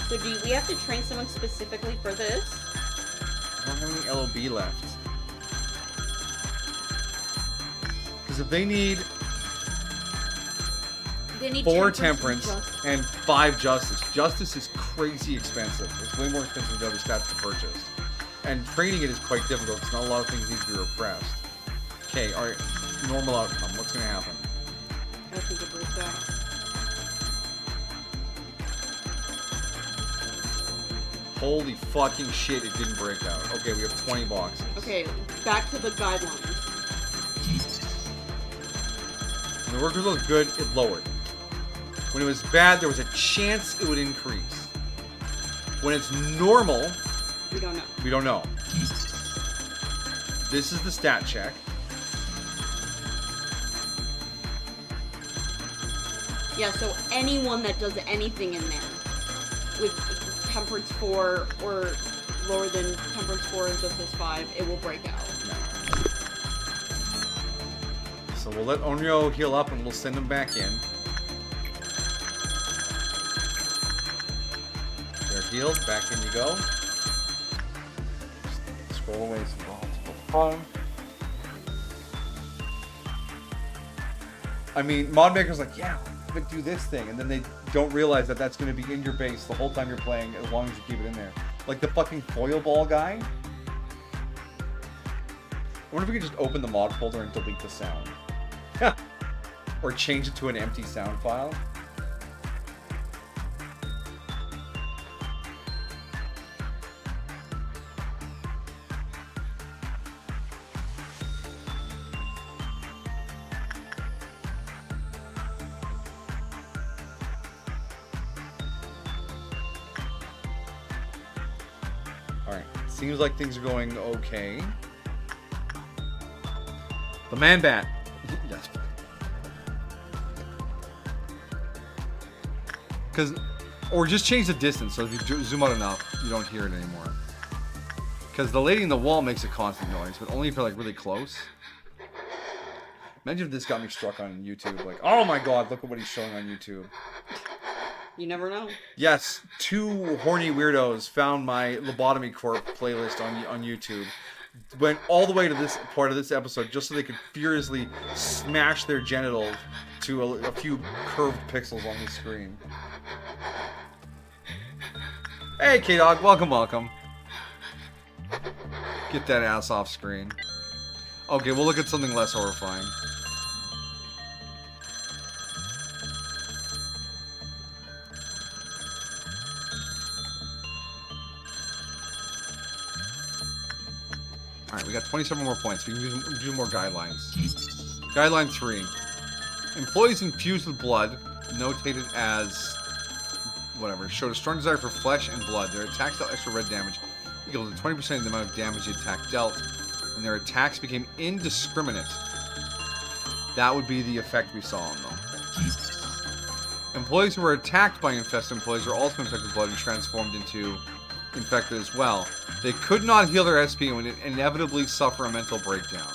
So do we have to train someone specifically for this? I don't have any LOB left. Because if they need 4 temperance and 5 justice. Justice is crazy expensive. It's way more expensive than other stats to purchase. And training it is quite difficult. It's not a lot of things need to be repressed. Okay, alright. Normal outcome. What's going to happen? I think it breaks out. Holy fucking shit, it didn't break out. Okay, we have 20 boxes. Okay, back to the guidelines. When the workers looked good, it lowered. When it was bad, there was a chance it would increase. When it's normal, We don't know. we don't know. This is the stat check. Yeah, so anyone that does anything in there with Temperance 4 or lower than Temperance 4 and Justice 5, it will break out. So we'll let Onryo heal up and we'll send him back in. They're healed. Back in you go. Scroll away some phone. I mean, mod maker's like, yeah, but do this thing, and then they don't realize that that's going to be in your base the whole time you're playing, as long as you keep it in there. Like the fucking foil ball guy. I wonder if we could just open the mod folder and delete the sound. Or change it to an empty sound file. Alright, seems like things are going okay. The man bat. Yes. Or just change the distance, so if you zoom out enough, you don't hear it anymore. Because the lady in the wall makes a constant noise, but only if you're like really close. Imagine if this got me struck on YouTube, like, oh my god, look at what he's showing on YouTube. You never know. Yes, 2 horny weirdos found my Lobotomy Corp playlist on YouTube. went all the way to this part of this episode just so they could furiously smash their genitals to a few curved pixels on the screen. Hey, K-Dog, welcome. Get that ass off screen. Okay, we'll look at something less horrifying. Alright, we got 27 more points. We can do more guidelines. Guideline 3. Employees infused with blood, notated as whatever, showed a strong desire for flesh and blood. Their attacks dealt extra red damage, equal to 20% of the amount of damage the attack dealt, and their attacks became indiscriminate. That would be the effect we saw on them. Employees who were attacked by infested employees were also infected with blood and transformed into infected as well. They could not heal their SP and would inevitably suffer a mental breakdown.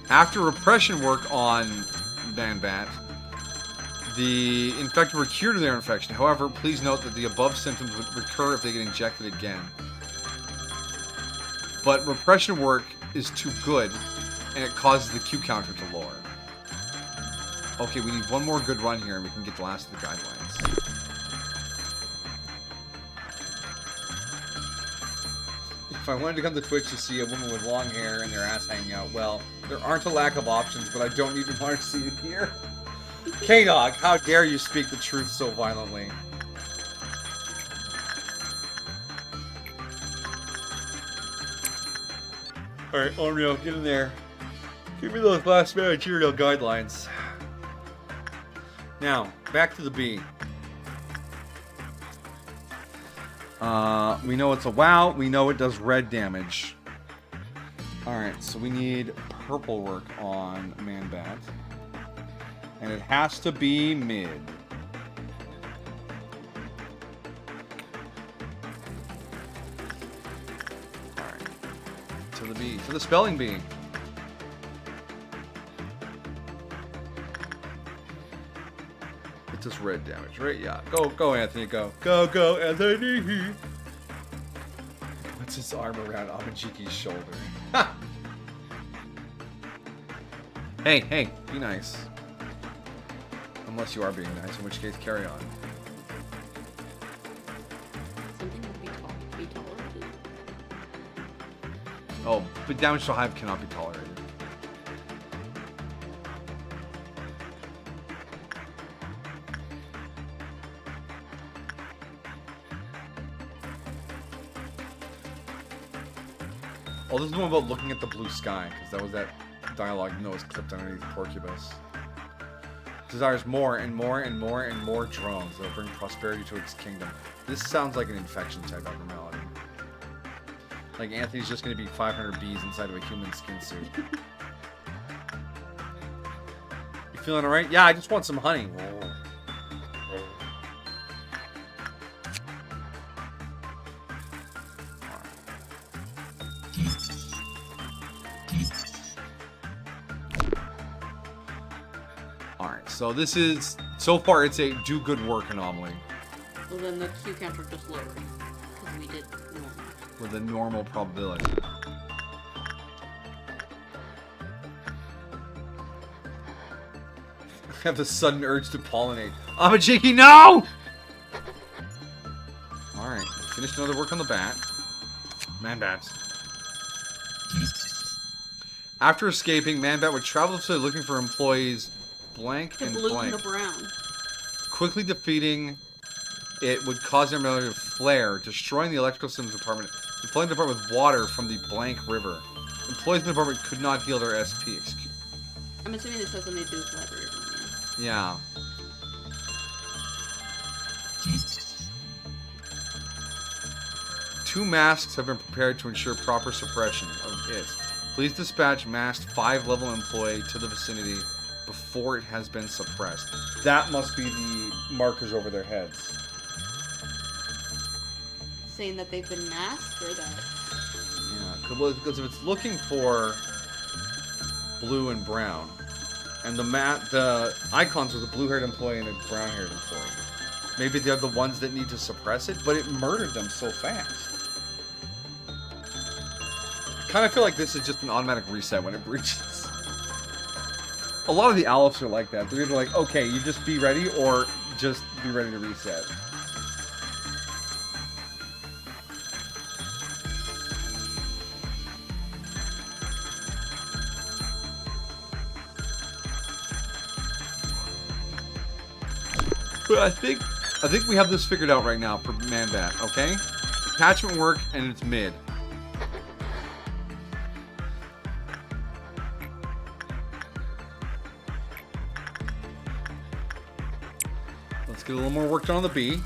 After repression work on Man-Bat, the infected were cured of their infection. However, please note that the above symptoms would recur if they get injected again. But repression work is too good, and it causes the Q counter to lower. Okay, we need one more good run here, and we can get the last of the guidelines. If I wanted to come to Twitch to see a woman with long hair and their ass hanging out, well, there aren't a lack of options, but I don't even want to see it here. K-Dog, how dare you speak the truth so violently? Alright, Unreal, get in there. Give me those last managerial guidelines. Now, back to the B. We know it's a WoW. We know it does red damage. Alright, so we need purple work on Man-Bat. And it has to be mid. Alright. To the B. To the spelling bee. It does red damage, right? Yeah. Go, Anthony, go. Go, Anthony! Puts his arm around Amajiki's shoulder. Ha! Hey, be nice. Unless you are being nice, in which case, carry on. Something would be tolerated. Oh, but damage to hive cannot be tolerated. Oh, this is the one about looking at the blue sky, because that was that dialogue that was clipped underneath Porcubus. Desires more and more and more and more drones that will bring prosperity to its kingdom. This sounds like an infection type abnormality. Like Anthony's just going to be 500 bees inside of a human skin suit. You feeling alright? Yeah, I just want some honey. Alright, so this is, so far it's a do good work anomaly. Well, then the Q counter just lowered. Because we did normal. With a normal probability. I have the sudden urge to pollinate. Amajiki, no! Alright, finished another work on the bat. Man-Bats. After escaping, Man-Bat would travel to looking for employees blank The and blue blank. and the brown. Quickly defeating it would cause their ability to flare, destroying the electrical systems department, and flooding the department with water from the blank river. Employees in the department could not heal their SP. I'm assuming this has something to do with library. Yeah. Two masks have been prepared to ensure proper suppression of it. Please dispatch masked 5-level employee to the vicinity before it has been suppressed. That must be the markers over their heads. Saying that they've been masked or that? Yeah, because if it's looking for blue and brown, and the icons are the blue-haired employee and a brown-haired employee, maybe they're the ones that need to suppress it, but it murdered them so fast. kind of feel like this is just an automatic reset when it breaches. A lot of the Aleph are like that. They're either like, okay, you just be ready, or just be ready to reset. But I think we have this figured out right now for Man-Bat, okay? Attachment work, and it's mid. Let's get a little more work done on the B.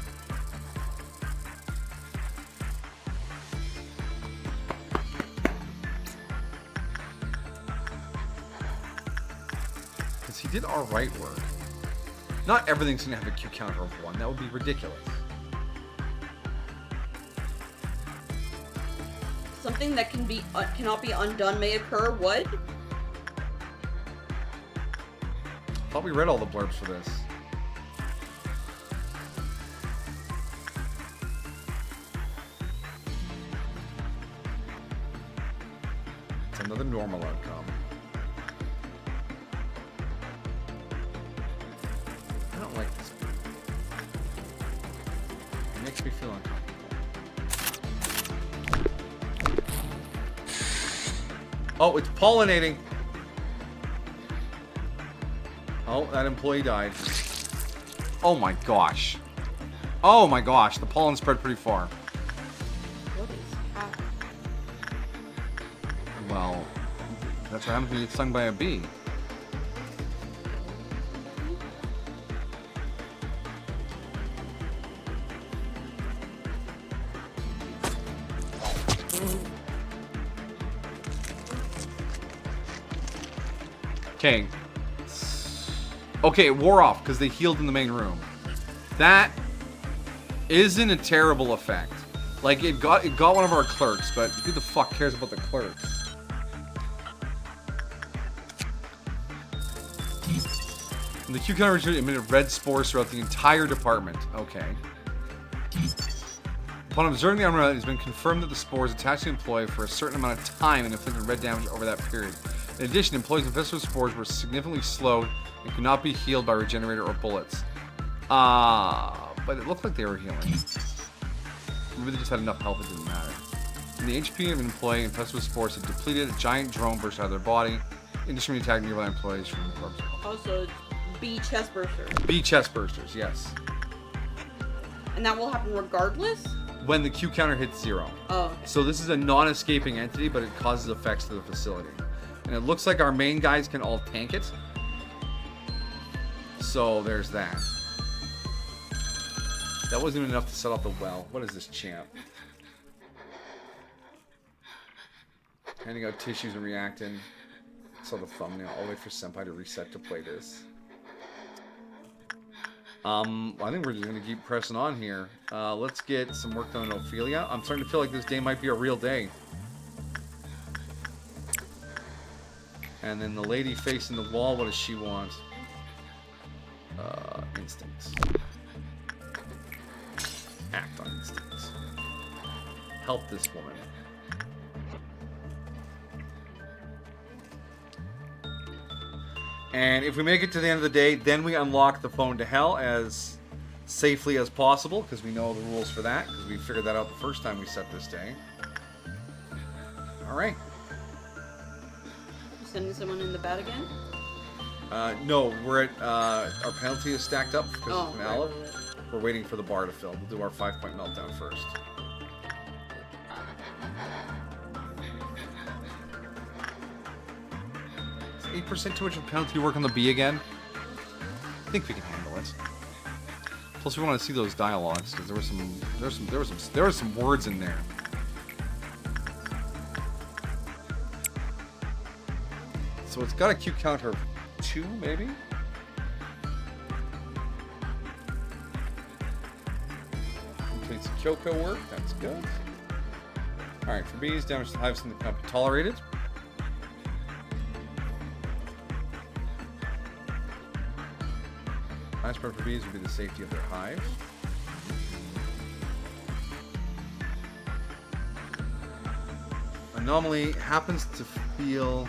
Because he did alright work. Not everything's going to have a Q counter of 1. That would be ridiculous. Something that cannot be undone may occur. What? I thought we read all the blurbs for this. It's another normal outcome. I don't like this. It makes me feel uncomfortable. Oh, it's pollinating. Oh, that employee died. Oh my gosh. Oh my gosh, the pollen spread pretty far. What is happening? Well, that's what happens when you get stung by a bee. Okay. Okay, it wore off because they healed in the main room. That isn't a terrible effect. Like, it got one of our clerks, but who the fuck cares about the clerks? And the Q counter emitted red spores throughout the entire department. Okay. Upon observing the armor, it has been confirmed that the spores attached to the employee for a certain amount of time and inflicted red damage over that period. In addition, employees infested with spores were significantly slowed and could not be healed by regenerator or bullets. But it looked like they were healing. Maybe they just had enough health it didn't matter. And the HP of an employee infested with spores had depleted. A giant drone burst out of their body, indiscriminately attacking nearby employees from the corpse. Also, B chest bursters. B chest bursters, yes. And that will happen regardless? When the Q counter hits 0. Oh. Okay. So this is a non-escaping entity, but it causes effects to the facility. And it looks like our main guys can all tank it. So there's that. That wasn't even enough to set off the well. What is this champ? Handing out tissues and reacting. Saw the thumbnail. I'll wait for Senpai to reset to play this. I think we're just gonna keep pressing on here. Let's get some work done on Ophelia. I'm starting to feel like this day might be a real day. And then the lady facing the wall, what does she want? Instincts. Act on instincts. Help this woman. And if we make it to the end of the day, then we unlock the phone to hell as safely as possible, because we know the rules for that, because we figured that out the first time we set this day. Alright. Sending someone in the bat again? No, we're at, our penalty is stacked up because of an Aleph. Right. We're waiting for the bar to fill. We'll do our 5-point meltdown first. Is 8% too much of penalty work on the B again? I think we can handle it. Plus, we want to see those dialogues because there were some words in there. So it's got a Q counter of 2, maybe? Completes Kyoko work, that's good. Alright, for B's, damage to hives in the cannot be tolerated. Last part for B's would be the safety of their hive. Anomaly happens to feel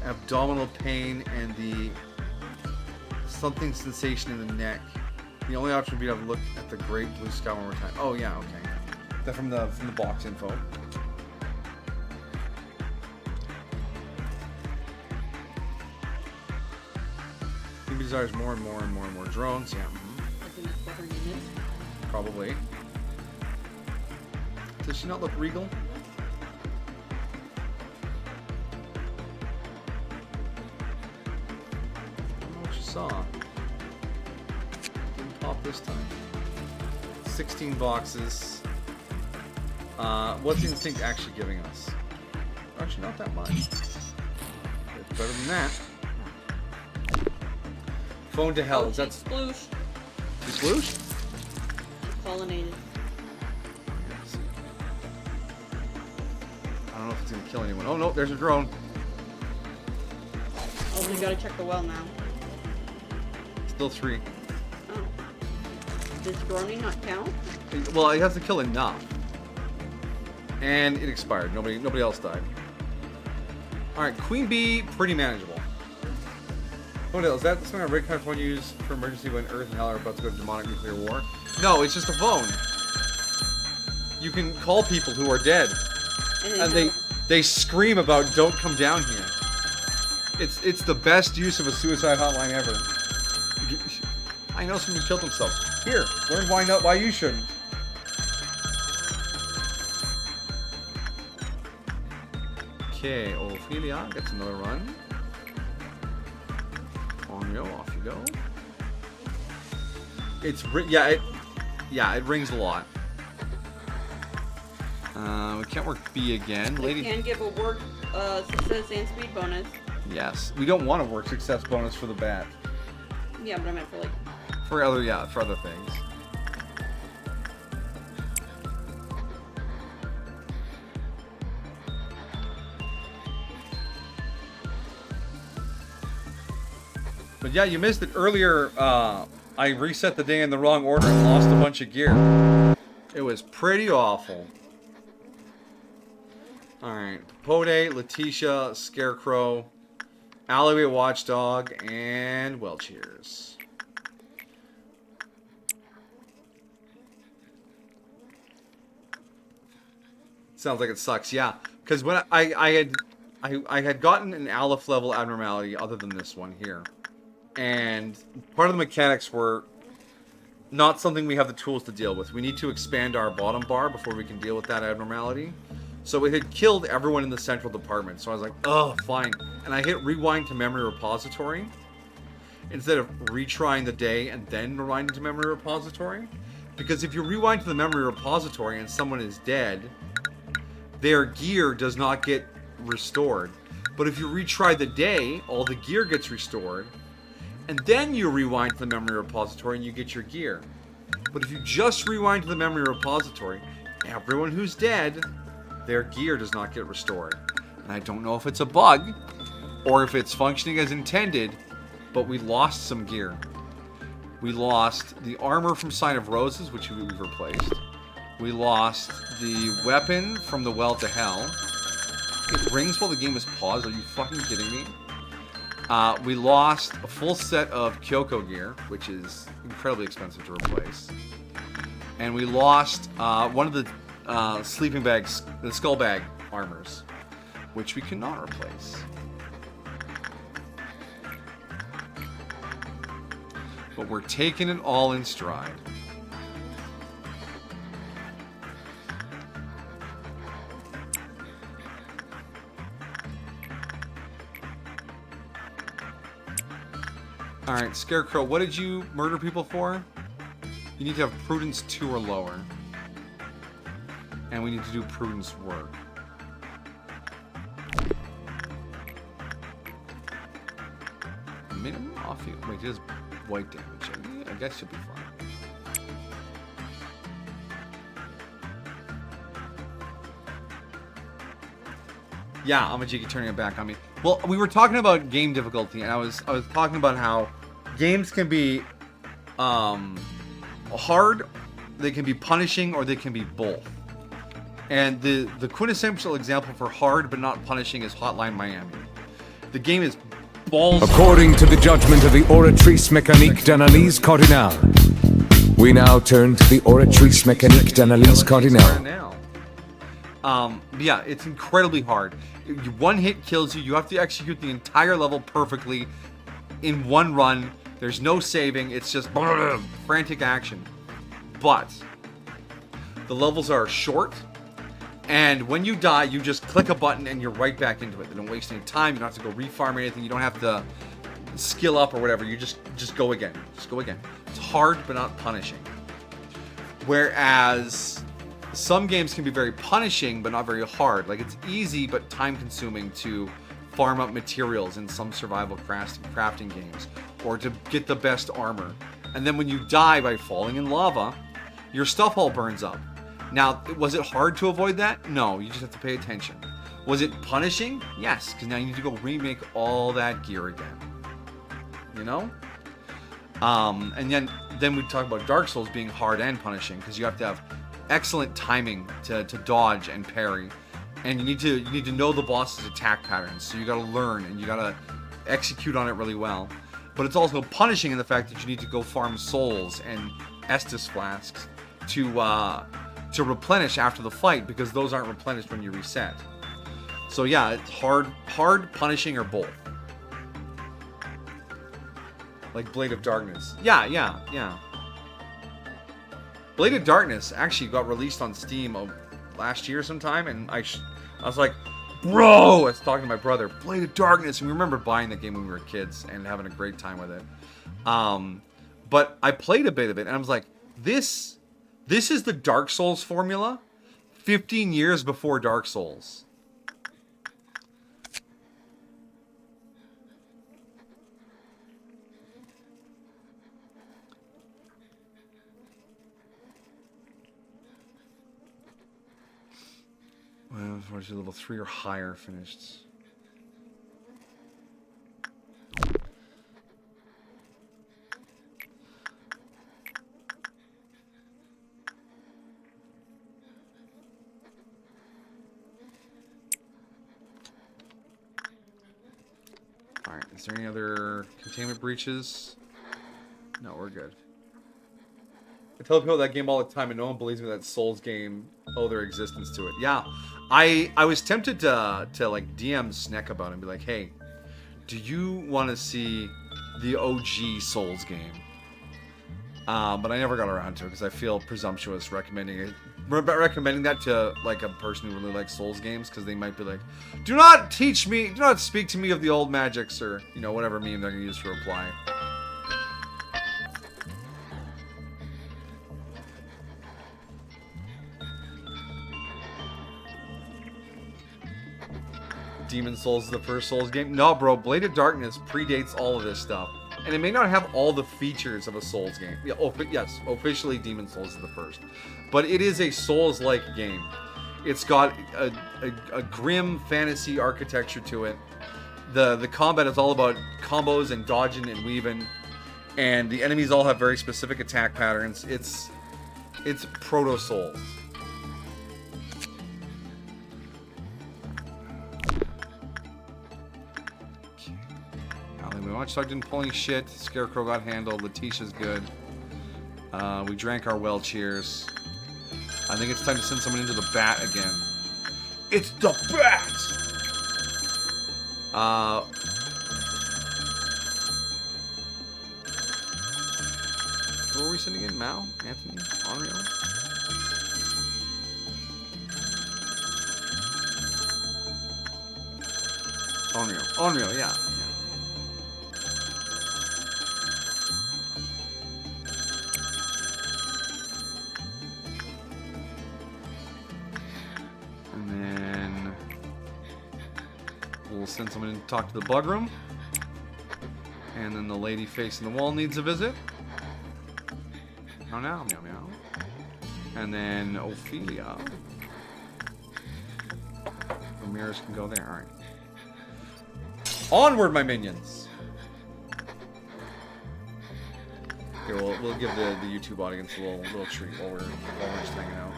abdominal pain and the something sensation in the neck. The only option would be to have a look at the great blue sky one more time. Oh yeah, okay. That from the box info. He desires more and more and more and more drones. Yeah. I think that's what her name is. Probably. Does she not look regal? I don't know what you saw. Didn't pop this time. 16 boxes. What's Instinct actually giving us? Actually, not that much. It's better than that. Phone to hell. Oh, Is that sploosh. sploosh? Pollinated. I don't know if it's gonna kill anyone. Oh no, there's a drone. Oh, we gotta check the well now. Still 3. Oh. Does droning not count? Well, it has to kill enough. And it expired. Nobody else died. Alright, Queen Bee, pretty manageable. What else? Is that something a rig phone use for emergency when Earth and Hell are about to go to demonic nuclear war? No, it's just a phone. You can call people who are dead. And they scream about don't come down here. It's the best use of a suicide hotline ever. I know someone who killed themselves. Here, learn why you shouldn't. Okay, Ophelia gets another run. On you go, off you go. It rings a lot. We can't work B again. They Lady can give a work success and speed bonus. Yes. We don't want to work success bonus for the bat. Yeah, but I meant for like... For other things. But yeah, you missed it earlier. I reset the day in the wrong order and lost a bunch of gear. It was pretty awful. Alright. Pode, Letitia, Scarecrow, Alleyway Watchdog, and well, cheers. Sounds like it sucks, yeah. Because when I had gotten an Aleph level abnormality other than this one here. And part of the mechanics were not something we have the tools to deal with. We need to expand our bottom bar before we can deal with that abnormality. So it had killed everyone in the central department. So I was like, oh, fine. And I hit rewind to memory repository instead of retrying the day and then rewinding to memory repository. Because if you rewind to the memory repository and someone is dead, their gear does not get restored. But if you retry the day, all the gear gets restored. And then you rewind to the memory repository and you get your gear. But if you just rewind to the memory repository, everyone who's dead, their gear does not get restored. And I don't know if it's a bug or if it's functioning as intended, but we lost some gear. We lost the armor from Sign of Roses, which we've replaced. We lost the weapon from the Well to Hell. It rings while the game is paused. Are you fucking kidding me? We lost a full set of Kyoko gear, which is incredibly expensive to replace. And we lost one of the sleeping bags, the skull bag armors, which we cannot replace. But we're taking it all in stride. Alright, Scarecrow, what did you murder people for? You need to have Prudence 2 or lower. And we need to do Prudence work. Minimum off you. Wait, it is white damage. I guess you'll be fine. Yeah, Amajiki turning it back on me. Well, we were talking about game difficulty, and I was talking about how games can be hard, they can be punishing, or they can be both. And the quintessential example for hard but not punishing is Hotline Miami. The game is balls. According to the judgment of the Oratrice Mécanique d'Analyse Cardinale, we now turn to the Oratrice Mécanique d'Analyse Cardinale. Yeah, it's incredibly hard. One hit kills you. You have to execute the entire level perfectly in one run. There's no saving. It's just frantic action. But the levels are short. And when you die, you just click a button and you're right back into it. They don't waste any time. You don't have to go refarm or anything. You don't have to skill up or whatever. You just go again. Just go again. It's hard but not punishing. Whereas some games can be very punishing but not very hard. Like it's easy but time consuming to farm up materials in some survival crafting games or to get the best armor. And then when you die by falling in lava, your stuff all burns up. Now, was it hard to avoid that? No, you just have to pay attention. Was it punishing? Yes, because now you need to go remake all that gear again. You know? And then we talk about Dark Souls being hard and punishing, because you have to have excellent timing to dodge and parry. And you need to know the boss's attack patterns, so you gotta learn and you gotta execute on it really well. But it's also punishing in the fact that you need to go farm souls and Estus flasks to replenish after the fight, because those aren't replenished when you reset. So yeah, it's hard, punishing, or both. Like Blade of Darkness. Yeah. Blade of Darkness actually got released on Steam last year sometime, and I was like, bro, I was talking to my brother, Blade of Darkness, and we remember buying that game when we were kids and having a great time with it. But I played a bit of it, and I was like, this is the Dark Souls formula 15 years before Dark Souls. Well, unfortunately, level 3 or higher finished. Alright, is there any other containment breaches? No, we're good. I tell people that game all the time and no one believes me that Souls game owe their existence to it. Yeah, I was tempted to like DM Sneck about it and be like, hey, do you want to see the OG Souls game? But I never got around to it because I feel presumptuous recommending that to like a person who really likes Souls games, because they might be like, do not speak to me of the old magics, or you know, whatever meme they're gonna use to reply. Demon Souls is the first Souls game? No, bro. Blade of Darkness predates all of this stuff. And it may not have all the features of a Souls game. Yeah, yes, officially Demon Souls is the first. But it is a Souls-like game. It's got a grim fantasy architecture to it. The combat is all about combos and dodging and weaving. And the enemies all have very specific attack patterns. It's proto-Souls. Watchdog didn't pull any shit. Scarecrow got handled. Letitia's good. We drank our well cheers. I think it's time to send someone into the bat again. It's the bat! Who are we sending in? Mao? Anthony? Onryo? Onryo, yeah. Send someone in to talk to the bug room. And then the lady facing the wall needs a visit. Meow, meow, meow, meow. And then Ophelia. Ramirez can go there. Alright. Onward, my minions! Here, we'll give the YouTube audience a little treat while we're just hanging out.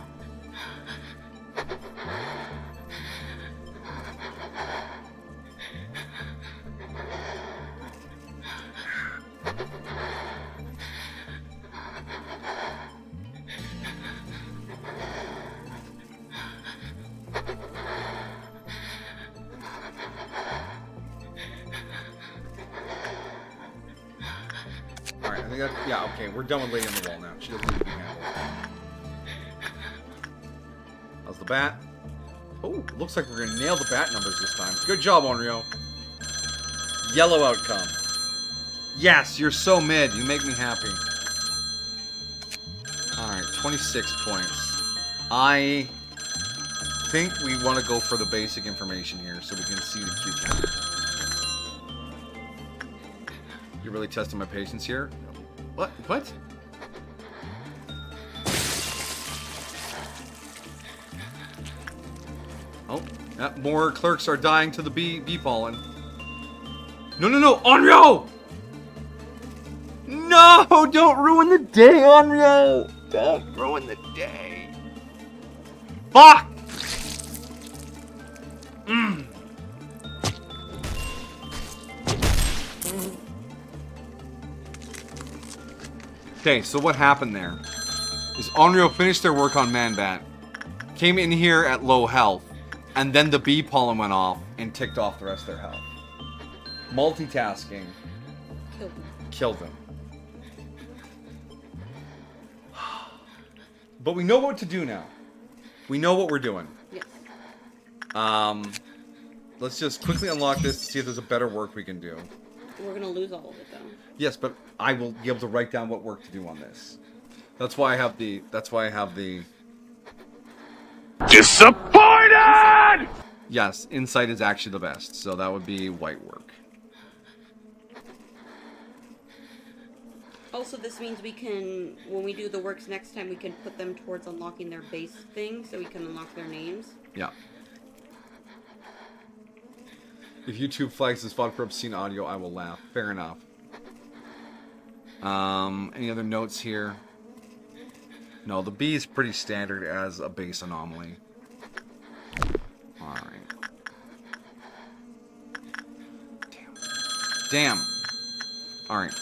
think that, yeah, okay, we're done with Lady on the Wall now. She doesn't need to be handled. How's the bat? Oh, looks like we're gonna nail the bat numbers this time. Good job, Onryo. Yellow outcome. Yes, you're so mid. You make me happy. Alright, 26 points. I think we want to go for the basic information here so we can see the Q counter. You're really testing my patience here? What? What? Oh, yeah, more clerks are dying to the bee pollen. No, no, no! Onryo! No! Don't ruin the day, Onryo! Don't ruin the day. Fuck! Okay, so what happened there is Onryo finished their work on Manbat, came in here at low health, and then the bee pollen went off and ticked off the rest of their health. Multitasking killed them. But we know what to do now. We know what we're doing. Yes. Let's just quickly unlock this to see if there's a better work we can do. We're gonna lose all of it though. Yes, but I will be able to write down what work to do on this. That's why I have the. Disappointed! Yes, insight is actually the best. So that would be white work. Also, this means we can, when we do the works next time, we can put them towards unlocking their base thing, so we can unlock their names. Yeah. If YouTube flags this VOD for obscene audio, I will laugh. Fair enough. Any other notes here? No, the B is pretty standard as a base anomaly. Alright. Damn. Alright.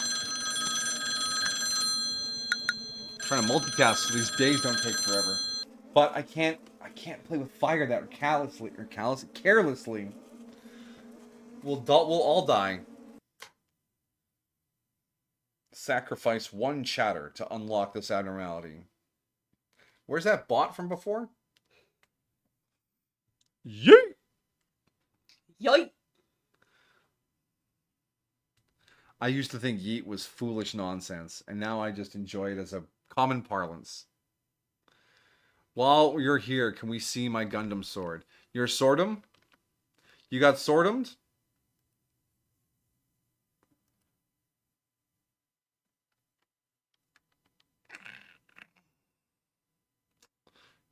Trying to multitask so these days don't take forever. But I can't play with fire that carelessly. We'll all die. Sacrifice one chatter to unlock this abnormality. Where's that bot from before? Yeet! Yoink! I used to think yeet was foolish nonsense, and now I just enjoy it as a common parlance. While you're here, can we see my Gundam sword? You're swordum? You got swordummed?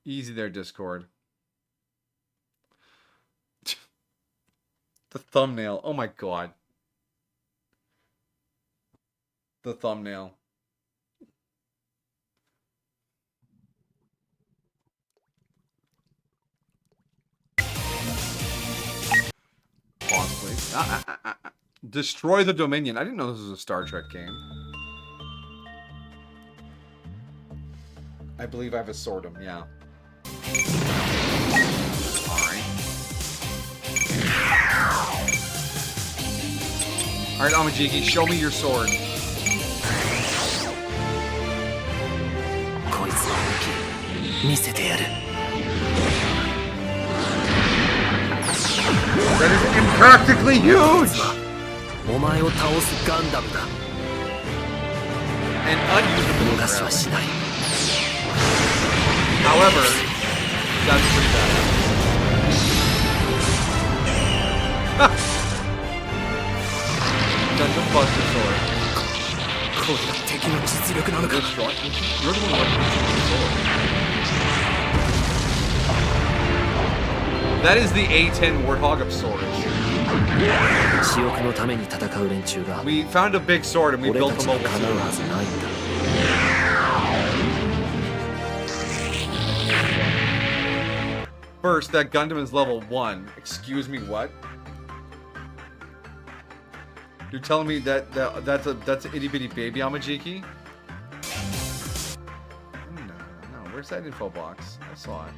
Easy there, Discord. The thumbnail. Oh my god. The thumbnail. Pause, please. Destroy the Dominion. I didn't know this was a Star Trek game. I believe I have a swordum, yeah. Alright, Amajiki, show me your sword. That is impractically huge! And unusable. However, that's pretty bad. Gundam Buster Sword. You're strong. You're the one who the sword. That is the A10 Warthog of swords. We found a big sword and we built a mobile suit. First, that Gundam is level 1. Excuse me, what? You're telling me that's an itty bitty baby Amajiki? No. Where's that info box? I saw it.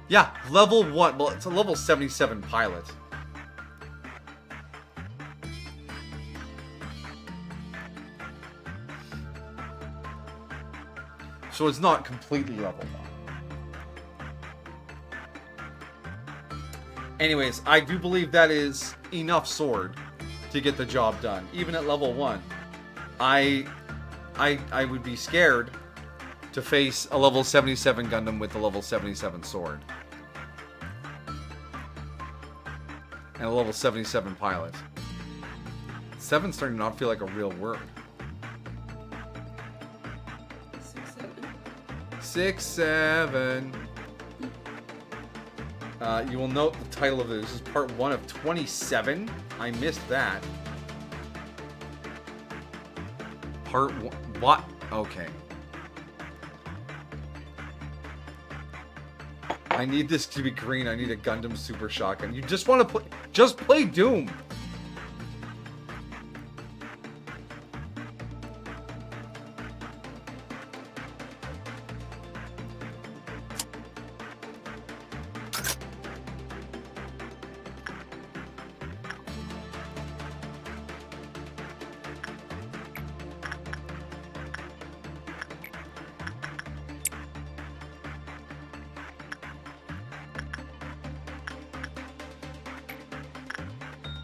Yeah, level 1. Well, it's a level 77 pilot. So it's not completely level 1. Anyways, I do believe that is enough sword to get the job done. Even at level 1, I would be scared to face a level 77 Gundam with a level 77 sword. And a level 77 pilot. 7's starting to not feel like a real word. 6, 7. You will note the title of this is part 1 of 27. I missed that. Part 1. What? Okay. I need this to be green. I need a Gundam Super Shotgun. You just want to play. Just play Doom.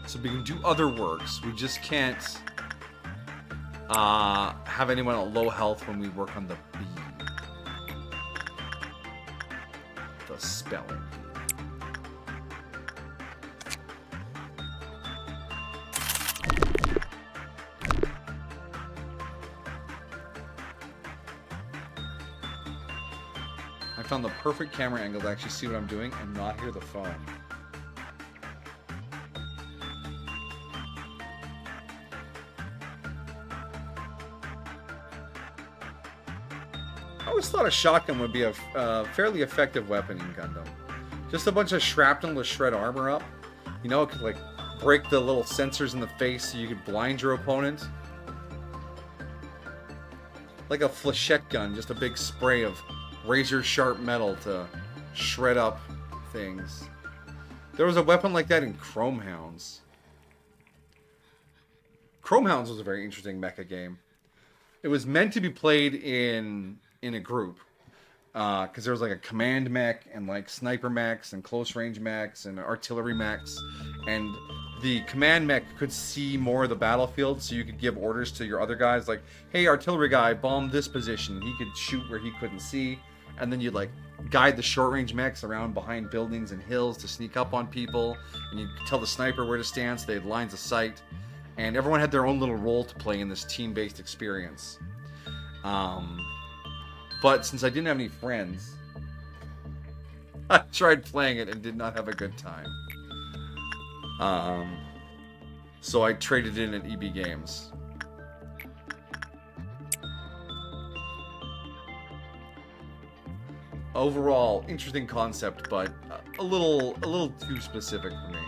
So we can do other works. We just can't have anyone at low health when we work on the B. The spelling bee. I found the perfect camera angle to actually see what I'm doing and not hear the phone. I always thought a shotgun would be a fairly effective weapon in Gundam. Just a bunch of shrapnel to shred armor up. You know, it could like break the little sensors in the face so you could blind your opponent. Like a flechette gun, just a big spray of razor sharp metal to shred up things. There was a weapon like that in Chrome Hounds. Chrome Hounds was a very interesting mecha game. It was meant to be played in a group, because there was like a command mech and like sniper mechs and close range mechs and artillery mechs, and the command mech could see more of the battlefield, so you could give orders to your other guys like, hey, artillery guy, bomb this position. He could shoot where he couldn't see, and then you'd like guide the short range mechs around behind buildings and hills to sneak up on people, and you'd tell the sniper where to stand so they had lines of sight, and everyone had their own little role to play in this team-based experience. But since I didn't have any friends, I tried playing it and did not have a good time. So I traded in at EB Games. Overall, interesting concept, but a little too specific for me.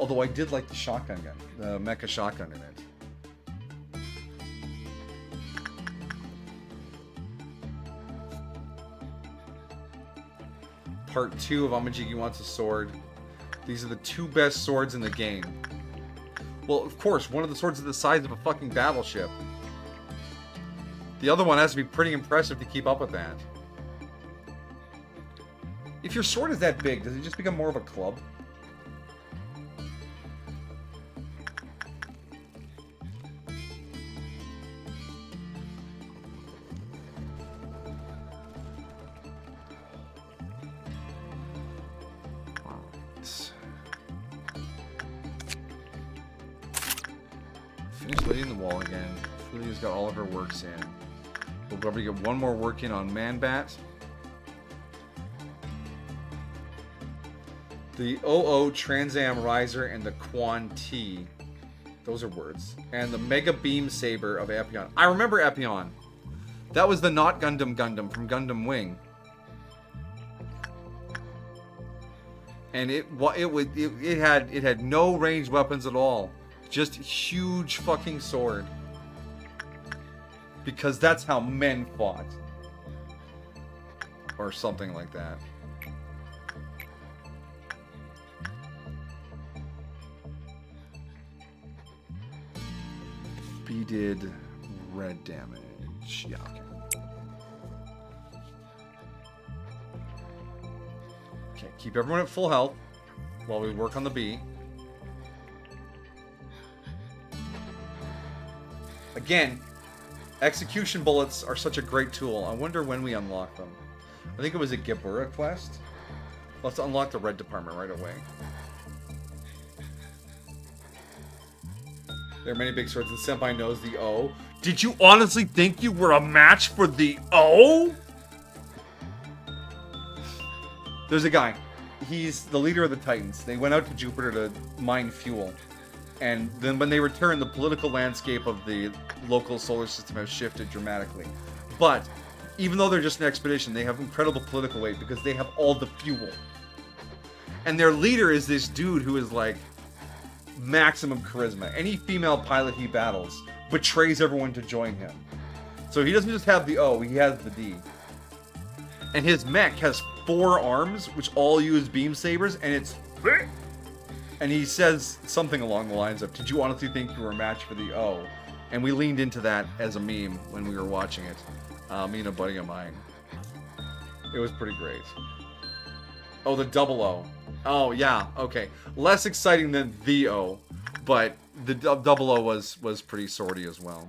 Although I did like the shotgun gun, the mecha shotgun in it. Part 2 of Amajigi Wants a Sword. These are the 2 best swords in the game. Well, of course, one of the swords is the size of a fucking battleship. The other one has to be pretty impressive to keep up with that. If your sword is that big, does it just become more of a club? Finish laying the wall again. Julia's got all of her works in. We'll probably get one more work in on Man-Bat. The OO Transam Riser and the Quan T. Those are words. And the Mega Beam Saber of Epion. I remember Epion. That was the not Gundam Gundam from Gundam Wing. And it had no ranged weapons at all. Just huge fucking sword. Because that's how men fought. Or something like that. B did red damage. Yeah, okay. Okay, keep everyone at full health while we work on the B. Again, execution bullets are such a great tool. I wonder when we unlock them. I think it was a Gebura quest. Let's unlock the red department right away. There are many big swords, and Senpai knows the O. Did you honestly think you were a match for the O? There's a guy. He's the leader of the Titans. They went out to Jupiter to mine fuel. And then when they return, the political landscape of the local solar system has shifted dramatically. But even though they're just an expedition, they have incredible political weight because they have all the fuel. And their leader is this dude who is like maximum charisma. Any female pilot he battles betrays everyone to join him. So he doesn't just have the O, he has the D. And his mech has 4 arms, which all use beam sabers, and it's... And he says something along the lines of, did you honestly think you were a match for the O? And we leaned into that as a meme when we were watching it. Me and a buddy of mine. It was pretty great. Oh, the double O. Oh, yeah, okay. Less exciting than the O, but the double O was pretty swordy as well.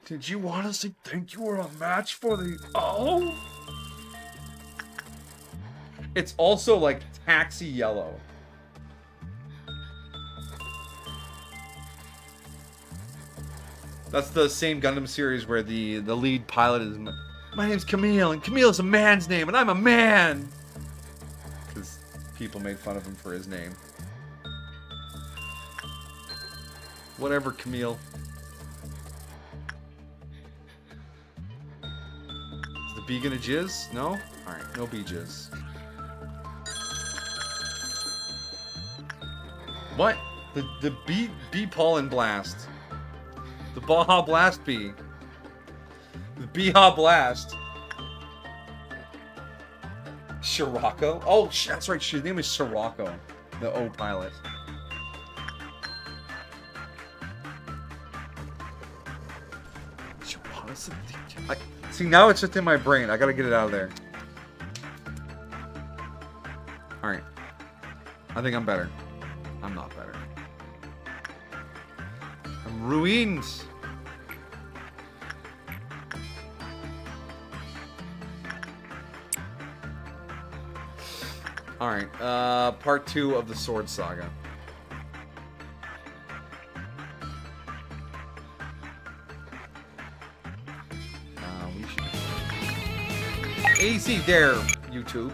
Did you honestly think you were a match for the O? It's also like taxi yellow. That's the same Gundam series where the lead pilot is, my name's Camille, and Camille's a man's name, and I'm a man! Because people made fun of him for his name. Whatever, Camille. Is the bee gonna jizz? No? Alright, no bee jizz. What? The bee pollen blast. The Baja Blast Bee. The Baja Blast. Shirako? Oh, that's right. His name is Shirako. The O pilot. See, now it's just in my brain. I gotta get it out of there. Alright. I think I'm better. I'm not better. I'm ruined. Alright, part 2 of the Sword Saga. We should... Easy there, YouTube.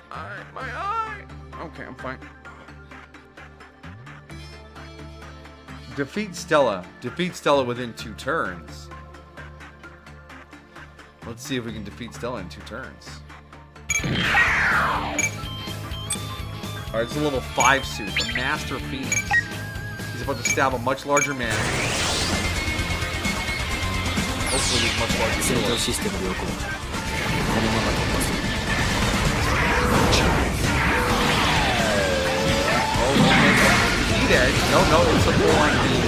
My eye! Okay, I'm fine. Defeat Stella. Defeat Stella within 2 turns. Let's see if we can defeat Stella in 2 turns. Alright, it's a level 5 suit, the Master Phoenix. He's about to stab a much larger man. Hopefully he's much larger than edge. No, it's a full line beam.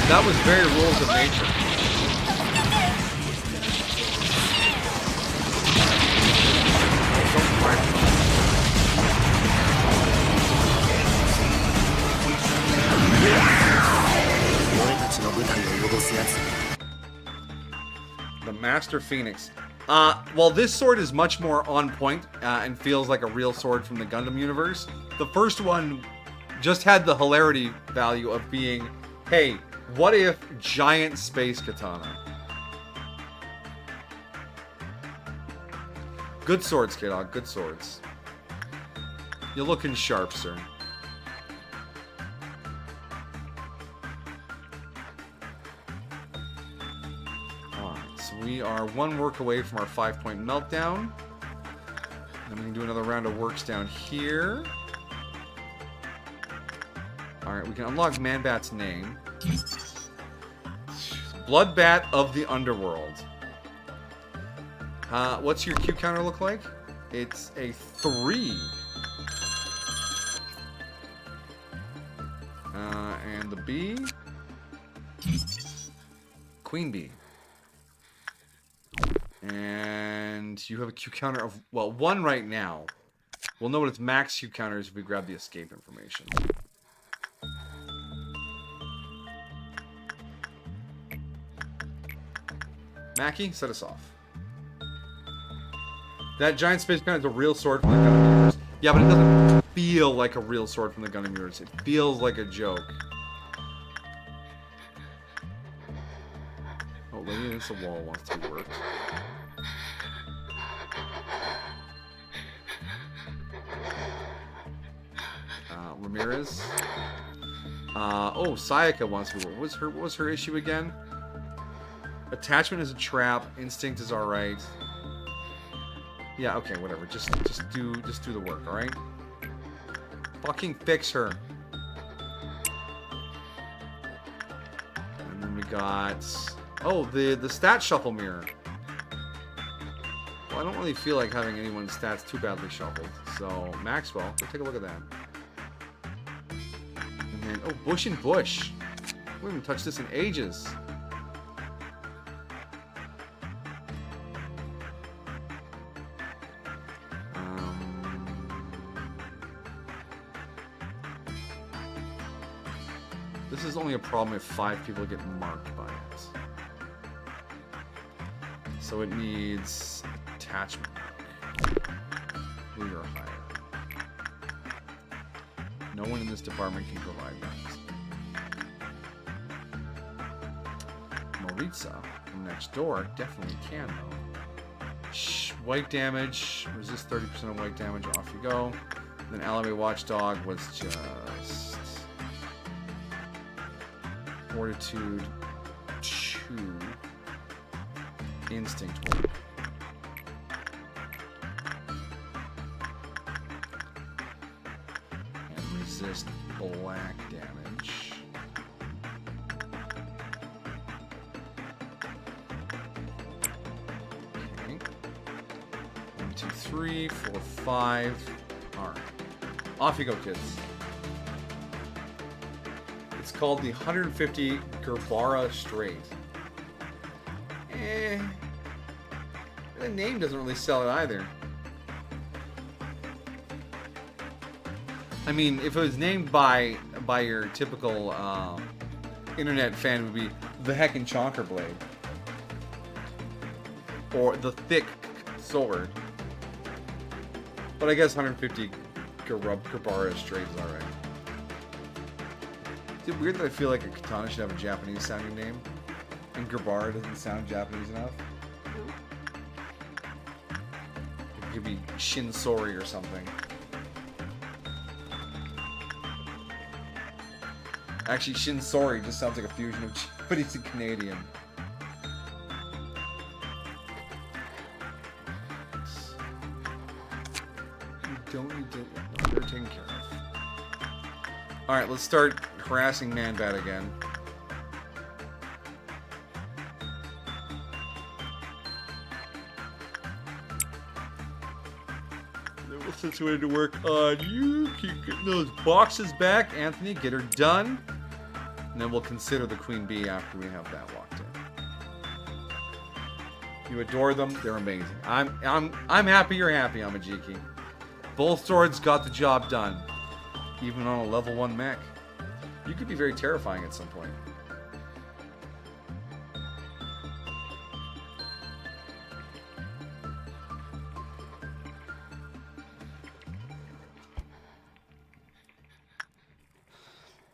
That was very rules of nature. The Master Phoenix. While this sword is much more on point and feels like a real sword from the Gundam universe, the first one just had the hilarity value of being, hey, what if giant space katana? Good swords, kiddo. Good swords. You're looking sharp, sir. Alright, so we are 1 work away from our 5-point meltdown. Then we can do another round of works down here. Alright, we can unlock Man-Bat's name. Bloodbat of the Underworld. What's your Q counter look like? It's a 3. And the B. Queen bee. And you have a Q counter of, well, 1 right now. We'll know what its max Q counter is if we grab the escape information. Mackie, set us off. That giant space gun is a real sword from the Gun of Mirrors. Yeah, but it doesn't feel like a real sword from the Gun of Mirrors. It feels like a joke. Oh, lady against the wall wants to be worked. Ramirez. Oh, Sayaka wants to be worked. What was her issue again? Attachment is a trap. Instinct is all right. Yeah, okay, whatever. Just do the work, all right? Fucking fix her. And then we got, oh, the stat shuffle mirror. Well, I don't really feel like having anyone's stats too badly shuffled. So Maxwell, go take a look at that. And then, oh, Bush and Bush. We haven't touched this in ages. This is only a problem if 5 people get marked by it. So it needs attachment mark. 3 or higher. No one in this department can provide that. Maritza from next door definitely can though. White damage, resist 30% of white damage, off you go. Then Alame Watchdog was just Fortitude 2. Instinct work. And resist black damage. Okay. 1, 2, 3, 4, 5. Alright. Off you go, kids. It's called the 150 Gerbara Strait. The name doesn't really sell it either. I mean, if it was named by your typical internet fan, it would be the Heckin' Chonker Blade. Or the Thick Sword. But I guess 150 Gerbara Strait is alright. Is it weird that I feel like a katana should have a Japanese sounding name? And Gerbara doesn't sound Japanese enough? It could be Shinsori or something. Actually, Shinsori just sounds like a fusion of Japanese and Canadian. You don't need to... No, they're taken care of. Alright, let's start harassing Man-Bat again. We'll situate to work on you. Keep getting those boxes back. Anthony, get her done. And then we'll consider the Queen Bee after we have that locked in. You adore them. They're amazing. I'm happy you're happy, Amajiki. Both swords got the job done. Even on a level 1 mech. You could be very terrifying at some point.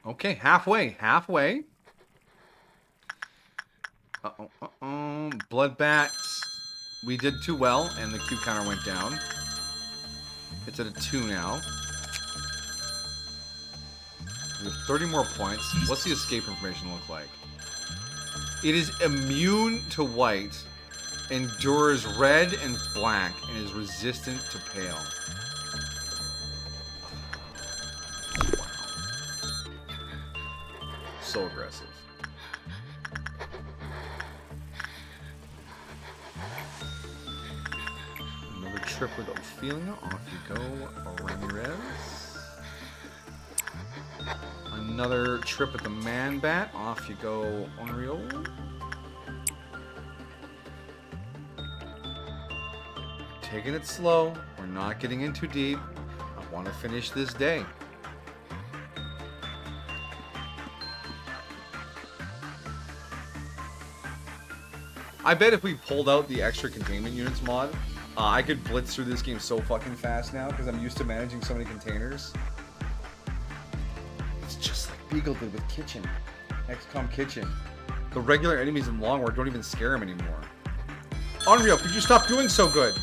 Okay, halfway. Bloodbat. We did too well, and the Q counter went down. It's at a 2 now. We have 30 more points. What's the escape information look like? It is immune to white, endures red and black, and is resistant to pale. Wow. So aggressive. Another trip with Ophelia. Off you go, Ramirez. Another trip with the Man Bat. Off you go, Onryo. Taking it slow. We're not getting in too deep. I want to finish this day. I bet if we pulled out the extra containment units mod, I could blitz through this game so fucking fast now because I'm used to managing so many containers. It's just like Beagle did with Kitchen. XCOM Kitchen. The regular enemies in Long War don't even scare him anymore. Unreal, could you stop doing so good?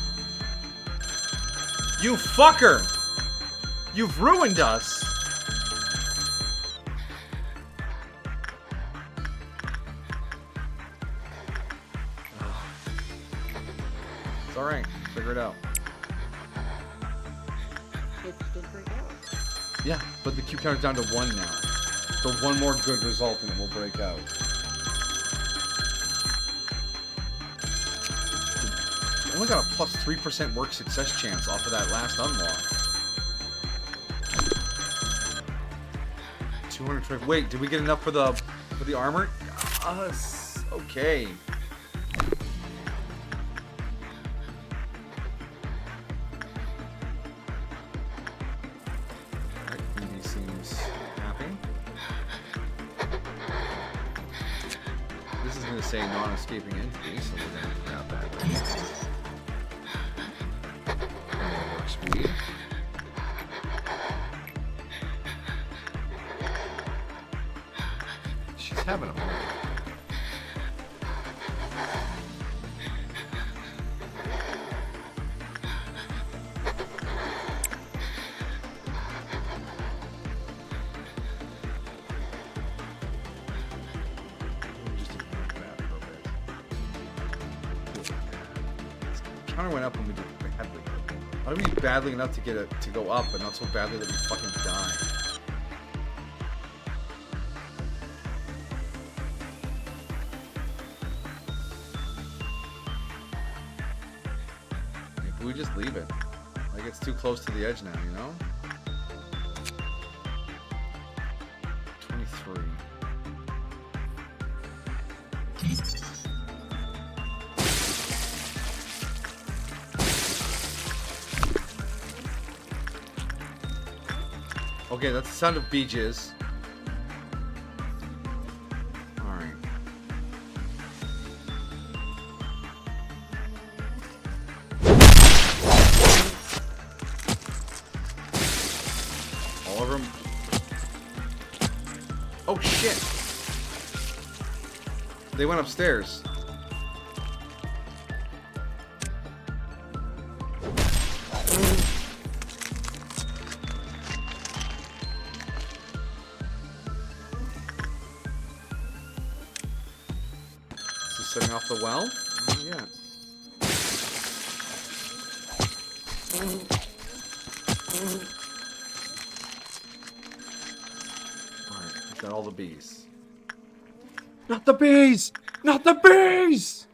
You fucker! You've ruined us! It's alright. Figure it out. It did break out. Yeah, but the Q counter's down to 1 now. So one more good result and it will break out. Only got a plus 3% work success chance off of that last unlock. 220. Wait, did we get enough for the armor? Yes. Okay. Alright, he seems happy. This is gonna say non-escaping entity, so we're gonna grab that right. Speed. She's having a moment. Just ignore that for a bit. Counter went up when we did badly. How do we do badly enough to get it to go up, but not so badly that we fucking die? Maybe we just leave it. Like it's too close to the edge now, you know? 23. Okay, that's the sound of beaches. Alright. All of them. Oh shit! They went upstairs. Setting off the well? Not yet. Alright, we've got all the bees. Not the bees! Not the bees!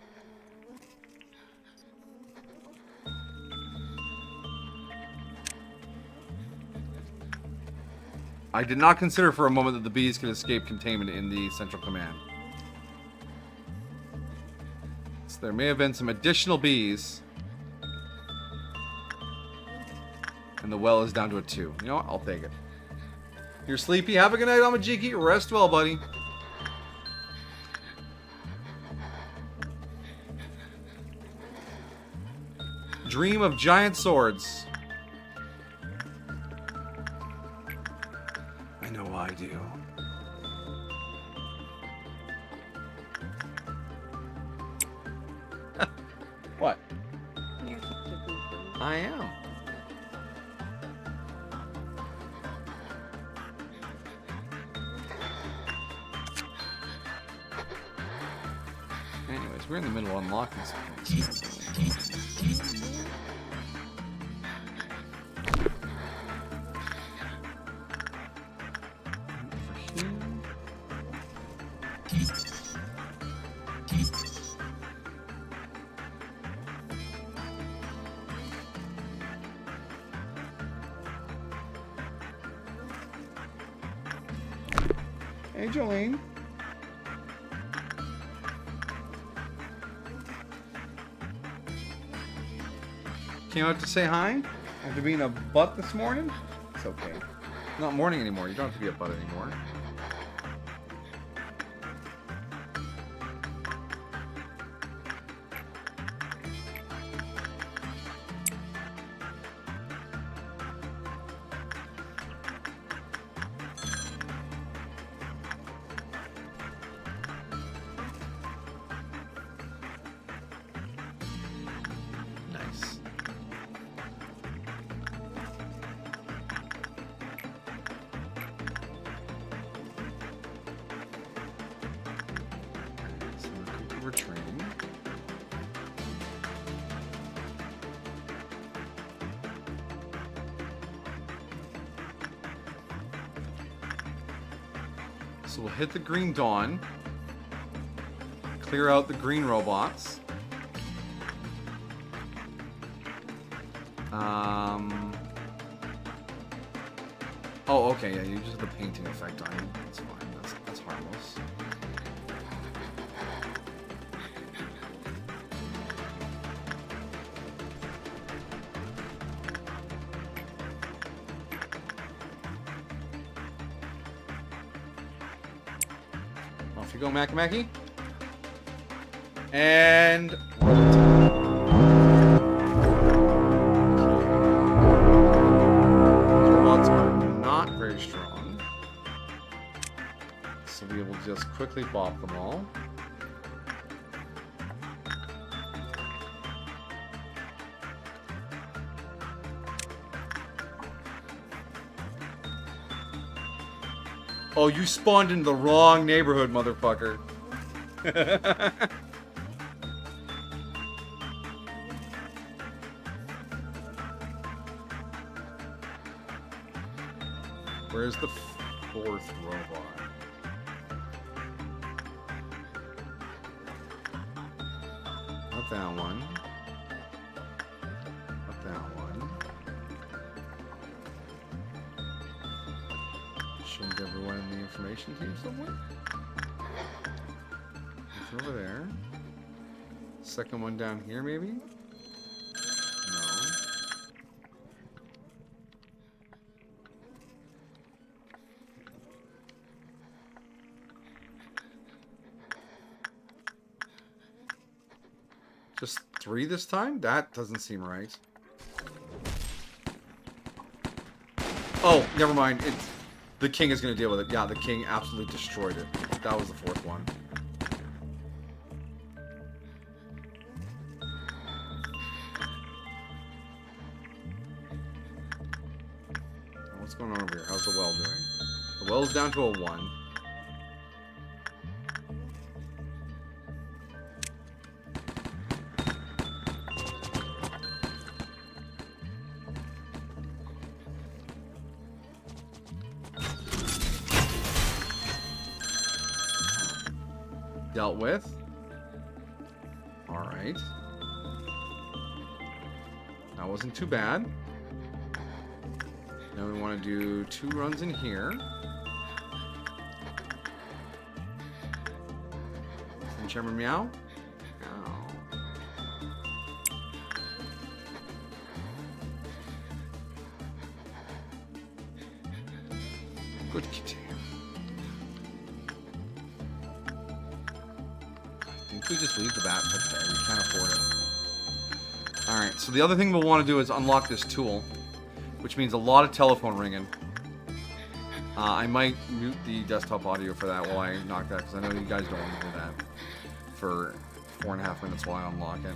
I did not consider for a moment that the bees could escape containment in the Central Command. There may have been some additional bees. And the well is down to a 2. You know what? I'll take it. You're sleepy? Have a good night, Amajiki. Rest well, buddy. Dream of giant swords. I know I do. What? You're such a goober. I am. Anyways, we're in the middle of unlocking something. Hey, Jolene. Came out to say hi after being a butt this morning? It's okay. Not morning anymore. You don't have to be a butt anymore. Nice. So we're training. So we'll hit the green dawn, clear out the green robots. Oh, okay, yeah, you just have the painting effect on you. That's fine. That's harmless. Off you go, Mackie. And robots are not very strong, so we will just quickly bop them all. Oh, you spawned in the wrong neighborhood, motherfucker. Where's the fourth robot? Not that one. Not that one. Shouldn't everyone in the information team somewhere? It's over there. Second one down here, maybe? No. Just 3 this time? That doesn't seem right. Oh, never mind. It's the king is going to deal with it. Yeah, the king absolutely destroyed it. That was the 4th one. What's going on over here? How's the well doing? The well's down to a 1. Dealt with. Alright. That wasn't too bad. Now we want to do 2 runs in here. And Chairman Meow? Meow. Good kitty. We just leave the bat put there. We can't afford it. Alright, so the other thing we'll want to do is unlock this tool, which means a lot of telephone ringing. I might mute the desktop audio for that while I knock that, because I know you guys don't want to do that for 4.5 minutes while I unlock it.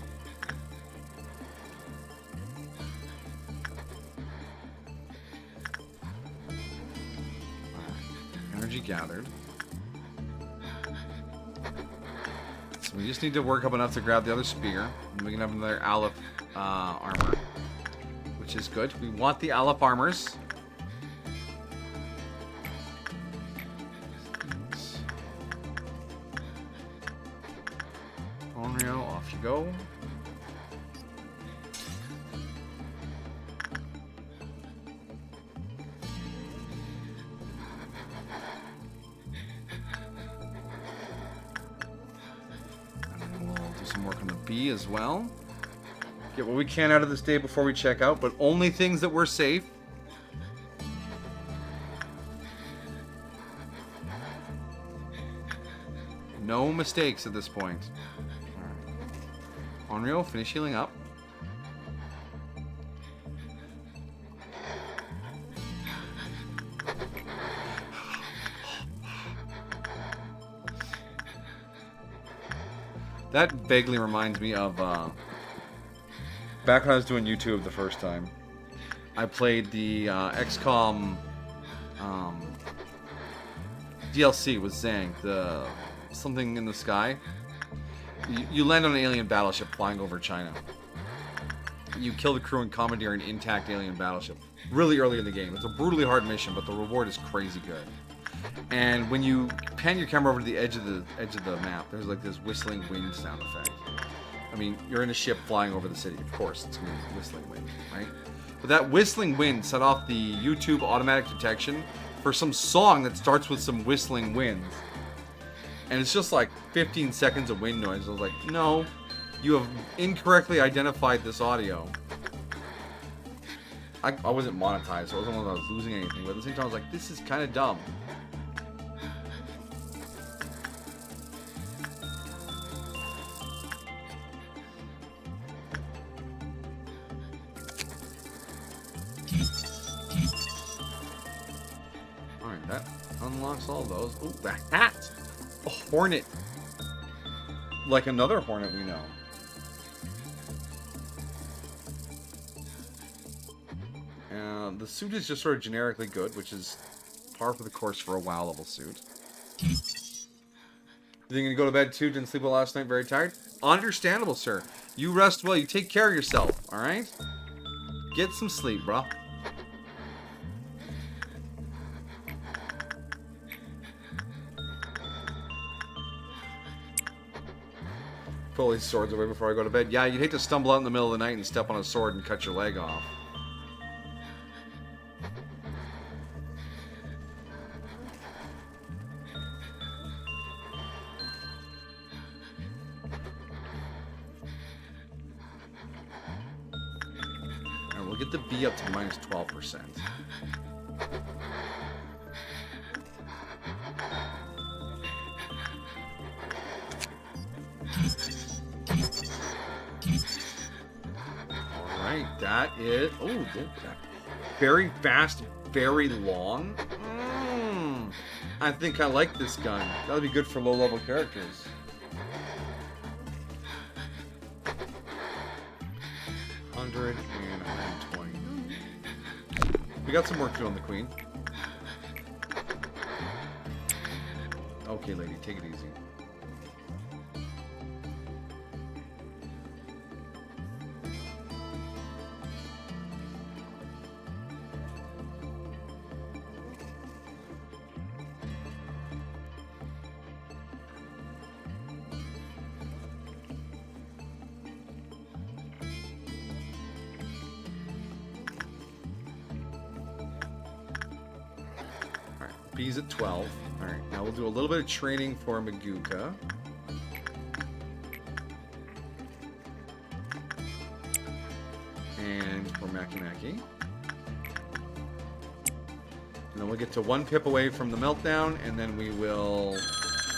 Energy gathered. So we just need to work up enough to grab the other spear. And we can have another Aleph armor. Which is good. We want the Aleph armors. Onryo, off you go. Some work on the B as well. Get what we can out of this day before we check out, but only things that were safe. No mistakes at this point. Alright. Onryo, finish healing up. That vaguely reminds me of back when I was doing YouTube the first time. I played the XCOM DLC with Zhang, the something in the sky. You land on an alien battleship flying over China. You kill the crew and commandeer an intact alien battleship. Really early in the game. It's a brutally hard mission, but the reward is crazy good. And when you pan your camera over to the edge of the map, there's like this whistling wind sound effect. I mean, you're in a ship flying over the city. Of course, it's going to be whistling wind, right? But that whistling wind set off the YouTube automatic detection for some song that starts with some whistling winds. And it's just like 15 seconds of wind noise. I was like, no, you have incorrectly identified this audio. I wasn't monetized, so it wasn't like I was losing anything. But at the same time, I was like, this is kind of dumb. Alright, that unlocks all those. Oh, the hat! A hornet! Like another hornet we know. The suit is just sort of generically good, which is par for the course for a WoW level suit. You think you're gonna go to bed too? Didn't sleep well last night? Very tired? Understandable, sir. You rest well. You take care of yourself, alright? Get some sleep, bro. Pull these swords away before I go to bed. Yeah, you'd hate to stumble out in the middle of the night and step on a sword and cut your leg off. Alright, we'll get the B up to minus 12%. Alright, that is... Oh, that very fast, very long. I think I like this gun. That'll be good for low-level characters. $100 and $120. We got some work to do on the queen. Okay, lady, take it easy. B's at 12. Alright, now we'll do a little bit of training for Maguka. And for Maki Maki. And then we'll get to 1 pip away from the meltdown, and then we will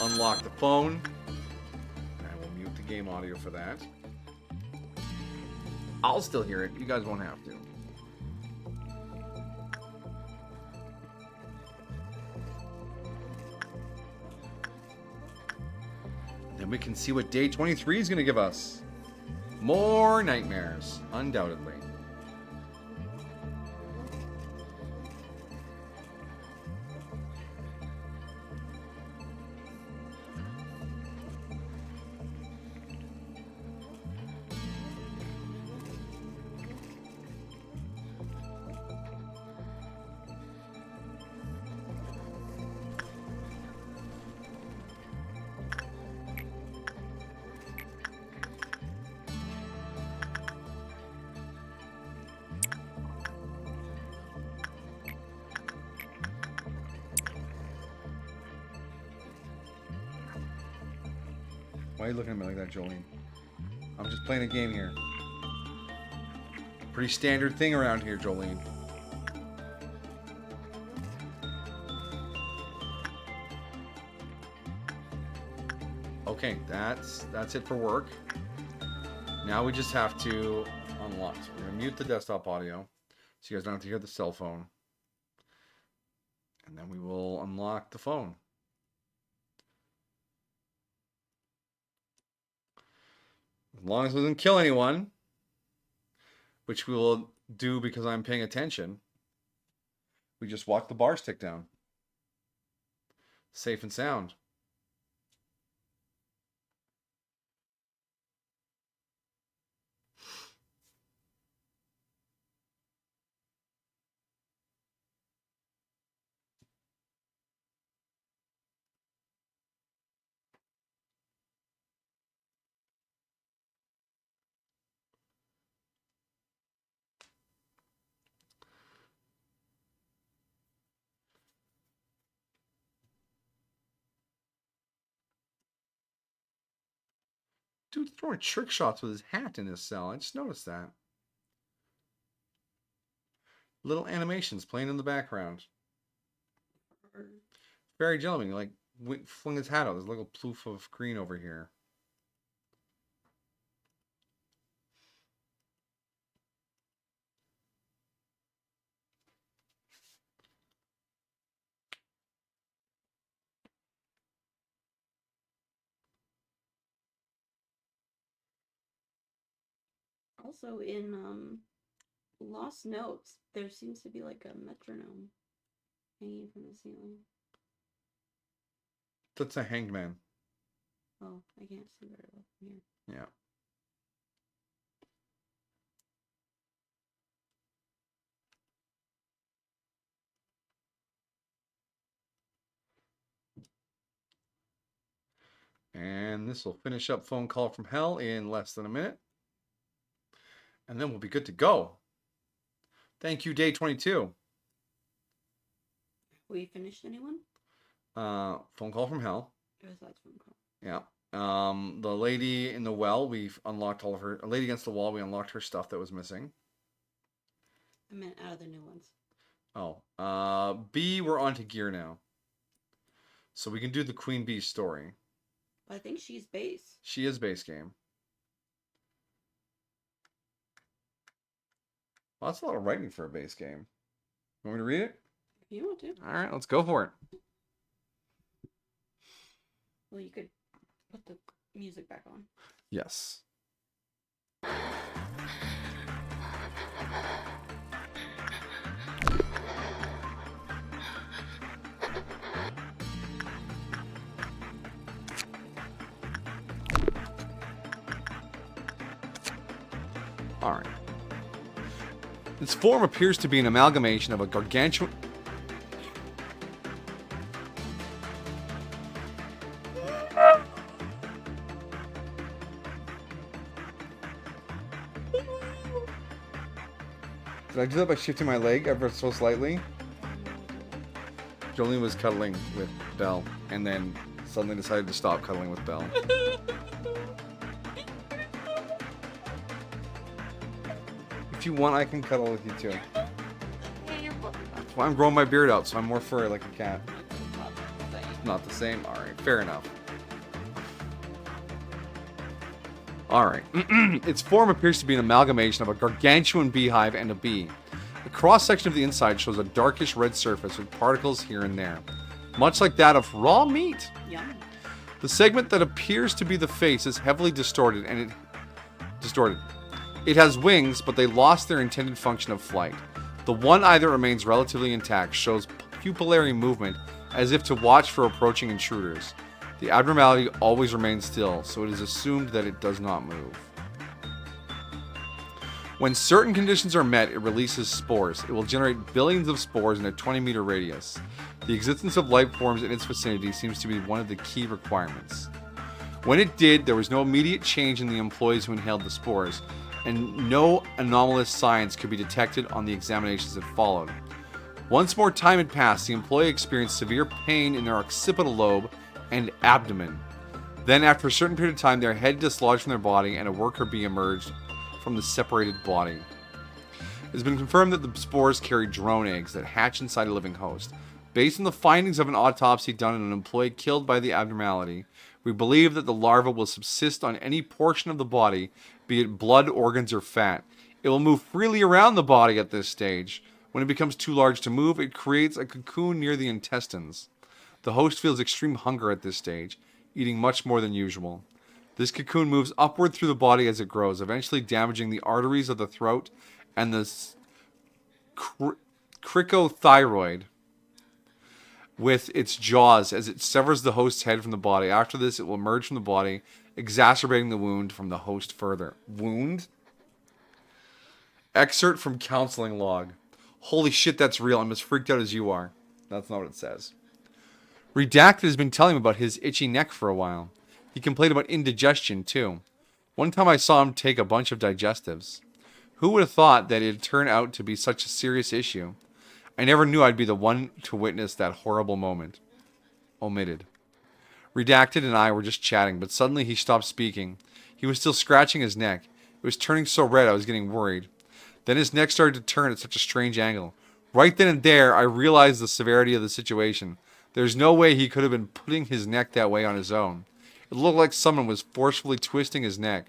unlock the phone. I will mute the game audio for that. I'll still hear it. You guys won't have to. Then we can see what day 23 is going to give us. More nightmares, undoubtedly. Why are you looking at me like that, Jolene? I'm just playing a game here. Pretty standard thing around here, Jolene. Okay, that's it for work. Now we just have to unlock. So we're gonna mute the desktop audio, so you guys don't have to hear the cell phone. And then we will unlock the phone. As long as it doesn't kill anyone, which we will do because I'm paying attention, we just walk the bar stick down. Safe and sound. Dude's throwing trick shots with his hat in his cell. I just noticed that. Little animations playing in the background. Very gentleman, like flung his hat out. There's a little ploof of green over here. Also in Lost Notes, there seems to be like a metronome hanging from the ceiling. That's a hanged man. Oh, I can't see very well from here. Yeah. And this will finish up phone call from hell in less than a minute. And then we'll be good to go. Thank you, day 22. We finished anyone? Phone call from hell. Besides phone call. Yeah. The lady in the well, we've unlocked all of her. A lady against the wall, we unlocked her stuff that was missing. I meant out of the new ones. Oh. B, we're on to gear now. So we can do the Queen Bee story. But I think she's base. She is base game. Well, that's a lot of writing for a base game. Want me to read it? If you want to. All right, let's go for it. Well, you could put the music back on. Yes. All right. Its form appears to be an amalgamation of a gargantuan... Did I do that by shifting my leg ever so slightly? Jolene was cuddling with Belle, and then suddenly decided to stop cuddling with Belle. If you want, I can cuddle with you too. That's why I'm growing my beard out, so I'm more furry like a cat. Not the same? Alright, fair enough. Alright. Its form appears to be an amalgamation of a gargantuan beehive and a bee. The cross-section of the inside shows a darkish red surface with particles here and there, much like that of raw meat. Yum. The segment that appears to be the face is heavily distorted, It has wings, but they lost their intended function of flight. The one eye that remains relatively intact shows pupillary movement as if to watch for approaching intruders. The abnormality always remains still, so it is assumed that it does not move. When certain conditions are met, it releases spores. It will generate billions of spores in a 20-meter radius. The existence of life forms in its vicinity seems to be one of the key requirements. When it did, there was no immediate change in the employees who inhaled the spores, and no anomalous signs could be detected on the examinations that followed. Once more time had passed, the employee experienced severe pain in their occipital lobe and abdomen. Then, after a certain period of time, their head dislodged from their body and a worker bee emerged from the separated body. It has been confirmed that the spores carry drone eggs that hatch inside a living host. Based on the findings of an autopsy done on an employee killed by the abnormality, we believe that the larva will subsist on any portion of the body, be it blood, organs, or fat. It will move freely around the body at this stage. When it becomes too large to move, it creates a cocoon near the intestines. The host feels extreme hunger at this stage, eating much more than usual. This cocoon moves upward through the body as it grows, eventually damaging the arteries of the throat and the cricothyroid with its jaws as it severs the host's head from the body. After this, it will emerge from the body, exacerbating the wound from the host further. Wound? Excerpt from counseling log. Holy shit, that's real. I'm as freaked out as you are. That's not what it says. Redacted has been telling him about his itchy neck for a while. He complained about indigestion, too. One time I saw him take a bunch of digestives. Who would have thought that it'd turn out to be such a serious issue? I never knew I'd be the one to witness that horrible moment. Omitted. Redacted and I were just chatting, but suddenly he stopped speaking. He was still scratching his neck. It was turning so red I was getting worried. Then his neck started to turn at such a strange angle. Right then and there, I realized the severity of the situation. There's no way he could have been putting his neck that way on his own. It looked like someone was forcefully twisting his neck.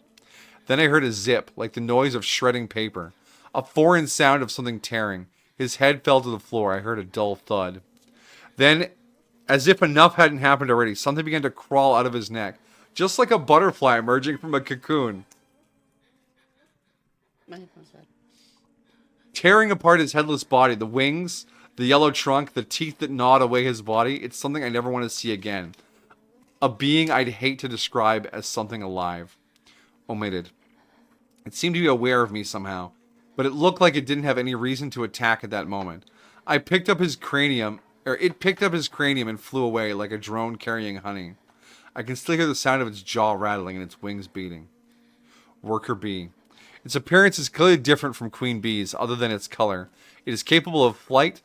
Then I heard a zip, like the noise of shredding paper. A foreign sound of something tearing. His head fell to the floor. I heard a dull thud. Then, as if enough hadn't happened already, something began to crawl out of his neck, just like a butterfly emerging from a cocoon, My headphones died. tearing apart his headless body, the wings, the yellow trunk, the teeth that gnawed away his body. It's something I never want to see again. A being I'd hate to describe as something alive. Omitted. It seemed to be aware of me somehow, but it looked like it didn't have any reason to attack at that moment. It picked up his cranium and flew away like a drone carrying honey. I can still hear the sound of its jaw rattling and its wings beating. Worker bee. Its appearance is clearly different from queen bees, other than its color. It is capable of flight,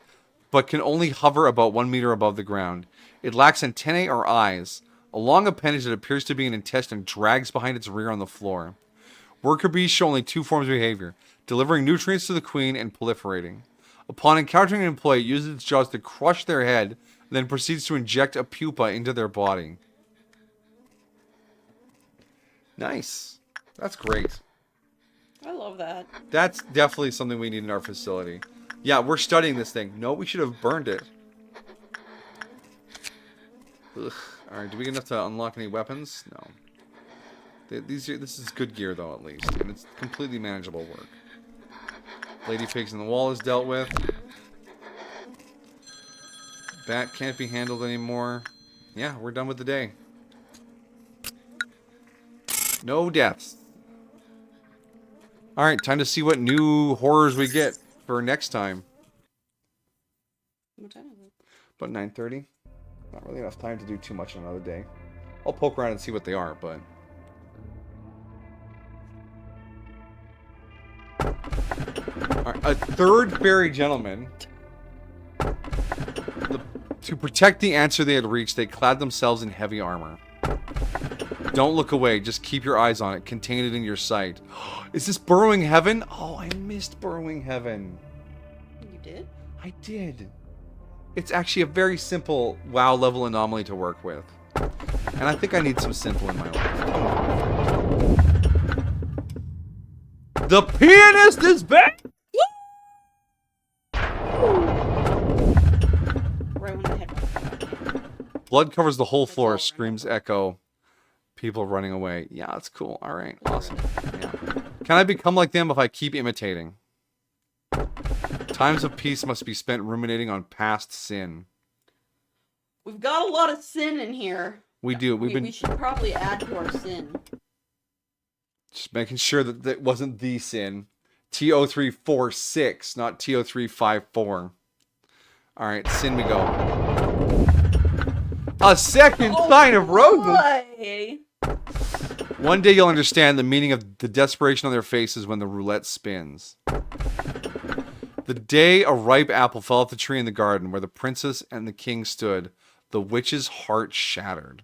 but can only hover about 1 meter above the ground. It lacks antennae or eyes. A long appendage that appears to be an intestine drags behind its rear on the floor. Worker bees show only two forms of behavior: delivering nutrients to the queen and proliferating. Upon encountering an employee, it uses its jaws to crush their head, then proceeds to inject a pupa into their body. Nice. That's great. I love that. That's definitely something we need in our facility. Yeah, we're studying this thing. No, we should have burned it. Ugh. Alright, do we get enough to unlock any weapons? No. This is good gear, though, at least. And it's completely manageable work. Lady pigs in the wall is dealt with. Bat can't be handled anymore. Yeah, we're done with the day. No deaths. Alright, time to see what new horrors we get for next time. What time is it? About 9:30. Not really enough time to do too much on another day. I'll poke around and see what they are, but... Alright, a third fairy gentleman. To protect the answer they had reached, they clad themselves in heavy armor. Don't look away, just keep your eyes on it. Contain it in your sight. Is this Burrowing Heaven? Oh, I missed Burrowing Heaven. You did? I did. It's actually a very simple WoW level anomaly to work with. And I think I need some simple in my life. The pianist is back! Right when my headphones died. Blood covers the whole floor, screams Echo. People running away. Yeah, that's cool. Alright, awesome. Yeah. Can I become like them if I keep imitating? Times of peace must be spent ruminating on past sin. We've got a lot of sin in here. We do. We should probably add to our sin. Just making sure that that wasn't the sin. T0346, not T0354. Alright, sin we go. A second sign of roses! Boy. One day you'll understand the meaning of the desperation on their faces when the roulette spins. The day a ripe apple fell off the tree in the garden where the princess and the king stood, the witch's heart shattered.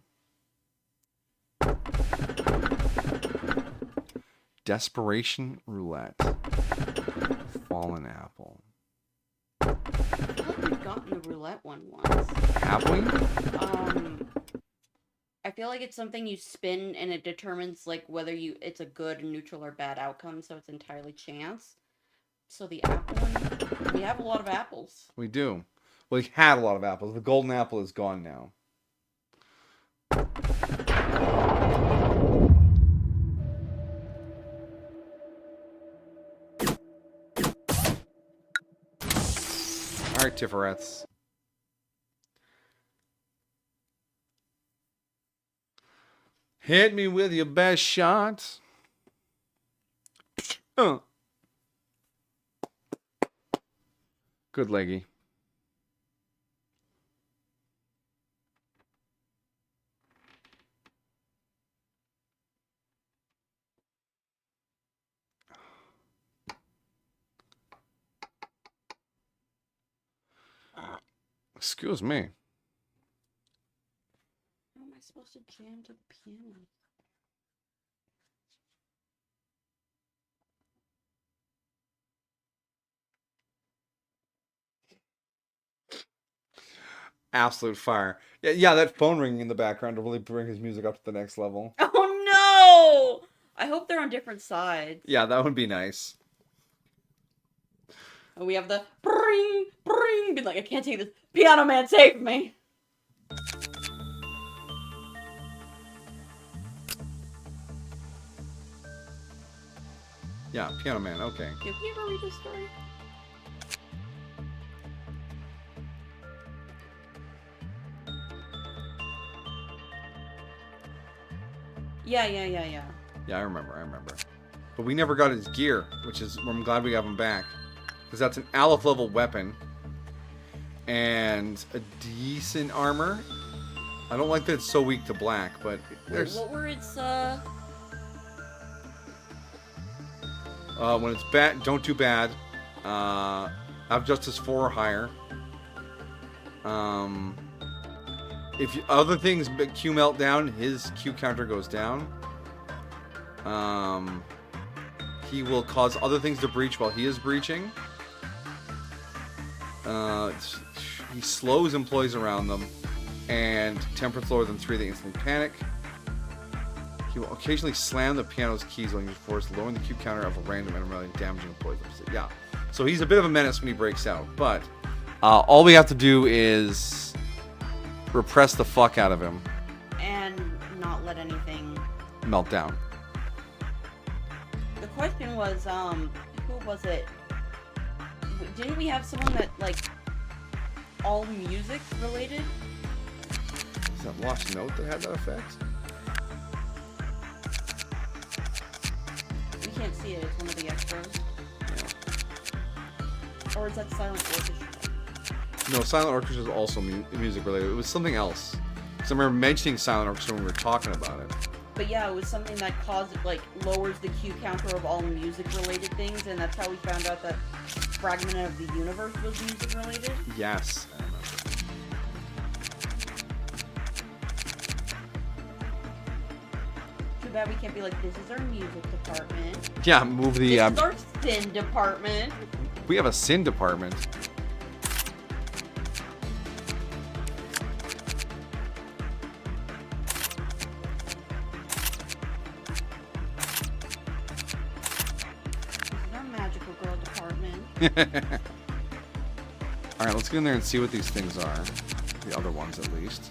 Desperation Roulette. Fallen Apple. I feel like we've gotten the roulette one once. Have we? I feel like it's something you spin and it determines like whether it's a good, neutral, or bad outcome, so it's entirely chance. So the apple one, we have a lot of apples. We do. Well, we had a lot of apples. The golden apple is gone now. All right, Tifferettes. Hit me with your best shot. Good leggy. Excuse me. How am I supposed to jam to the piano? Absolute fire. Yeah, that phone ringing in the background to really bring his music up to the next level. Oh no! I hope they're on different sides. Yeah, that would be nice. And we have the bring, bring, be like, I can't take this. Piano Man, save me! Yeah, Piano Man, okay. Did we ever read this story? Yeah. Yeah, I remember. But we never got his gear, which is, I'm glad we got him back. Because that's an Aleph level weapon. And a decent armor. I don't like that it's so weak to black, but there's... What were its, when it's bad, don't do bad. Have Justice 4 or higher. If other things Q melt down, his Q counter goes down. He will cause other things to breach while he is breaching. He slows employees around them. And temperatures lower than 3, they instantly panic. He will occasionally slam the piano's keys when he's forced, lowering the Q counter of a random enemy and damaging employees. Yeah. So he's a bit of a menace when he breaks out. But all we have to do is repress the fuck out of him. and not let anything... Melt down. The question was, who was it? Didn't we have someone that, like, all music related? Is that Lost Note that had that effect? We can't see it, it's one of the extras. Or is that Silent Orchestra? No, Silent Orchestra is also music related. It was something else. Because I remember mentioning Silent Orchestra when we were talking about it. But yeah, it was something that lowers the Q counter of all music related things, and that's how we found out that Fragment of the Universe was music related. Yes, I remember. Too bad we can't be like, this is our music department. Yeah, move the... This is our sin department. We have a sin department. Alright, let's get in there and see what these things are. The other ones, at least.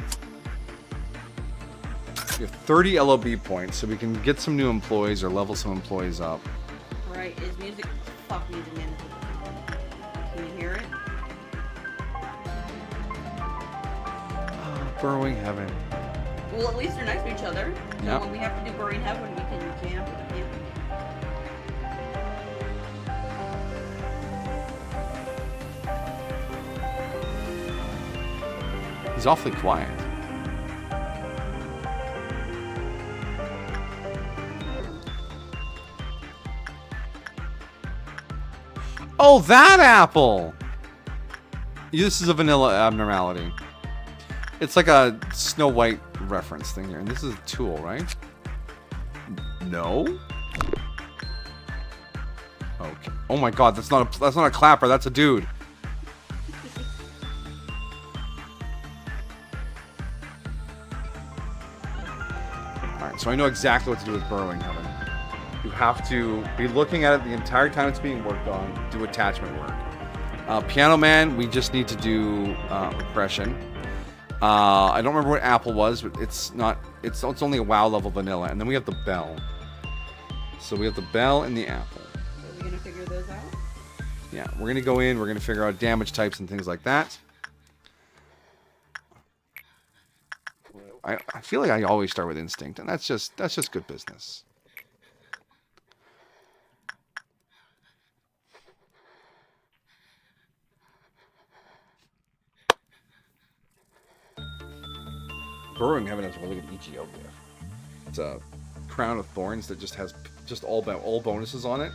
We have 30 LOB points, so we can get some new employees or level some employees up. Right, is music... Fuck music, man. Can you hear it? Oh, burrowing heaven. Well, at least they're next to each other. So Yep. when we have to do Burning Heaven, we can jam to the piano. He's awfully quiet. Oh, that apple! This is a vanilla abnormality. It's like a Snow White reference thing here. And this is a tool, right? No? Okay. Oh my god, that's not a clapper, that's a dude. Alright, so I know exactly what to do with burrowing heaven. You have to be looking at it the entire time it's being worked on, do attachment work. Piano Man, we just need to do repression. I don't remember what Apple was, but it's only a WoW level vanilla. And then we have the bell. So we have the bell and the apple. Are we gonna figure those out? Yeah, we're gonna go in, we're gonna figure out damage types and things like that. I feel like I always start with instinct, and that's just good business. Burrowing Heaven has a really good EGO gift. It's a crown of thorns that just has all bonuses on it.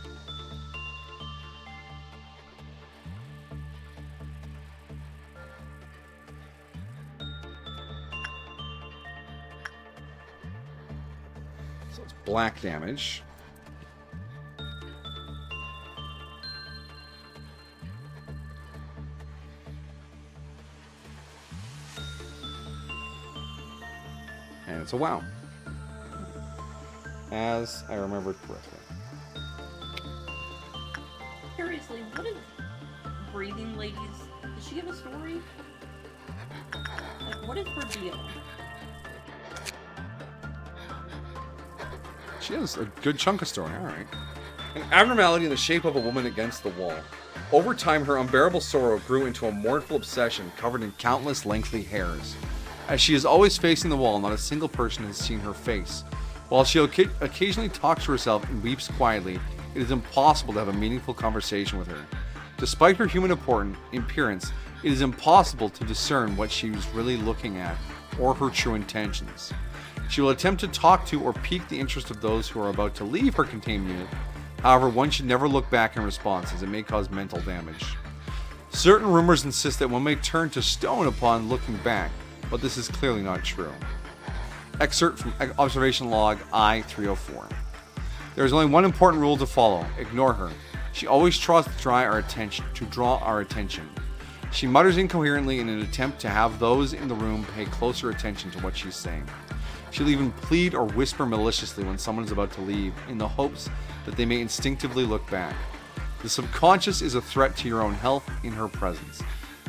So it's black damage. And it's a WoW. As I remember correctly. Seriously, what is Breathing Ladies? Does she have a story? Like, what is her deal? She has a good chunk of story, alright. An abnormality in the shape of a woman against the wall. Over time, her unbearable sorrow grew into a mournful obsession covered in countless lengthy hairs. As she is always facing the wall, not a single person has seen her face. While she occasionally talks to herself and weeps quietly, it is impossible to have a meaningful conversation with her. Despite her human appearance, it is impossible to discern what she is really looking at or her true intentions. She will attempt to talk to or pique the interest of those who are about to leave her containment unit. However, one should never look back in response, as it may cause mental damage. Certain rumors insist that one may turn to stone upon looking back, but this is clearly not true. Excerpt from Observation Log I-304. There is only one important rule to follow. Ignore her. She always tries to draw our attention. She mutters incoherently in an attempt to have those in the room pay closer attention to what she's saying. She'll even plead or whisper maliciously when someone is about to leave, in the hopes that they may instinctively look back. The subconscious is a threat to your own health in her presence.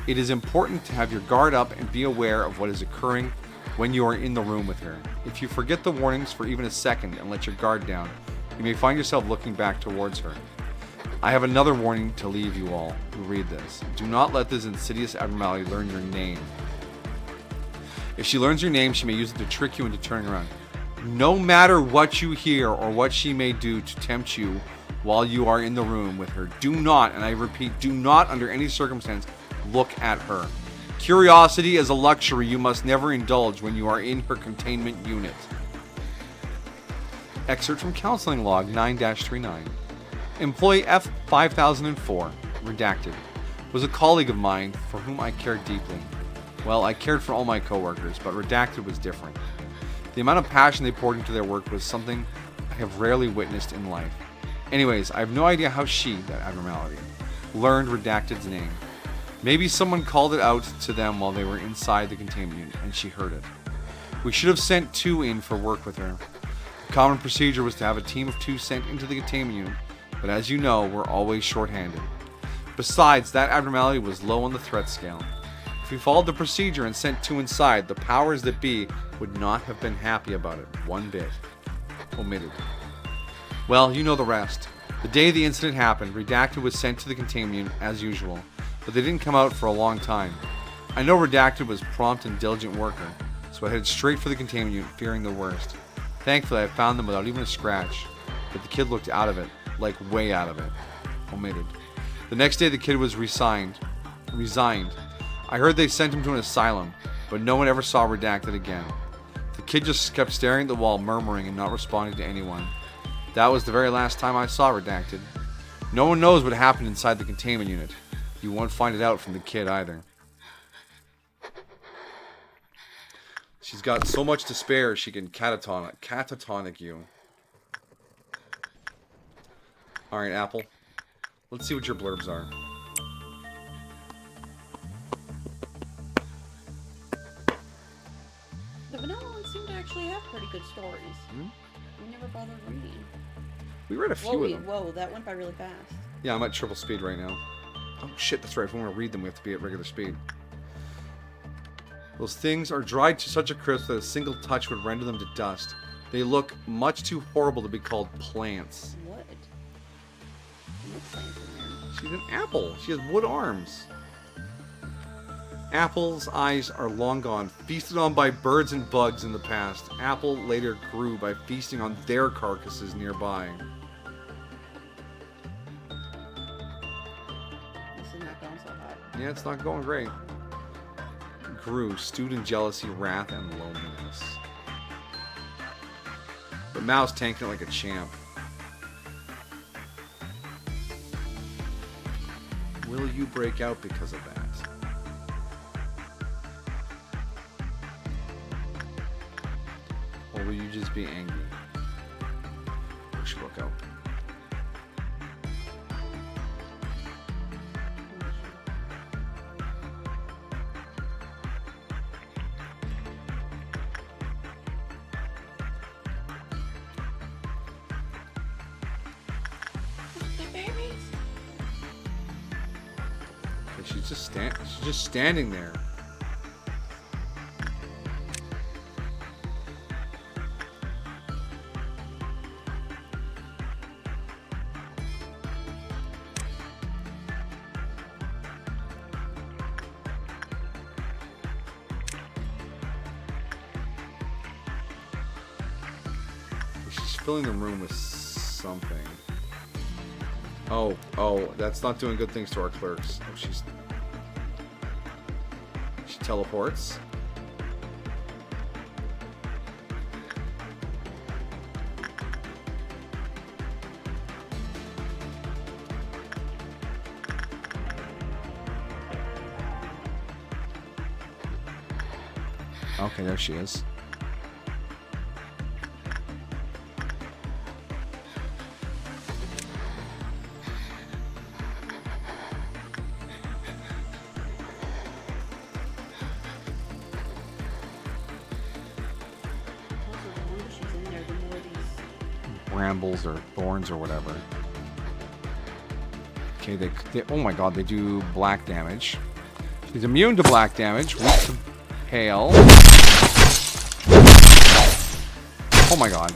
It is important to have your guard up and be aware of what is occurring when you are in the room with her. If you forget the warnings for even a second and let your guard down, you may find yourself looking back towards her. I have another warning to leave you all who read this. Do not let this insidious abnormality learn your name. If she learns your name, she may use it to trick you into turning around. No matter what you hear or what she may do to tempt you while you are in the room with her, do not, and I repeat, do not under any circumstance look at her. Curiosity is a luxury you must never indulge when you are in her containment unit. Excerpt from Counseling Log 9-39. Employee F5004, redacted, was a colleague of mine for whom I cared deeply. Well, I cared for all my coworkers, but redacted was different. The amount of passion they poured into their work was something I have rarely witnessed in life. Anyways, I have no idea how she, that abnormality, learned redacted's name. Maybe someone called it out to them while they were inside the containment unit, and she heard it. We should have sent 2 in for work with her. The common procedure was to have a team of 2 sent into the containment unit, but as you know, we're always short-handed. Besides, that abnormality was low on the threat scale. If we followed the procedure and sent 2 inside, the powers that be would not have been happy about it, one bit. Omitted. Well, you know the rest. The day the incident happened, Redacted was sent to the containment unit as usual, but they didn't come out for a long time. I know Redacted was a prompt and diligent worker, so I headed straight for the containment unit, fearing the worst. Thankfully, I found them without even a scratch, but the kid looked out of it, like way out of it. Omitted. The next day, the kid was resigned. I heard they sent him to an asylum, but no one ever saw Redacted again. The kid just kept staring at the wall, murmuring and not responding to anyone. That was the very last time I saw Redacted. No one knows what happened inside the containment unit. You won't find it out from the kid either. She's got so much to spare, she can catatonic you. Alright, Apple. Let's see what your blurbs are. The vanilla ones seem to actually have pretty good stories. Hmm? We never bothered reading. We read a few of them. Whoa, that went by really fast. Yeah, I'm at triple speed right now. Oh shit, that's right. If we want to read them, we have to be at regular speed. Those things are dried to such a crisp that a single touch would render them to dust. They look much too horrible to be called plants. What? No plants in there. She's an apple. She has wood arms. Apple's eyes are long gone, feasted on by birds and bugs in the past. Apple later grew by feasting on their carcasses nearby. This is not going so hot. Yeah, it's not going great. Grew, stewed in jealousy, wrath, and loneliness. But Mao's tanking it like a champ. Will you break out because of that? Or will you just be angry? We should look out. Okay, she's just standing there. She's filling the room with something. Oh, that's not doing good things to our clerks. Oh, she teleports. Okay, there she is. Brambles or thorns or whatever. Okay, they oh my god, they do black damage. She's immune to black damage, weak to hail. Oh my god.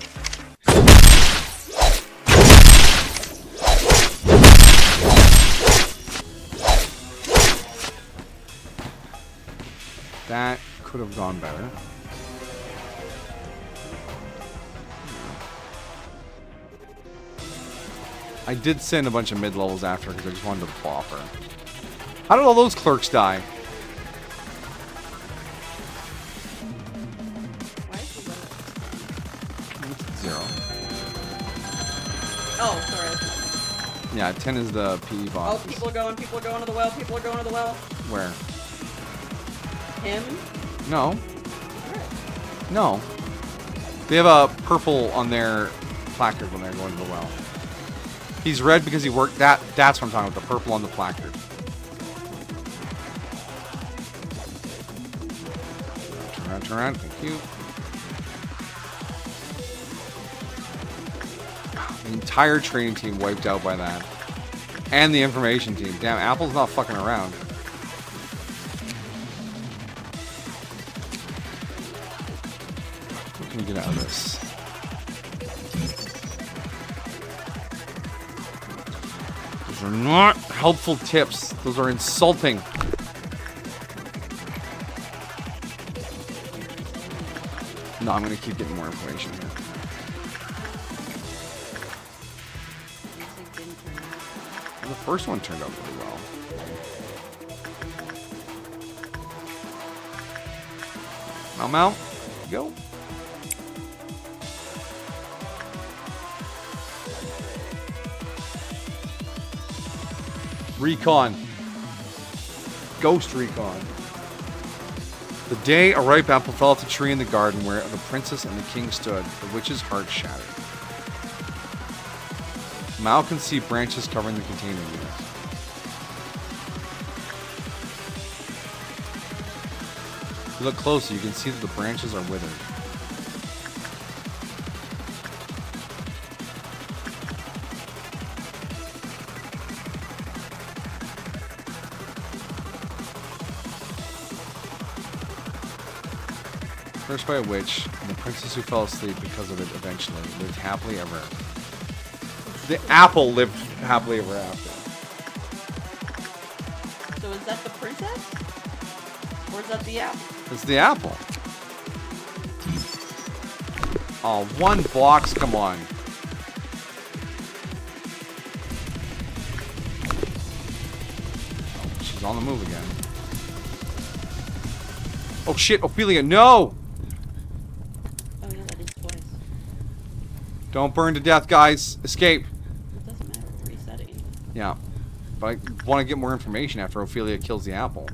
That could have gone better. I did send a bunch of mid-levels after her because I just wanted to plop her. How did all those clerks die? Zero. Oh, sorry. Yeah, 10 is the PE boss. Oh, people are going to the well, people are going to the well. Where? Him? No. No. They have a purple on their placard when they're going to the well. He's red because he worked that. That's what I'm talking about. The purple on the placard. Turn around. Thank you. The entire training team wiped out by that. And the information team. Damn, Apple's not fucking around. What can we get out of this? Those are not helpful tips. Those are insulting. No, I'm going to keep getting more information here. Well, the first one turned out pretty well. Mount. Go. Recon. Ghost Recon. The day a ripe apple fell off the tree in the garden where the princess and the king stood, the witch's heart shattered. Mal can see branches covering the container unit. If you look closely, you can see that the branches are withered. Cursed by a witch, and the princess who fell asleep because of it eventually lived happily ever after. The apple lived happily ever after. So is that the princess? Or is that the apple? It's the apple. Oh, one box, come on. Oh, she's on the move again. Oh shit, Ophelia, no! Oh yeah, that is twice. Don't burn to death, guys. Escape. It doesn't matter, it's resetting. Yeah. But I want to get more information after Ophelia kills the apple.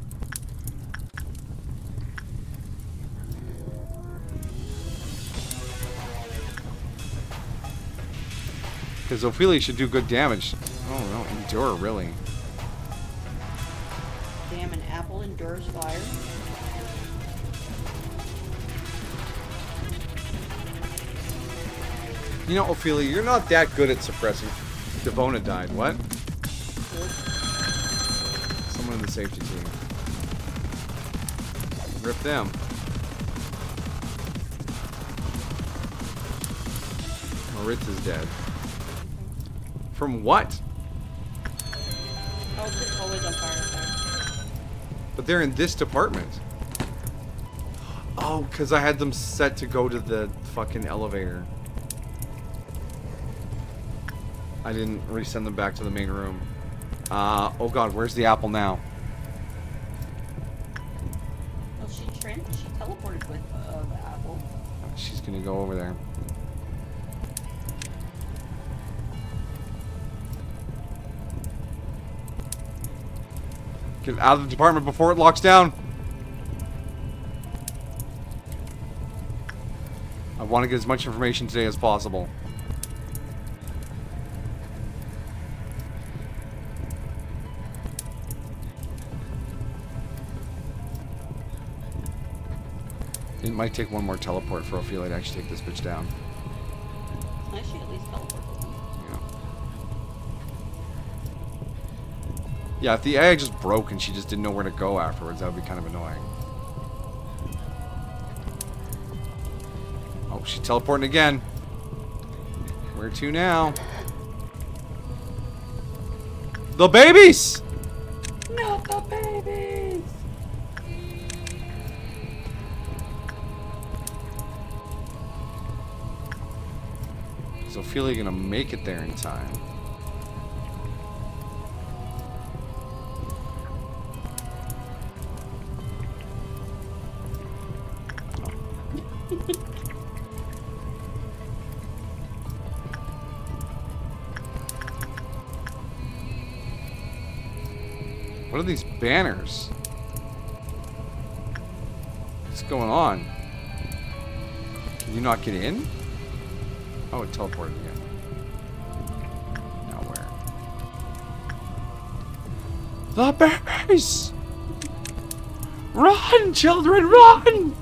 Because Ophelia should do good damage. Oh no, endure, really. Damn, an apple endures fire. You know, Ophelia, you're not that good at suppressing. Devona died. What? Someone in the safety team. Rip them. Moritz is dead. From what? Oh, it's always on fire. But they're in this department. Oh, because I had them set to go to the fucking elevator. I didn't resend them back to the main room. Oh god, where's the apple now? Well, she teleported with the apple. She's gonna go over there. Get out of the department before it locks down. I want to get as much information today as possible. It might take one more teleport for Ophelia to actually take this bitch down. It's nice she at least teleported with them. Yeah, if the AI just broke and she just didn't know where to go afterwards, that would be kind of annoying. Oh, she's teleporting again. Where to now? The babies! Not the babies! Is Ophelia gonna make it there in time? What are these banners? What's going on? Can you not get in? Oh, it teleported again. Now where? The bears! Run, children, run!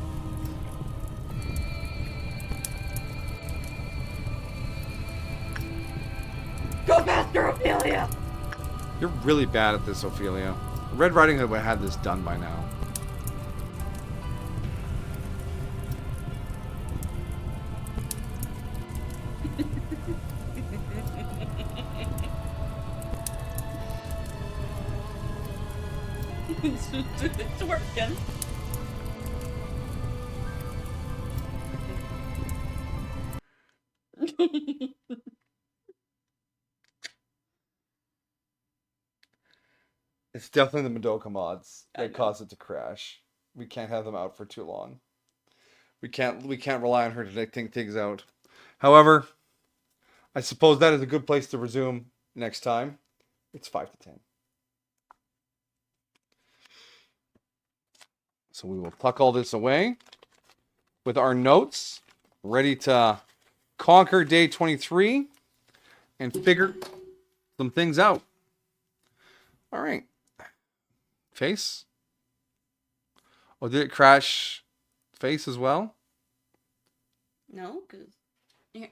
Go faster, Ophelia! You're really bad at this, Ophelia. Red Riding Hood would have had this done by now. It's working. It's definitely the Madoka mods that cause it to crash. We can't have them out for too long. We can't rely on her to think things out. However, I suppose that is a good place to resume next time. It's 5 to 10. So we will tuck all this away with our notes, ready to conquer day 23 and figure some things out. All right. Face. Oh, did it crash face as well? No, because here.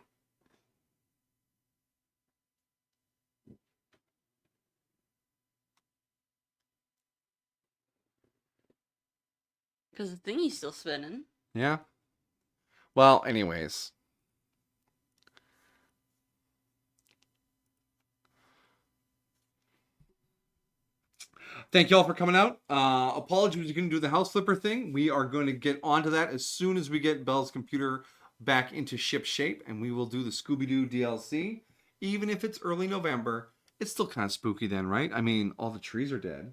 Because the thingy's still spinning. Yeah. Well, anyways. Thank you all for coming out. Apologies we couldn't do the house flipper thing. We are going to get onto that as soon as we get Belle's computer back into ship shape, and we will do the Scooby-Doo DLC. Even if it's early November, it's still kind of spooky then, right? I mean, all the trees are dead.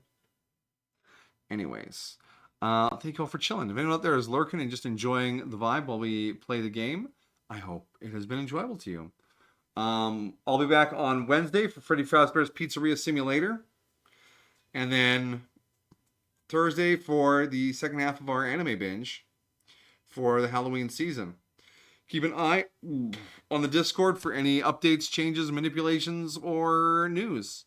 Anyways, thank you all for chilling. If anyone out there is lurking and just enjoying the vibe while we play the game, I hope it has been enjoyable to you. I'll be back on Wednesday for Freddy Fazbear's Pizzeria Simulator. And then Thursday for the second half of our anime binge for the Halloween season. Keep an eye on the Discord for any updates, changes, manipulations, or news.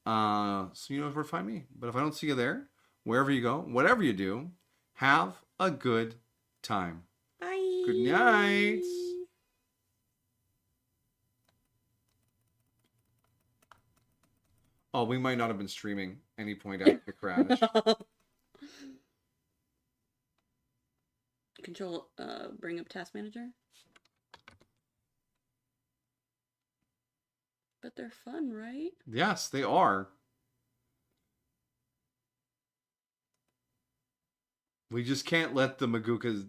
So you know where to find me. But if I don't see you there, wherever you go, whatever you do, have a good time. Bye. Good night. Oh, we might not have been streaming any point after the crash. Control, bring up task manager. But they're fun, right? Yes, they are. We just can't let the Magukas